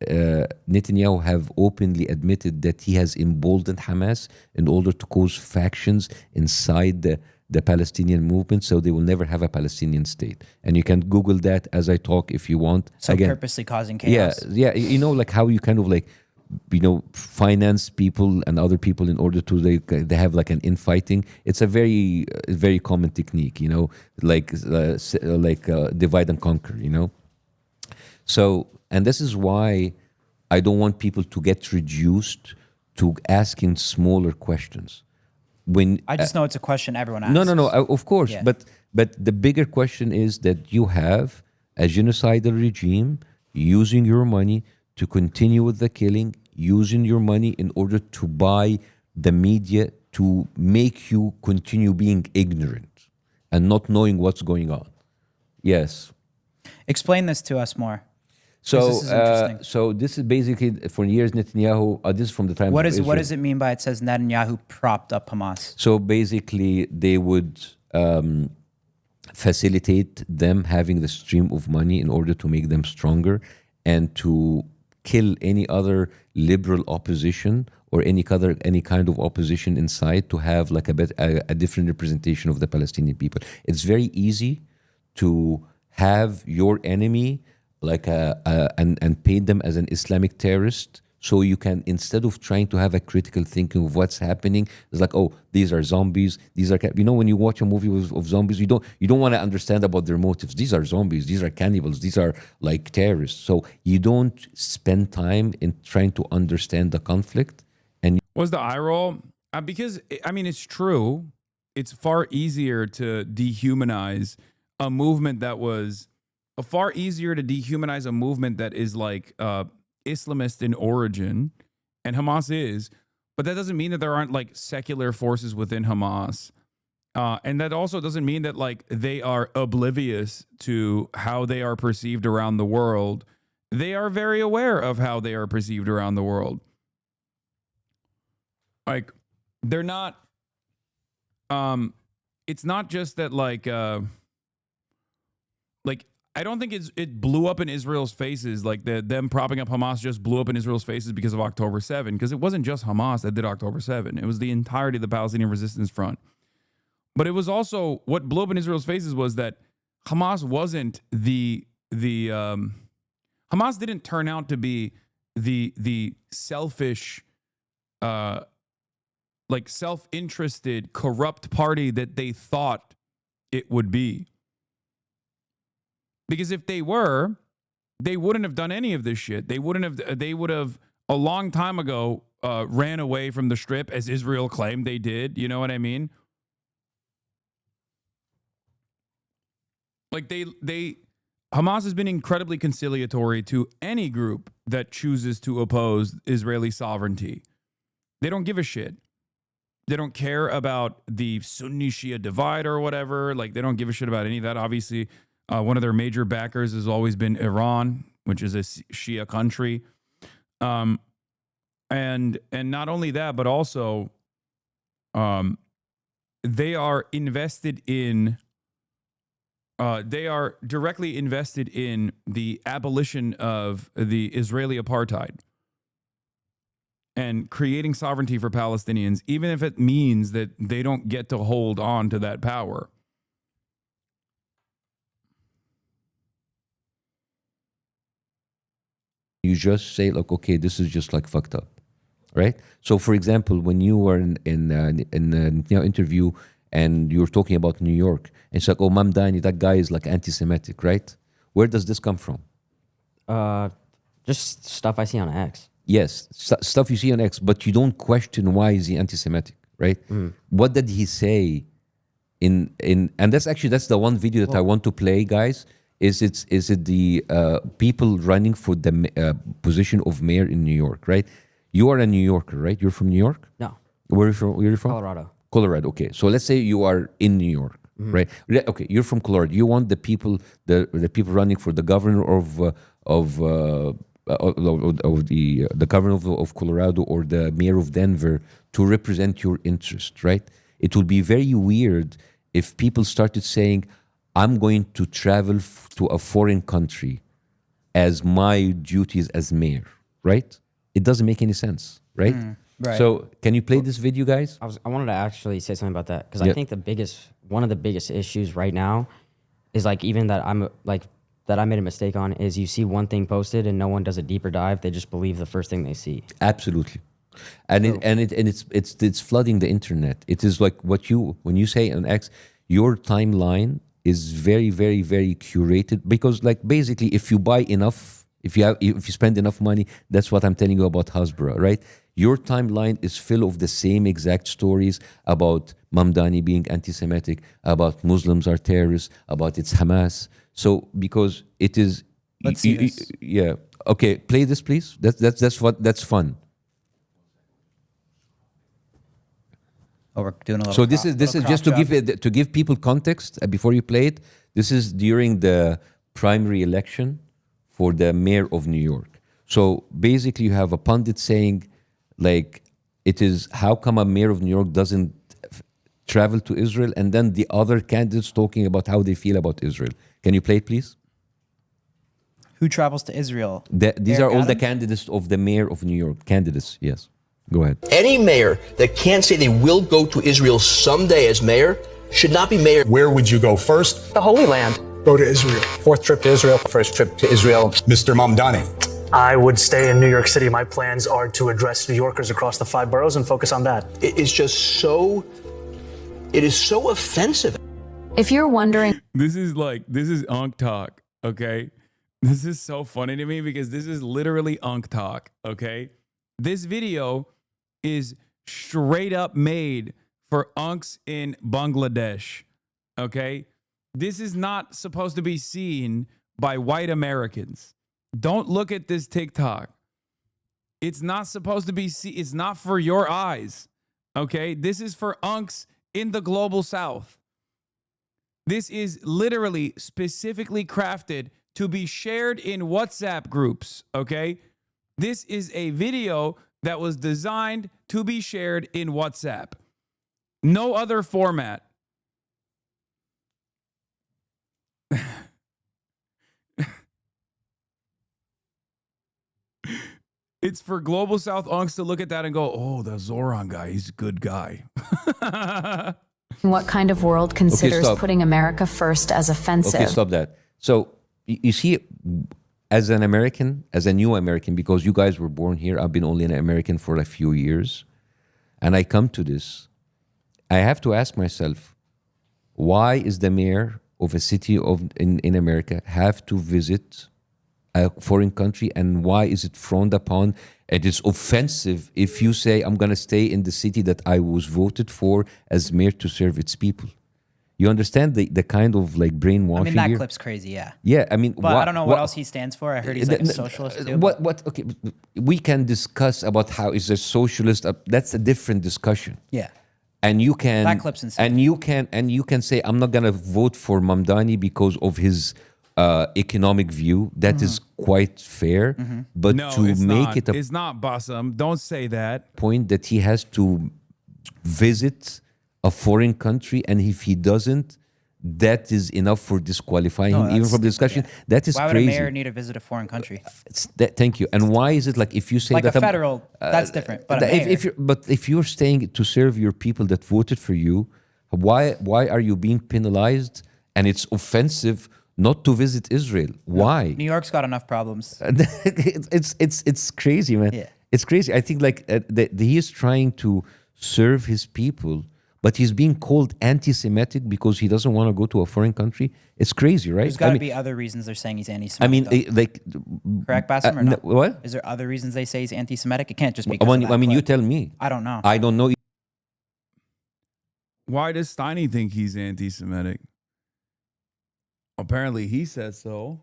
Netanyahu have openly admitted that he has emboldened Hamas in order to cause factions inside the Palestinian movement, so they will never have a Palestinian state. And you can Google that as I talk if you want. So Again, purposely causing chaos. yeah, you know, like how you kind of like, you know, finance people and other people in order to they have like an infighting. It's a very common technique, you know, like divide and conquer, you know. So, and this is why I don't want people to get reduced to asking smaller questions. When I just know it's a question everyone asks. no, of course, Yeah. but the bigger question is that you have a genocidal regime using your money to continue with the killing, using your money in order to buy the media to make you continue being ignorant and not knowing what's going on. Yes. Explain this to us more. So, This is interesting. so this is basically for years Netanyahu. This is from the time. What of is what Israel. does it mean by it says Netanyahu propped up Hamas? So basically, they would facilitate them having the stream of money in order to make them stronger and to kill any other liberal opposition or any kind of opposition inside to have like a different representation of the Palestinian people. It's very easy to have your enemy like and paint them as an Islamic terrorist. So you can, instead of trying to have a critical thinking of what's happening, it's like, oh, these are zombies. These are, you know, when you watch a movie of zombies, you don't want to understand about their motives. These are zombies. These are cannibals. These are like terrorists. So you don't spend time in trying to understand the conflict. And Was the eye roll? Because, I mean, it's true. It's far easier to dehumanize a movement that was far easier to dehumanize a movement that is like Islamist in origin, and Hamas is, but that doesn't mean that there aren't like secular forces within Hamas. And that also doesn't mean that like they are oblivious to how they are perceived around the world. They are very aware of how they are perceived around the world. Like, they're not it's not just that like I don't think it blew up in Israel's faces. Like them propping up Hamas just blew up in Israel's faces because of October 7, because it wasn't just Hamas that did October 7. It was the entirety of the Palestinian Resistance Front. But it was also what blew up in Israel's faces was that Hamas wasn't Hamas didn't turn out to be the selfish, like self-interested, corrupt party that they thought it would be. Because if they were, they wouldn't have done any of this shit. They would have a long time ago ran away from the Strip, as Israel claimed they did. You know what I mean? Like Hamas has been incredibly conciliatory to any group that chooses to oppose Israeli sovereignty. They don't give a shit. They don't care about the Sunni Shia divide or whatever. Like, they don't give a shit about any of that. Obviously, one of their major backers has always been Iran, which is a Shia country. And not only that, but also they are invested in they are directly invested in the abolition of the Israeli apartheid and creating sovereignty for Palestinians, even if it means that they don't get to hold on to that power. You just say like, okay, this is just like fucked up, right? So, for example, when you were in interview and you were talking about New York, and it's like, oh, Mamdani, that guy is like anti-Semitic, right? Where does this come from? Just stuff I see on X. Yes, stuff you see on X, but you don't question why is he anti-Semitic, right? What did he say in and that's the one video that I want to play, guys. Is it the people running for the position of mayor in New York, right? You are a New Yorker, right? You're from New York? No. Where are you from? Colorado. Colorado, okay. So let's say you are in New York, right? Okay, you're from Colorado. You want the people running for the governor of the governor of Colorado or the mayor of Denver to represent your interest, right? It would be very weird if people started saying, I'm going to travel to a foreign country as my duties as mayor, right? It doesn't make any sense, right? Right. So can you play this video, guys? I wanted to actually say something about that because I think one of the biggest issues right now is like even that that I made a mistake on is you see one thing posted and no one does a deeper dive. They just believe the first thing they see. Absolutely. And it's flooding the internet. It is like when you say an X, your timeline is very, very, very curated because like basically if you buy enough, if you spend enough money, that's what I'm telling you about Hasbro, right? Your timeline is full of the same exact stories about Mamdani being anti-Semitic, about Muslims are terrorists, about it's Hamas. So because it is, Let's see this. yeah. Okay, play this, please. That's fun. Oh, we're doing a little. So this is just to give people context before you play it. This is during the primary election for the mayor of New York. So basically, you have a pundit saying, like, it is how come a mayor of New York doesn't travel to Israel, and then the other candidates talking about how they feel about Israel. Can you play it, please? Who travels to Israel? These Eric are all the Adams? candidates of the mayor of New York. Candidates, yes. Go ahead. Any mayor that can't say they will go to Israel someday as mayor should not be mayor. Where would you go first? The Holy Land. Go to Israel. Fourth trip to Israel. First trip to Israel. Mr. Mamdani. I would stay in New York City. My plans are to address New Yorkers across the 5 boroughs and focus on that. It is so offensive. If you're wondering, This is Unk talk, okay? This is so funny to me because this is literally Unk talk, okay? This video is straight up made for Unks in Bangladesh, okay? This is not supposed to be seen by white Americans. Don't look at this TikTok. It's not supposed to be it's not for your eyes, okay? This is for Unks in the global south. This is literally specifically crafted to be shared in WhatsApp groups, okay? This is a video that was designed to be shared in WhatsApp. No other format. It's for Global South unks to look at that and go, oh, the Zoran guy, he's a good guy. what kind of world considers stop. putting America first as offensive? Okay, stop that. So you see, as an American, as a new American, because you guys were born here, I've been only an American for a few years, and I come to this, I have to ask myself, why is the mayor of a city in America have to visit a foreign country, and why is it frowned upon? It is offensive if you say, I'm going to stay in the city that I was voted for as mayor to serve its people. You understand the kind of like brainwashing I mean, that here? clip's crazy, yeah. Yeah, I mean, But I don't know what else he stands for. I heard he's like a socialist too. What? Okay, we can discuss about how is a socialist. That's a different discussion. Yeah. And you can That clip's insane. and you can say, I'm not gonna vote for Mamdani because of his economic view. That is quite fair. But No, to it's make not. it a It's not, Bassem. Don't say that. point that he has to visit a foreign country, and if he doesn't, that is enough for disqualifying him, even that's from the discussion. That is Why would crazy. a mayor need to visit a foreign country? Thank you. And why is it like if you say Like that a federal, that's different. But a mayor, if you're staying to serve your people that voted for you, why are you being penalized? And it's offensive not to visit Israel. Why? New York's got enough problems. It's crazy, man. Yeah. It's crazy. I think like he is trying to serve his people, but he's being called anti-Semitic because he doesn't want to go to a foreign country. It's crazy, right? There's got to be other reasons they're saying he's anti-Semitic. I mean, though. like, Correct, Bassem, or not? what? Is there other reasons they say he's anti-Semitic? It can't just be because of that I mean, you clip. tell me. I don't know. I don't know. Why does Steiny think he's anti-Semitic? Apparently he says so.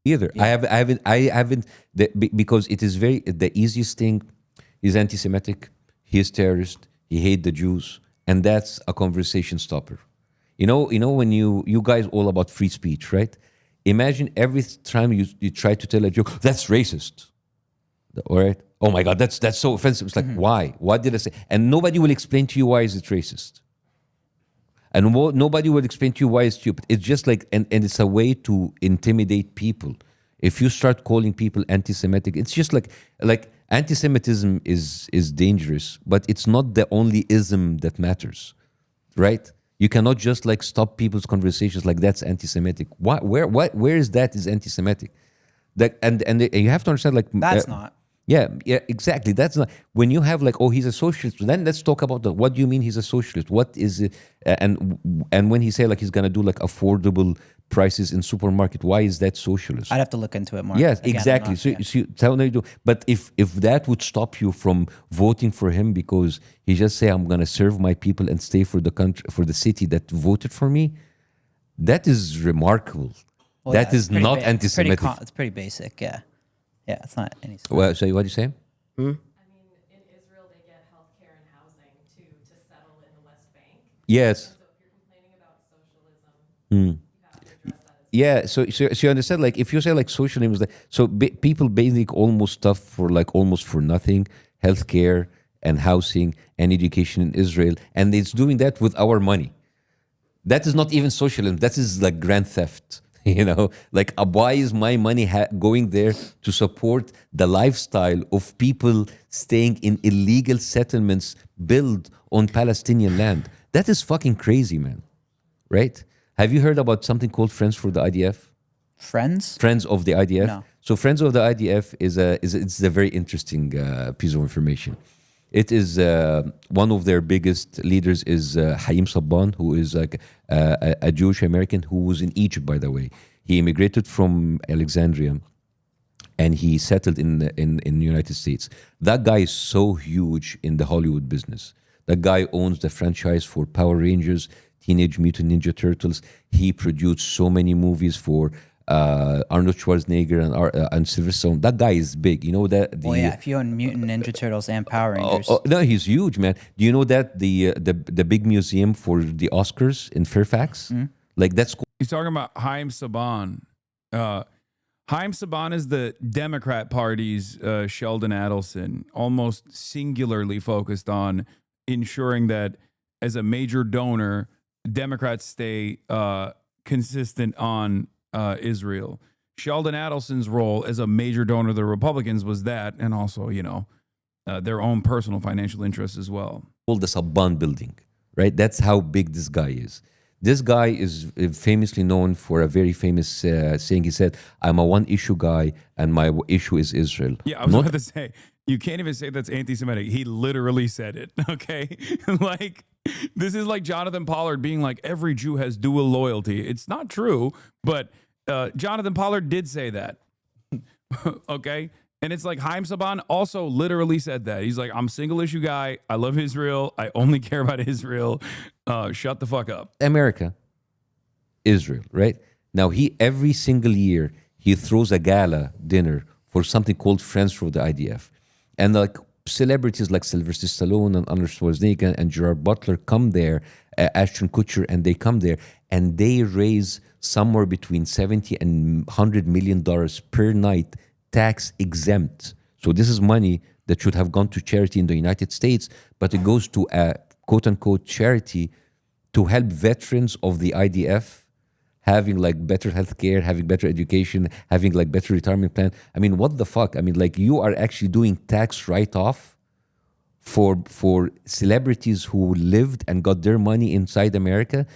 Either I haven't because it is the easiest thing. He's anti-Semitic. He is terrorist. He hate the Jews, and that's a conversation stopper. You know when you guys all about free speech, right? Imagine every time you try to tell a joke, that's racist. All right. Oh my God, that's so offensive. It's like why? What did I say? And nobody will explain to you why is it racist. And nobody will explain to you why it's stupid. It's just like, and it's a way to intimidate people. If you start calling people anti-Semitic, it's just like anti-Semitism is dangerous, but it's not the only ism that matters, right? You cannot just like stop people's conversations like that's anti-Semitic. Where is that is anti-Semitic? That and you have to understand like That's not. Yeah, exactly. That's not when you have like, oh, he's a socialist. Then let's talk about what do you mean he's a socialist? What is it? And when he say like he's gonna do like affordable prices in supermarket, why is that socialist? I'd have to look into it more. Yes, Again, I'm exactly. not- So, yeah. so tell me, but if that would stop you from voting for him because he just say I'm gonna serve my people and stay for the country for the city that voted for me, that is remarkable. Well, That yeah, is it's pretty not ba- anti-Semitic. It's pretty basic. Yeah. Yeah, it's not any. Well, so what do you say? I mean, in Israel, they get healthcare and housing to settle in the West Bank. Yes. So if you're complaining about socialism, you have to address that as Yeah, so you understand, like if you say like socialism is like so people basic almost stuff for like almost for nothing, healthcare and housing and education in Israel, and it's doing that with our money. That is not even socialism. That is like grand theft. You know, like why is my money going there to support the lifestyle of people staying in illegal settlements built on Palestinian land? That is fucking crazy, man. Right? Have you heard about something called Friends for the IDF? Friends? Friends of the IDF. No. So Friends of the IDF it's a very interesting piece of information. It is one of their biggest leaders is Haim Sabban, who is like a Jewish American who was in Egypt, by the way. He immigrated from Alexandria, and he settled in the United States. That guy is so huge in the Hollywood business. That guy owns the franchise for Power Rangers, Teenage Mutant Ninja Turtles. He produced so many movies for Arnold Schwarzenegger and Sylvester Stallone. That guy is big. You know that. Well, yeah. If you own Mutant Ninja Turtles and Power Rangers, No, he's huge, man. Do you know that the big museum for the Oscars in Fairfax, like that's He's talking about Haim Saban. Haim Saban is the Democrat Party's Sheldon Adelson, almost singularly focused on ensuring that as a major donor, Democrats stay consistent on Israel. Sheldon Adelson's role as a major donor to the Republicans was that, and also, their own personal financial interests as well. Called the Saban building, right? That's how big this guy is. This guy is famously known for a very famous saying. He said, "I'm a one-issue guy, and my issue is Israel." Yeah, I was about to say, you can't even say that's anti-Semitic. He literally said it, okay? Like, this is like Jonathan Pollard being like, every Jew has dual loyalty. It's not true, but Jonathan Pollard did say that, okay? And it's like Haim Saban also literally said that. He's like, I'm a single issue guy. I love Israel. I only care about Israel. Shut the fuck up. America, Israel, right? Now, every single year, he throws a gala dinner for something called Friends for the IDF. And like celebrities like Sylvester Stallone and Arnold Schwarzenegger and Gerard Butler come there, Ashton Kutcher, and they come there and they raise somewhere between $70 and $100 million per night, tax exempt. So this is money that should have gone to charity in the United States, but it goes to a quote unquote charity to help veterans of the IDF having like better healthcare, having better education, having like better retirement plan. I mean, what the fuck? I mean, like you are actually doing tax write-off for celebrities who lived and got their money inside America.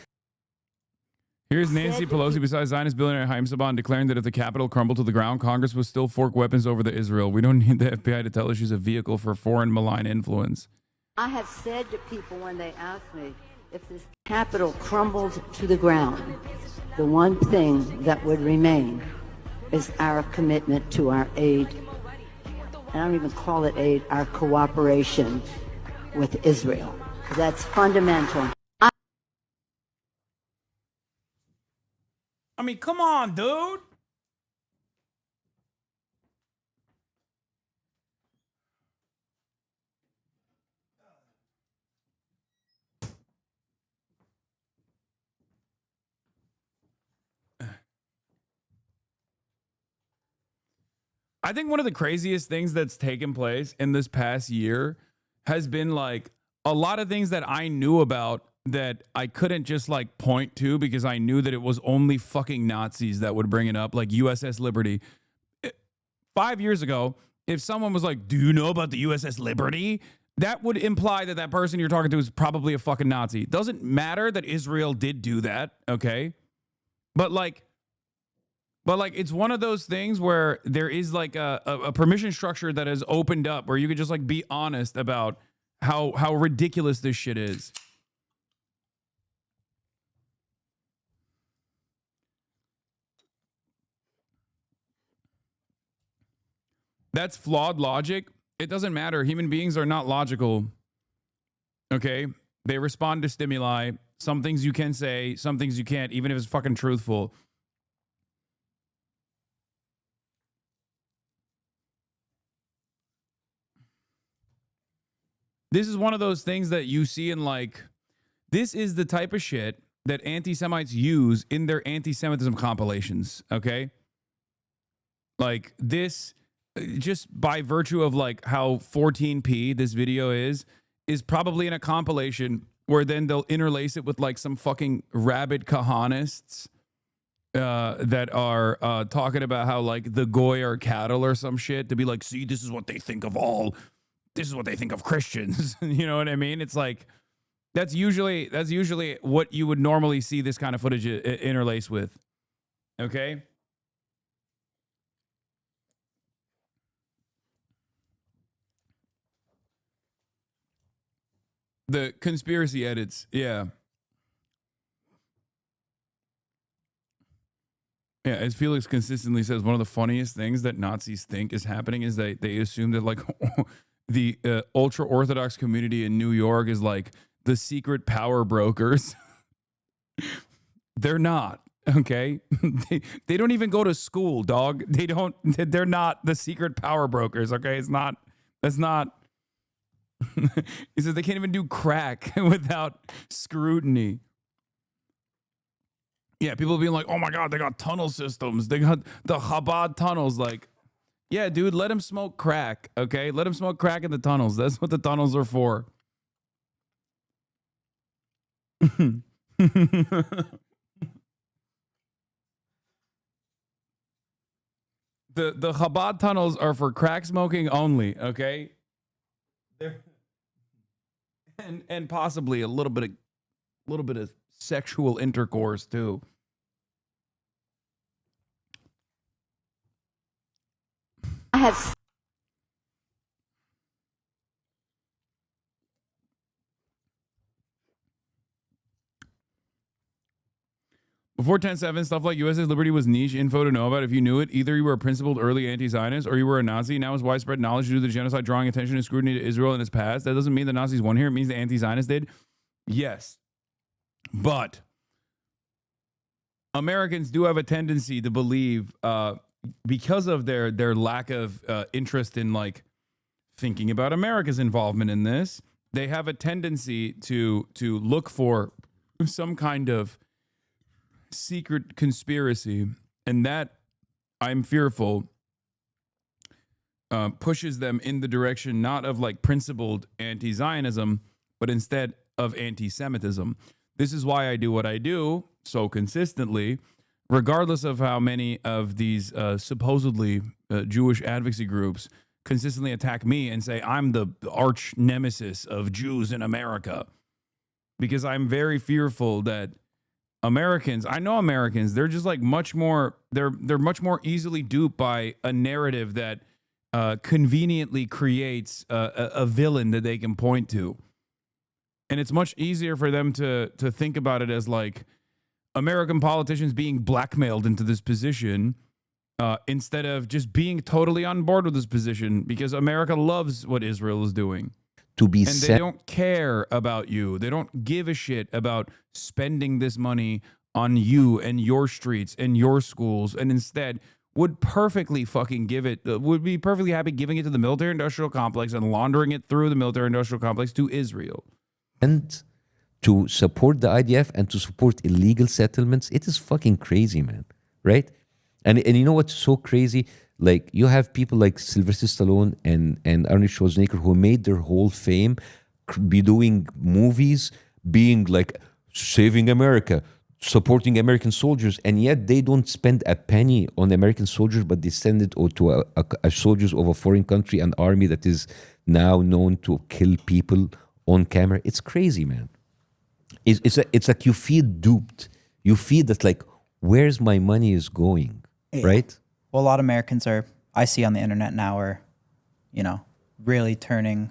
Here's Nancy Pelosi besides Zionist billionaire Haim Saban declaring that if the Capitol crumbled to the ground, Congress would still fork weapons over to Israel. We don't need the FBI to tell us she's a vehicle for foreign malign influence. I have said to people when they ask me, if this Capitol crumbled to the ground, the one thing that would remain is our commitment to our aid. And I don't even call it aid, our cooperation with Israel. That's fundamental. I mean, come on, dude. I think one of the craziest things that's taken place in this past year has been like a lot of things that I knew about that I couldn't just like point to because I knew that it was only fucking Nazis that would bring it up, like USS Liberty. 5 years ago, if someone was like, do you know about the USS Liberty? That would imply that that person you're talking to is probably a fucking Nazi. Doesn't matter that Israel did do that, okay? But it's one of those things where there is like a permission structure that has opened up where you could just like be honest about how ridiculous this shit is. That's flawed logic. It doesn't matter. Human beings are not logical. Okay? They respond to stimuli. Some things you can say, some things you can't, even if it's fucking truthful. This is one of those things that you see in like, this is the type of shit that anti-Semites use in their anti-Semitism compilations, okay? Like this, just by virtue of like how 14p this video is probably in a compilation where then they'll interlace it with like some fucking rabid Kahanists that are talking about how like the goy are cattle or some shit to be like, see, this is what they think of this is what they think of Christians. You know what I mean? It's like, that's usually what you would normally see this kind of footage interlace with. Okay? The conspiracy edits, yeah. Yeah, as Felix consistently says, one of the funniest things that Nazis think is happening is that they assume that like the ultra-Orthodox community in New York is like the secret power brokers. They're not, okay? They don't even go to school, dog. They're not the secret power brokers, okay? That's not. He says they can't even do crack without scrutiny. Yeah, people being like, oh my God, they got tunnel systems. They got the Chabad tunnels. Like, yeah, dude, let him smoke crack, okay? Let him smoke crack in the tunnels. That's what the tunnels are for. the Chabad tunnels are for crack smoking only, okay? And possibly a little bit of sexual intercourse too. I have Before 10/7, stuff like USS Liberty was niche info to know about. If you knew it, either you were a principled early anti-Zionist or you were a Nazi. Now it's widespread knowledge due to the genocide drawing attention and scrutiny to Israel in its past. That doesn't mean the Nazis won here. It means the anti-Zionists did. Yes. But Americans do have a tendency to believe, because of their lack of interest in like thinking about America's involvement in this, they have a tendency to look for some kind of secret conspiracy, and that, I'm fearful, pushes them in the direction not of like principled anti-Zionism, but instead of anti-Semitism. This is why I do what I do so consistently, regardless of how many of these supposedly Jewish advocacy groups consistently attack me and say I'm the arch nemesis of Jews in America, because I'm very fearful that Americans, I know Americans, they're just like much more, they're much more easily duped by a narrative that conveniently creates a villain that they can point to. And it's much easier for them to think about it as like American politicians being blackmailed into this position instead of just being totally on board with this position, because America loves what Israel is doing. And they don't care about you. They don't give a shit about spending this money on you and your streets and your schools, and instead would perfectly fucking give it, would be perfectly happy giving it to the military-industrial complex and laundering it through the military-industrial complex to Israel. And to support the IDF and to support illegal settlements, it is fucking crazy, man. Right? And you know what's so crazy? Like, you have people like Sylvester Stallone and Arnold Schwarzenegger who made their whole fame be doing movies, being like saving America, supporting American soldiers, and yet they don't spend a penny on American soldiers, but they send it to a soldiers of a foreign country, an army that is now known to kill people on camera. It's crazy, man. It's like you feel duped. You feel that like, where's my money is going, right? Well, a lot of Americans I see on the internet now are, really turning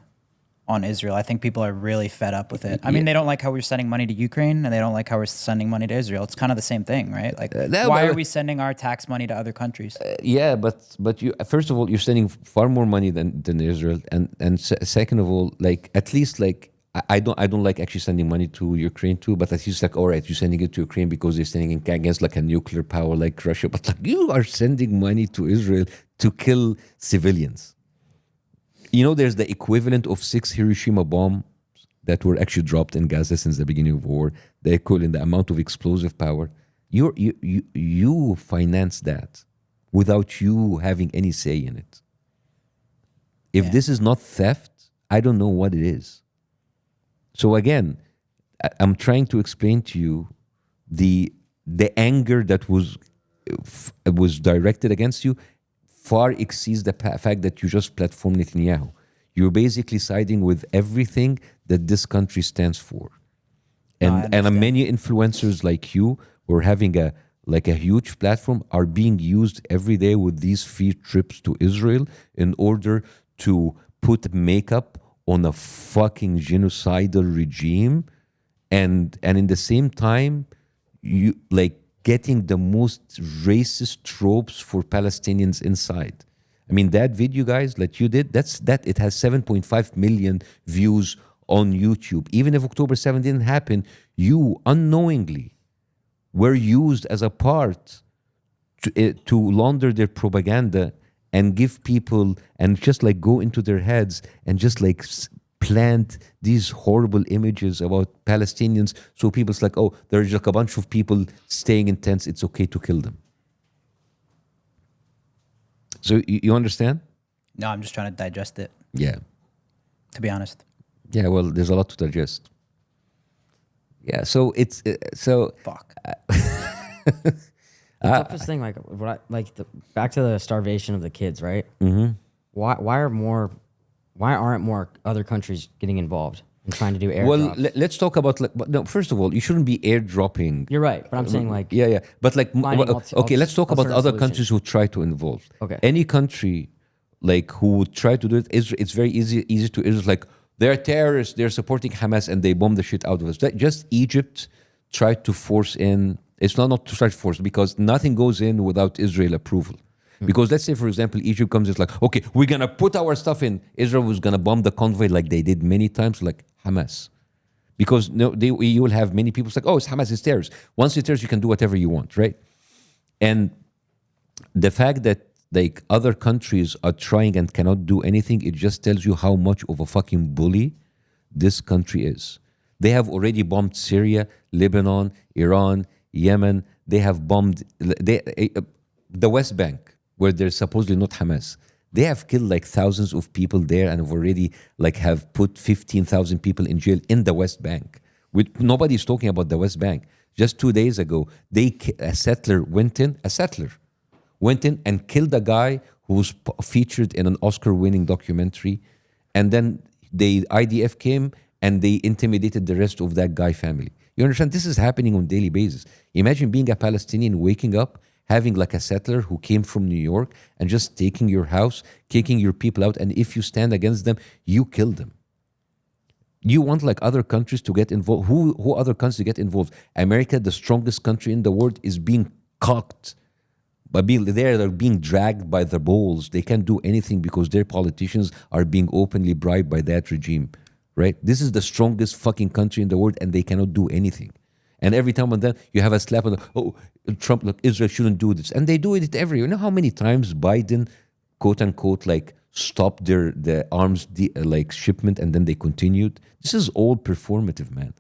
on Israel. I think people are really fed up with it. I mean, they don't like how we're sending money to Ukraine, and they don't like how we're sending money to Israel. It's kind of the same thing, right? Like, why are we sending our tax money to other countries? Yeah, but you, first of all, you're sending far more money than Israel, and second of all, like, at least like, I don't like actually sending money to Ukraine too, but at least like, all right, you're sending it to Ukraine because they're standing against like a nuclear power like Russia, but like, you are sending money to Israel to kill civilians. There's the equivalent of 6 Hiroshima bombs that were actually dropped in Gaza since the beginning of war. The equivalent, the amount of explosive power. You finance that without you having any say in it. If this is not theft, I don't know what it is. So again, I'm trying to explain to you the anger that was directed against you far exceeds the fact that you just platform Netanyahu. You're basically siding with everything that this country stands for. And many influencers like you who are having a huge platform are being used every day with these free trips to Israel in order to put makeup on a fucking genocidal regime, and in the same time, you like getting the most racist tropes for Palestinians inside. I mean, that video, guys, that you did, it has 7.5 million views on YouTube. Even if October 7th didn't happen, you unknowingly were used as a part to launder their propaganda and give people, and just like go into their heads and just like plant these horrible images about Palestinians. So people's like, oh, there's like a bunch of people staying in tents. It's okay to kill them. So you understand? No, I'm just trying to digest it, Yeah. to be honest. Yeah, well, there's a lot to digest. Yeah, so it's Fuck. The toughest thing, like back to the starvation of the kids, right? Mm-hmm. Why aren't more other countries getting involved and trying to do airdrops? Well, let's talk about no. First of all, you shouldn't be airdropping. You're right, but I'm saying like Yeah, but like finding okay, let's talk about alternate other solutions. countries who try to involve. Okay. Any country like who would try to do it, it's very easy to Israel. Like they're terrorists, they're supporting Hamas, and they bomb the shit out of us. Just Egypt tried to force in. It's not to try to force because nothing goes in without Israel approval. Because let's say, for example, Egypt comes, it's like, okay, we're going to put our stuff in. Israel was going to bomb the convoy like they did many times, like Hamas. Because you will have many people like, oh, it's Hamas, it's terrorists. Once it's terrorists, you can do whatever you want, right? And the fact that like other countries are trying and cannot do anything, it just tells you how much of a fucking bully this country is. They have already bombed Syria, Lebanon, Iran, Yemen. They have bombed the West Bank, where there's supposedly not Hamas. They have killed like thousands of people there and have already like have put 15,000 people in jail in the West Bank. Nobody's talking about the West Bank. Just 2 days ago, a settler went in and killed a guy who was featured in an Oscar-winning documentary. And then the IDF came and they intimidated the rest of that guy's family. You understand? This is happening on a daily basis. Imagine being a Palestinian, waking up, having like a settler who came from New York and just taking your house, kicking your people out. And if you stand against them, you kill them. You want like other countries to get involved. Who other countries to get involved? America, the strongest country in the world, is being cocked. But they're being dragged by the balls. They can't do anything because their politicians are being openly bribed by that regime, right? This is the strongest fucking country in the world and they cannot do anything. And every time and then you have a slap on the, oh, Trump, look, Israel shouldn't do this. And they do it every, you know how many times Biden, quote unquote, like stopped the arms like shipment and then they continued? This is all performative, man.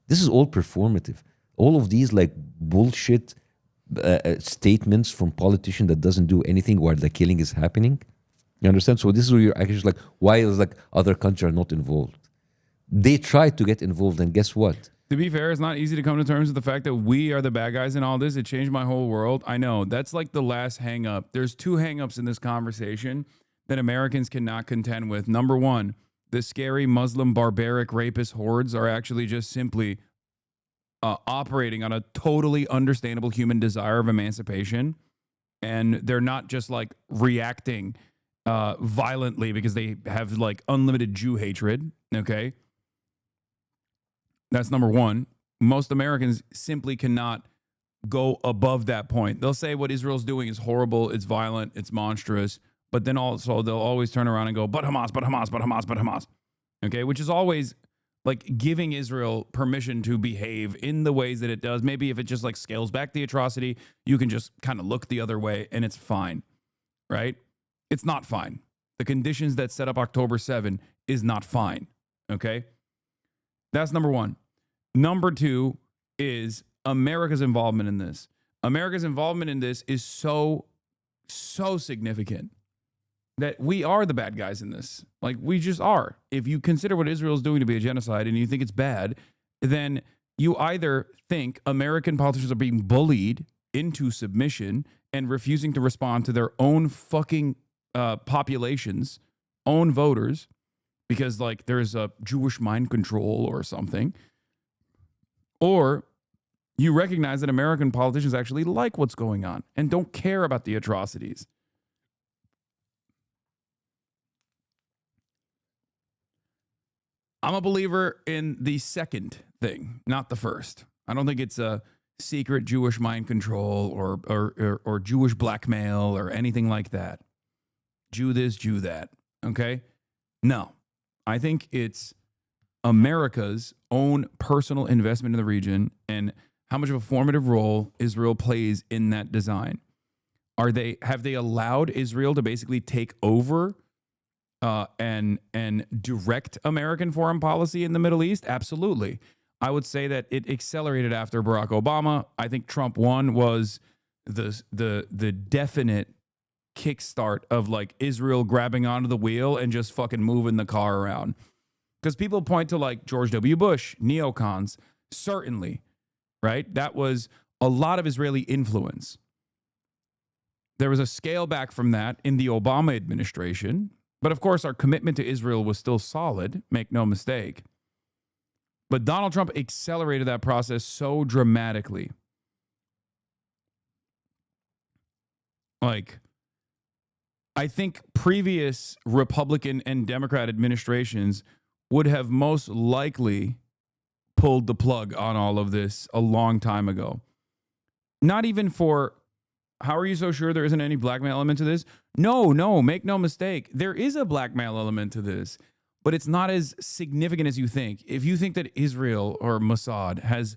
This is all performative. All of these like bullshit statements from politicians that doesn't do anything while the killing is happening. You understand? So this is where you're actually like, why is like other countries are not involved? They tried to get involved and guess what? To be fair, it's not easy to come to terms with the fact that we are the bad guys in all this. It changed my whole world. I know. That's like the last hang up. There's two hang ups in this conversation that Americans cannot contend with. Number one, the scary Muslim barbaric rapist hordes are actually just simply operating on a totally understandable human desire of emancipation. And they're not just like reacting violently because they have like unlimited Jew hatred. Okay. That's number one. Most Americans simply cannot go above that point. They'll say what Israel's doing is horrible, it's violent, it's monstrous, but then also they'll always turn around and go, but Hamas, but Hamas, but Hamas, but Hamas. Okay, which is always like giving Israel permission to behave in the ways that it does. Maybe if it just like scales back the atrocity, you can just kind of look the other way and it's fine, right? It's not fine. The conditions that set up October 7 is not fine, okay? That's number one. Number two is America's involvement in this. America's involvement in this is so significant that we are the bad guys in this. Like, we just are. If you consider what Israel is doing to be a genocide and you think it's bad, then you either think American politicians are being bullied into submission and refusing to respond to their own fucking populations, own voters, because like there's a Jewish mind control or something, or you recognize that American politicians actually like what's going on and don't care about the atrocities. I'm a believer in the second thing, not the first. I don't think it's a secret Jewish mind control or Jewish blackmail or anything like that. Jew this, Jew that. Okay? No. I think it's America's own personal investment in the region and how much of a formative role Israel plays in that design. Have they allowed Israel to basically take over and direct American foreign policy in the Middle East? Absolutely. I would say that it accelerated after Barack Obama. I think Trump 1 was the definite kickstart of like Israel grabbing onto the wheel and just fucking moving the car around. Because people point to like George W. Bush, neocons, certainly, right? That was a lot of Israeli influence. There was a scale back from that in the Obama administration. But of course, our commitment to Israel was still solid, make no mistake. But Donald Trump accelerated that process so dramatically. Like, I think previous Republican and Democrat administrations would have most likely pulled the plug on all of this a long time ago. Not even for, how are you so sure there isn't any blackmail element to this? No, make no mistake. There is a blackmail element to this, but it's not as significant as you think. If you think that Israel or Mossad has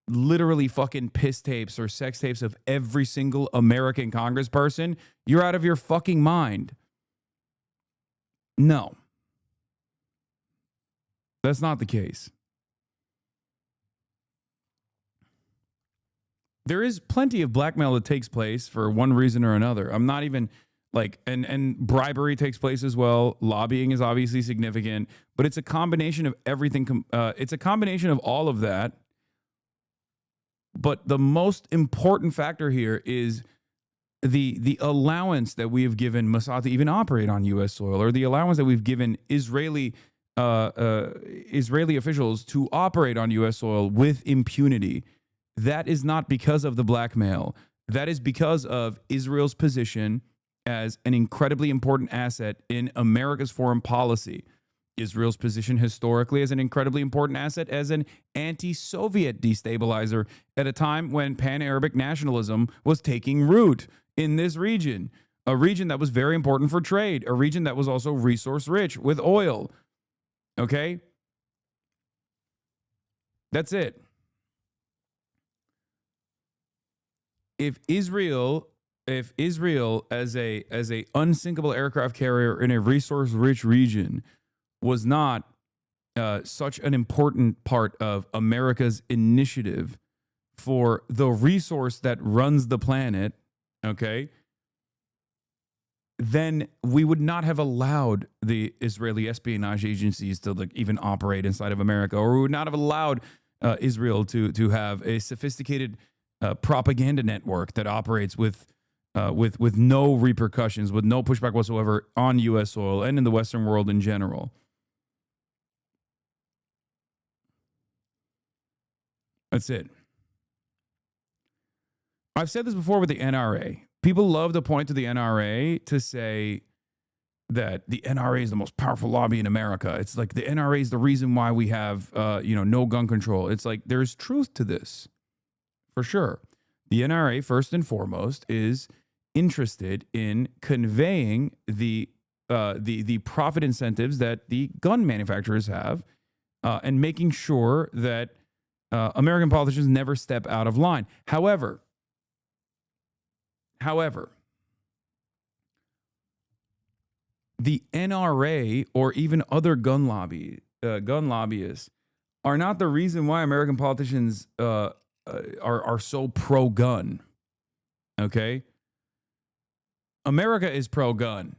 literally fucking piss tapes or sex tapes of every single American congressperson, you're out of your fucking mind. No. That's not the case. There is plenty of blackmail that takes place for one reason or another. I'm not even like, and bribery takes place as well. Lobbying is obviously significant, but it's a combination of everything. It's a combination of all of that. But the most important factor here is the allowance that we have given Mossad to even operate on U.S. soil, or the allowance that we've given Israeli officials to operate on U.S. soil with impunity. That is not because of the blackmail. That is because of Israel's position as an incredibly important asset in America's foreign policy. Israel's position historically as an incredibly important asset as an anti-Soviet destabilizer at a time when pan-Arabic nationalism was taking root in this region, a region that was very important for trade, a region that was also resource rich with oil. Okay? That's it. If Israel as a unsinkable aircraft carrier in a resource rich region was not such an important part of America's initiative for the resource that runs the planet, okay, then we would not have allowed the Israeli espionage agencies to like even operate inside of America, or we would not have allowed Israel to have a sophisticated propaganda network that operates with no repercussions, with no pushback whatsoever on U.S. soil and in the Western world in general. That's it. I've said this before with the NRA. People love to point to the NRA to say that the NRA is the most powerful lobby in America. It's like the NRA is the reason why we have, no gun control. It's like there's truth to this, for sure. The NRA, first and foremost, is interested in conveying the profit incentives that the gun manufacturers have, and making sure that American politicians never step out of line. However, the NRA or even other gun lobbyists are not the reason why American politicians are so pro-gun. Okay? America is pro-gun.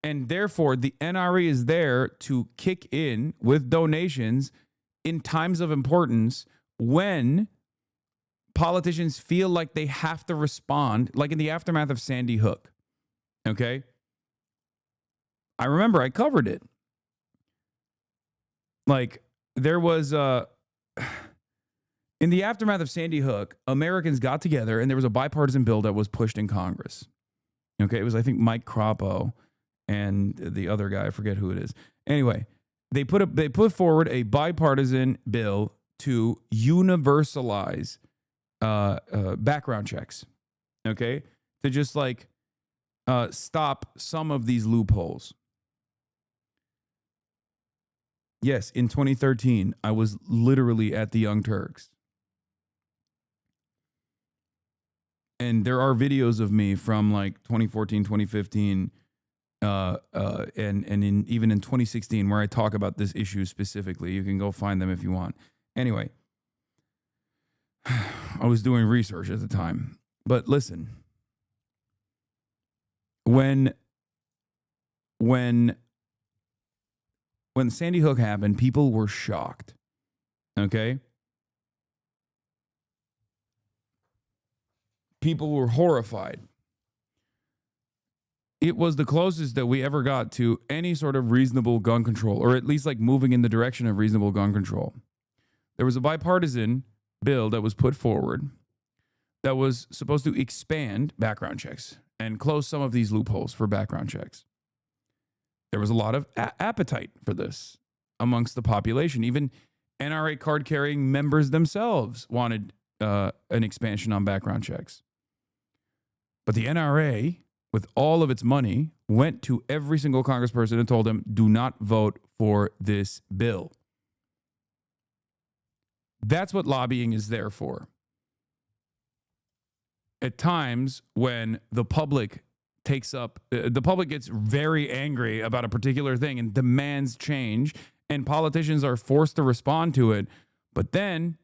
And therefore, the NRA is there to kick in with donations in times of importance when politicians feel like they have to respond, like in the aftermath of Sandy Hook. Okay? I remember I covered it. Like, there was in the aftermath of Sandy Hook, Americans got together and there was a bipartisan bill that was pushed in Congress. Okay, it was, I think, Mike Crapo and the other guy, I forget who it is. Anyway, they put forward a bipartisan bill to universalize background checks. Okay, to just like stop some of these loopholes. Yes, in 2013, I was literally at the Young Turks. And there are videos of me from like 2014, 2015 even in 2016, where I talk about this issue specifically. You can go find them if you want. Anyway, I was doing research at the time. But listen, when Sandy Hook happened, people were shocked. Okay? People were horrified. It was the closest that we ever got to any sort of reasonable gun control, or at least like moving in the direction of reasonable gun control. There was a bipartisan bill that was put forward that was supposed to expand background checks and close some of these loopholes for background checks. There was a lot of appetite for this amongst the population. Even NRA card-carrying members themselves wanted an expansion on background checks. But the NRA, with all of its money, went to every single congressperson and told them, do not vote for this bill. That's what lobbying is there for. At times when the public gets very angry about a particular thing and demands change, and politicians are forced to respond to it, but then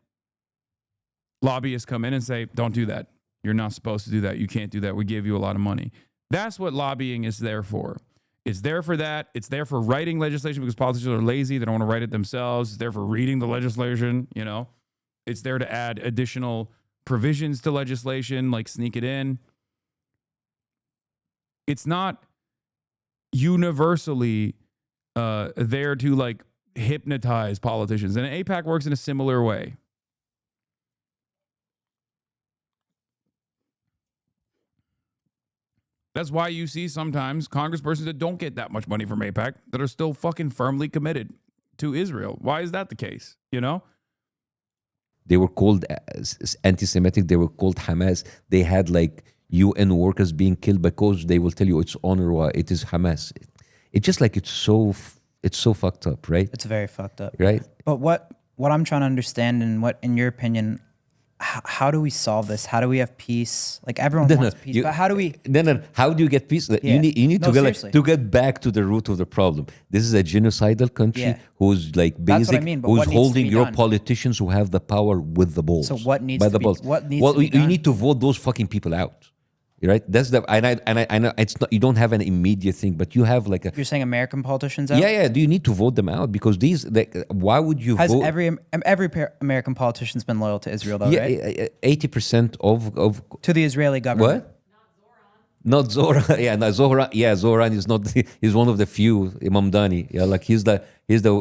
lobbyists come in and say, don't do that. You're not supposed to do that. You can't do that. We gave you a lot of money. That's what lobbying is there for. It's there for that. It's there for writing legislation because politicians are lazy. They don't want to write it themselves. It's there for reading the legislation, you know. It's there to add additional provisions to legislation, like sneak it in. It's not universally there to like hypnotize politicians. And AIPAC works in a similar way. That's why you see sometimes congresspersons that don't get that much money from AIPAC that are still fucking firmly committed to Israel. Why is that the case? You know? They were called anti-Semitic. They were called Hamas. They had like UN workers being killed because they will tell you it's UNRWA, it is Hamas. It's just like it's so fucked up, right? It's very fucked up, right? But what I'm trying to understand, and what, in your opinion, how do we solve this? How do we have peace? Like everyone wants peace, but how do we? How do you get peace? Yeah. You need No, to get back to the root of the problem. This is a genocidal country who's like That's what I basic, mean, but who's what needs to holding be your done? Politicians who have the power with the balls. So what needs by to the be? balls. What needs well, to be you done? need to vote those fucking people out. Right? That's the I know it's not, you don't have an immediate thing, but you have like a. You're saying American politicians out? Yeah. Do you need to vote them out because these? Why would you Has vote? every American politician's been loyal to Israel, though, Yeah, right? 80% of To the Israeli government. what? Not Zoran. Yeah, no, Zoran. Yeah, Zoran is not. He's one of the few. Imam Dani. Yeah, like he's the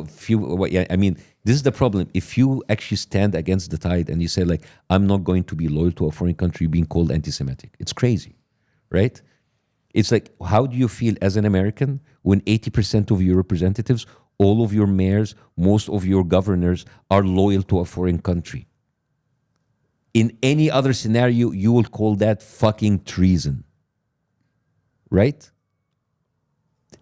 few. Yeah, I mean, this is the problem. If you actually stand against the tide and you say like, I'm not going to be loyal to a foreign country, being called anti-Semitic, it's crazy, right? It's like, how do you feel as an American when 80% of your representatives, all of your mayors, most of your governors are loyal to a foreign country? In any other scenario, you will call that fucking treason. Right?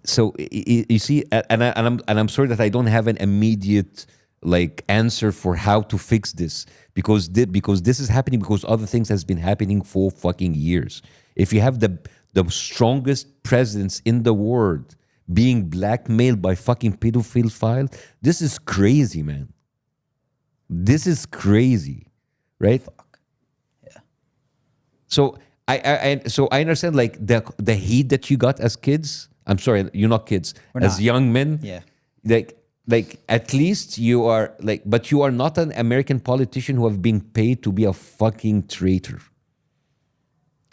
So you see, and I'm sorry that I don't have an immediate like answer for how to fix this because this is happening because other things has been happening for fucking years. If you have the strongest presidents in the world being blackmailed by fucking pedophiles, this is crazy, man. This is crazy, right? Fuck. Yeah. So I understand like the heat that you got as kids. I'm sorry, you're not kids. As young men, Yeah. Like at least you are like, but you are not an American politician who have been paid to be a fucking traitor.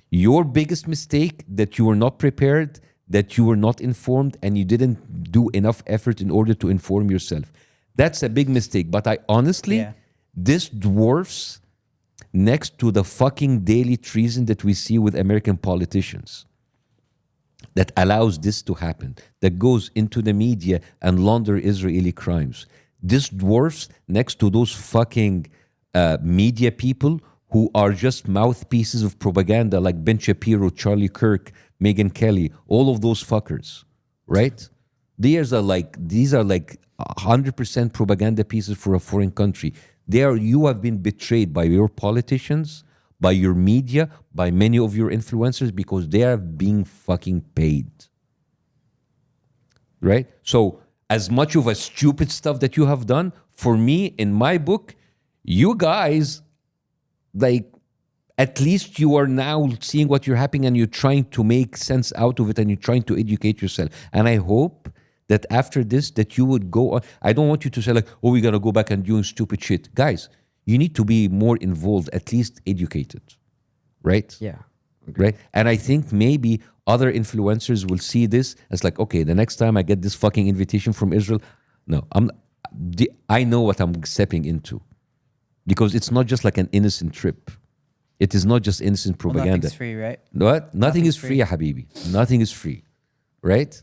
Your biggest mistake that you were not prepared, that you were not informed, and you didn't do enough effort in order to inform yourself. That's a big mistake. But I honestly, this dwarfs next to the fucking daily treason that we see with American politicians that allows this to happen, that goes into the media and launder Israeli crimes. This dwarfs next to those fucking media people who are just mouthpieces of propaganda like Ben Shapiro, Charlie Kirk, Megyn Kelly, all of those fuckers, right? These are like 100% propaganda pieces for a foreign country. You have been betrayed by your politicians, by your media, by many of your influencers because they are being fucking paid. right? So as much of a stupid stuff that you have done, for me, in my book, you guys, like, at least you are now seeing what you're happening and you're trying to make sense out of it and you're trying to educate yourself. And I hope that after this, that you would go on. I don't want you to say like, oh, we're going to go back and doing stupid shit. Guys, you need to be more involved, at least educated, right? Yeah. Right? And I think maybe other influencers will see this as like, okay, the next time I get this fucking invitation from Israel, no, I know what I'm stepping into. Because it's not just like an innocent trip. It is not just innocent propaganda. Nothing's free, right? What? Nothing is free, ya habibi. Nothing is free, right?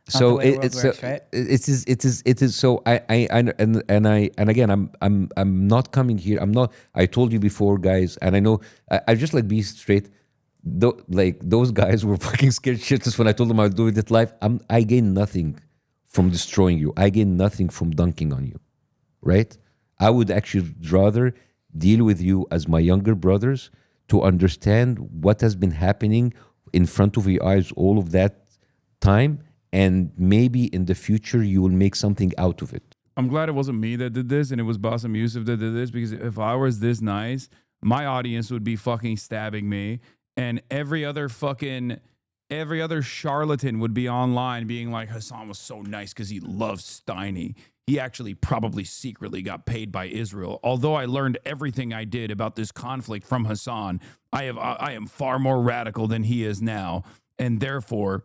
So it's works, right? it is. So and again, I'm not coming here. I'm not. I told you before, guys, and I know. I just like be straight. Like those guys were fucking scared shitless when I told them I'll do it live. I gain nothing from destroying you. I gain nothing from dunking on you, right? I would actually rather deal with you as my younger brothers to understand what has been happening in front of your eyes all of that time, and maybe in the future you will make something out of it. I'm glad it wasn't me that did this and it was Bassem Youssef that did this, because if I was this nice, my audience would be fucking stabbing me, and every other charlatan would be online being like, Hassan was so nice because he loves Steiny. He actually probably secretly got paid by Israel. Although I learned everything I did about this conflict from Hassan, I am far more radical than he is now, and therefore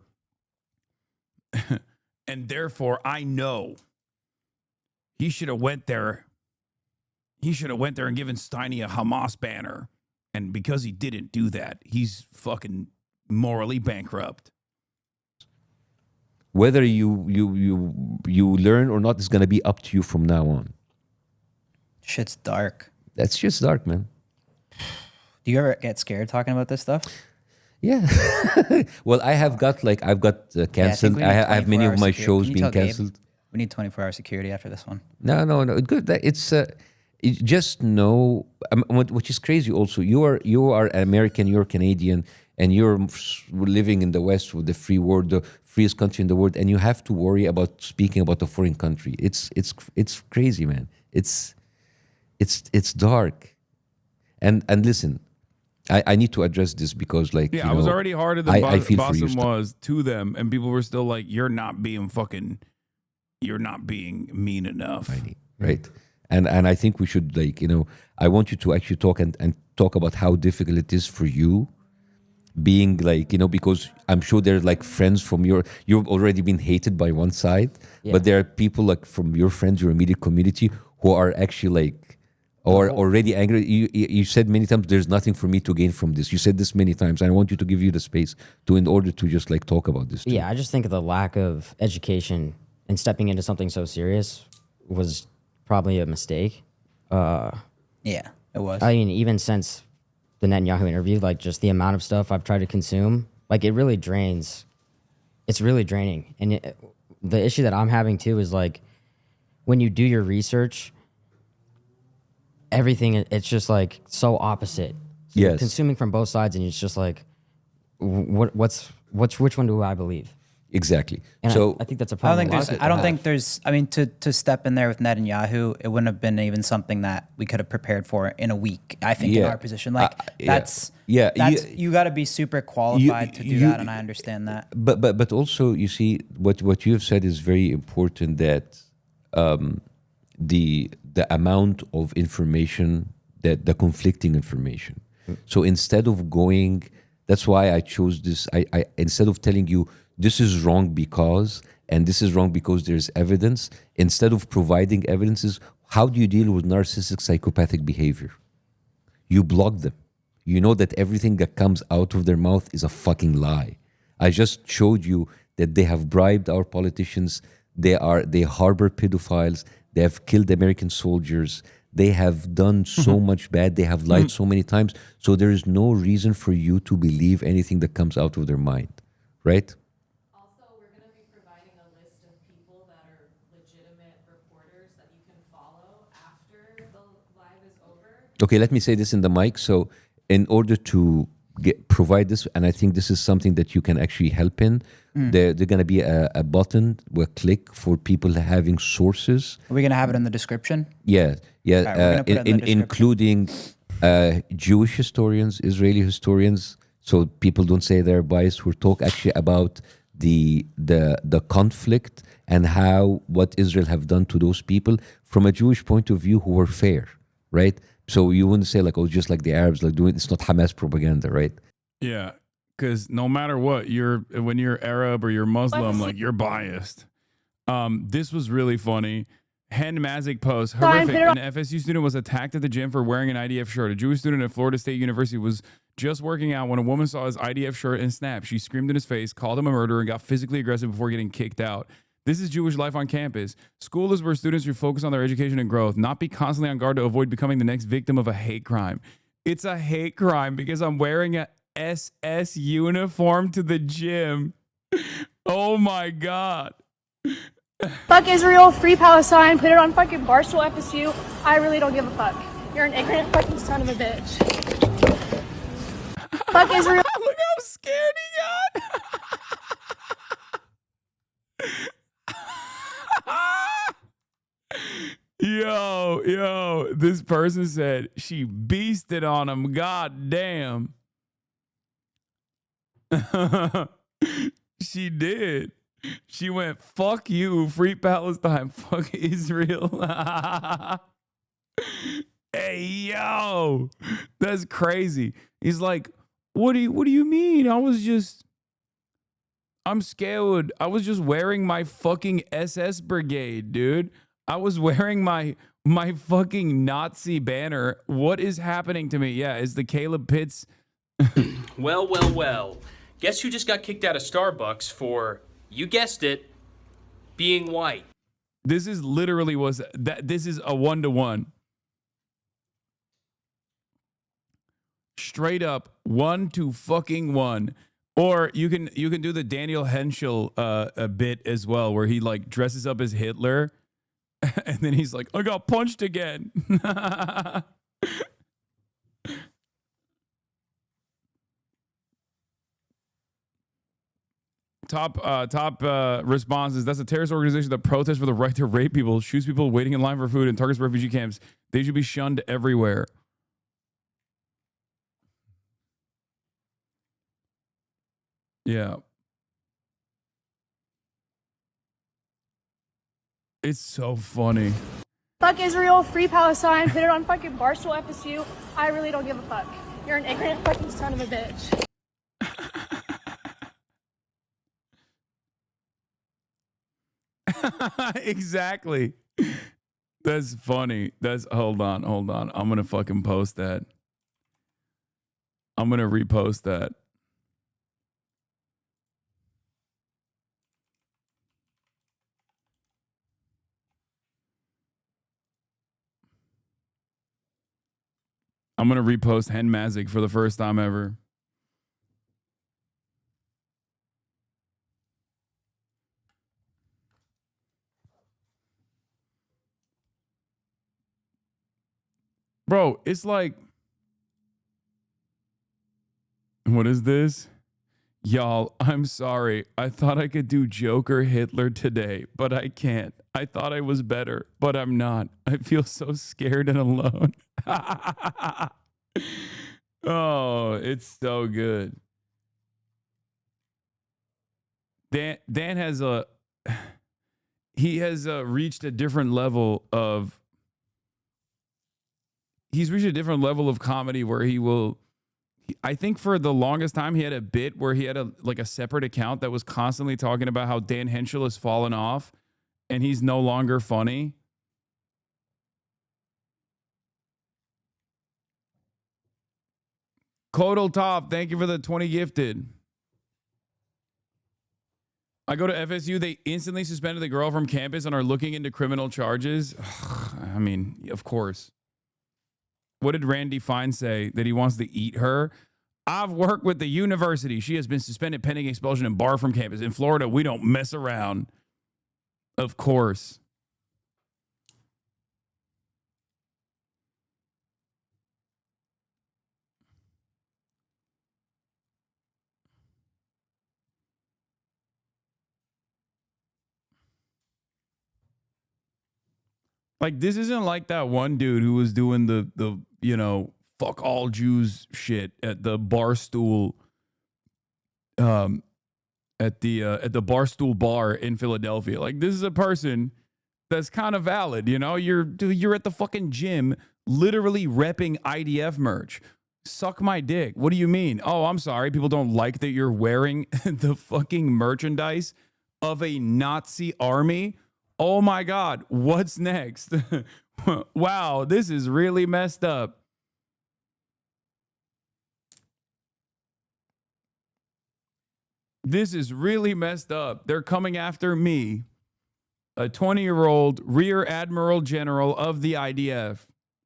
I know he should have went there. He should have went there and given Steiny a Hamas banner, and because he didn't do that, he's fucking morally bankrupt. Whether you learn or not is going to be up to you from now on. Shit's dark. That's just dark, man. Do you ever get scared talking about this stuff? Yeah. Well, I've got canceled. Yeah, I have many of my shows being canceled. We need 24-hour security after this one. No. Good. It's just know which is crazy. Also, you are American. You're Canadian, and you're living in the West with the free world, the freest country in the world, and you have to worry about speaking about a foreign country. It's crazy, man. It's dark. And listen, I need to address this because, like, I was already harder than I feel for you, Bassem was to them, and people were still like, you're not being mean enough. Right. And I think we should, like, I want you to actually talk and talk about how difficult it is for you being, like, because I'm sure there's like friends from you've already been hated by one side, but there are people like from your friends, your immediate community, who are actually like, or already angry. You said many times, there's nothing for me to gain from this. You said this many times, and I want you to give you the space in order to just like talk about this too. Yeah, I just think the lack of education and stepping into something so serious was probably a mistake. Yeah, it was. I mean, even since the Netanyahu interview, like just the amount of stuff I've tried to consume, like it really drains. It's really draining. And the issue that I'm having too is like when you do your research, everything, it's just like so opposite. So you're consuming from both sides, and it's just like, which one do I believe? Exactly. And so I think that's a problem. I don't think there's. I mean, to step in there with Netanyahu, it wouldn't have been even something that we could have prepared for in a week. I think in our position, like that's you got to be super qualified to do that, and I understand that. But also, you see, what you have said is very important. That the amount of information, that the conflicting information. So instead of going, that's why I chose this. I instead of telling you, this is wrong because, and this is wrong because there's evidence, instead of providing evidences, how do you deal with narcissistic psychopathic behavior? You block them. You know that everything that comes out of their mouth is a fucking lie. I just showed you that they have bribed our politicians. They harbor pedophiles. They have killed American soldiers. They have done so much bad. They have lied so many times. So there is no reason for you to believe anything that comes out of their mind, right? Okay, let me say this in the mic. So in order to provide this, and I think this is something that you can actually help in. They're going to be a button or a click for people having sources. Are we gonna have it in the description? Yeah, yeah, All right, we're gonna put it in the description. including Jewish historians, Israeli historians, so people don't say they're biased. Who talk actually about the conflict and what Israel have done to those people from a Jewish point of view who were fair, right? So you wouldn't say like, oh, just like the Arabs like doing. It's not Hamas propaganda, right? Yeah, because no matter what, when you're Arab or you're Muslim, like you're biased. This was really funny. Hen Mazik post, horrific. An FSU student was attacked at the gym for wearing an IDF shirt. A Jewish student at Florida State University was just working out when a woman saw his IDF shirt and snapped. She screamed in his face, called him a murderer, and got physically aggressive before getting kicked out. This is Jewish life on campus. School is where students should focus on their education and growth, not be constantly on guard to avoid becoming the next victim of a hate crime. It's a hate crime because I'm wearing a SS uniform to the gym. Oh my God. Fuck Israel, free Palestine, put it on fucking Barstool FSU. I really don't give a fuck. You're an ignorant fucking son of a bitch. Fuck Israel. Look how scared he got. Yo, this person said she beasted on him. God damn. She did. She went, fuck you, free Palestine, fuck Israel. Hey, yo, that's crazy. He's like, what do you mean? I'm scared. I was just wearing my fucking SS brigade, dude. I was wearing my fucking Nazi banner. What is happening to me? Yeah, is the Caleb Pitts. Well. Guess who just got kicked out of Starbucks for, you guessed it, being white? This is literally this is a 1-to-1. Straight up 1-to-fucking-1. Or you can do the Daniel Henschel a bit as well, where he like dresses up as Hitler and then he's like, I got punched again. Top responses. That's a terrorist organization that protests for the right to rape people, shoots people waiting in line for food, and targets refugee camps. They should be shunned everywhere. Yeah. It's so funny. Fuck Israel, free Palestine, put it on fucking Barstool FSU. I really don't give a fuck. You're an ignorant fucking son of a bitch. Exactly. That's funny. Hold on. I'm gonna fucking post that. I'm gonna repost that. I'm gonna repost Hen Mazik for the first time ever. Bro, it's like, what is this? Y'all, I'm sorry. I thought I could do Joker Hitler today, but I can't. I thought I was better, but I'm not. I feel so scared and alone. Oh, it's so good. Dan has reached a different level of comedy where he will, I think for the longest time he had a bit where he had a separate account that was constantly talking about how Dan Henschel has fallen off and he's no longer funny. Kodal Top, thank you for the 20 gifted. I go to FSU, they instantly suspended the girl from campus and are looking into criminal charges. I mean, of course. What did Randy Fine say? That he wants to eat her? I've worked with the university. She has been suspended pending expulsion and barred from campus. In Florida, we don't mess around. Of course. Like, this isn't like that one dude who was doing the fuck all Jews shit at the Barstool at the Barstool bar in Philadelphia. Like, this is a person that's kind of valid, You're at the fucking gym literally repping IDF merch. Suck my dick. What do you mean? Oh, I'm sorry. People don't like that you're wearing the fucking merchandise of a Nazi army. Oh my God. What's next? Wow, this is really messed up. This is really messed up. They're coming after me, a 20-year-old Rear Admiral General of the IDF.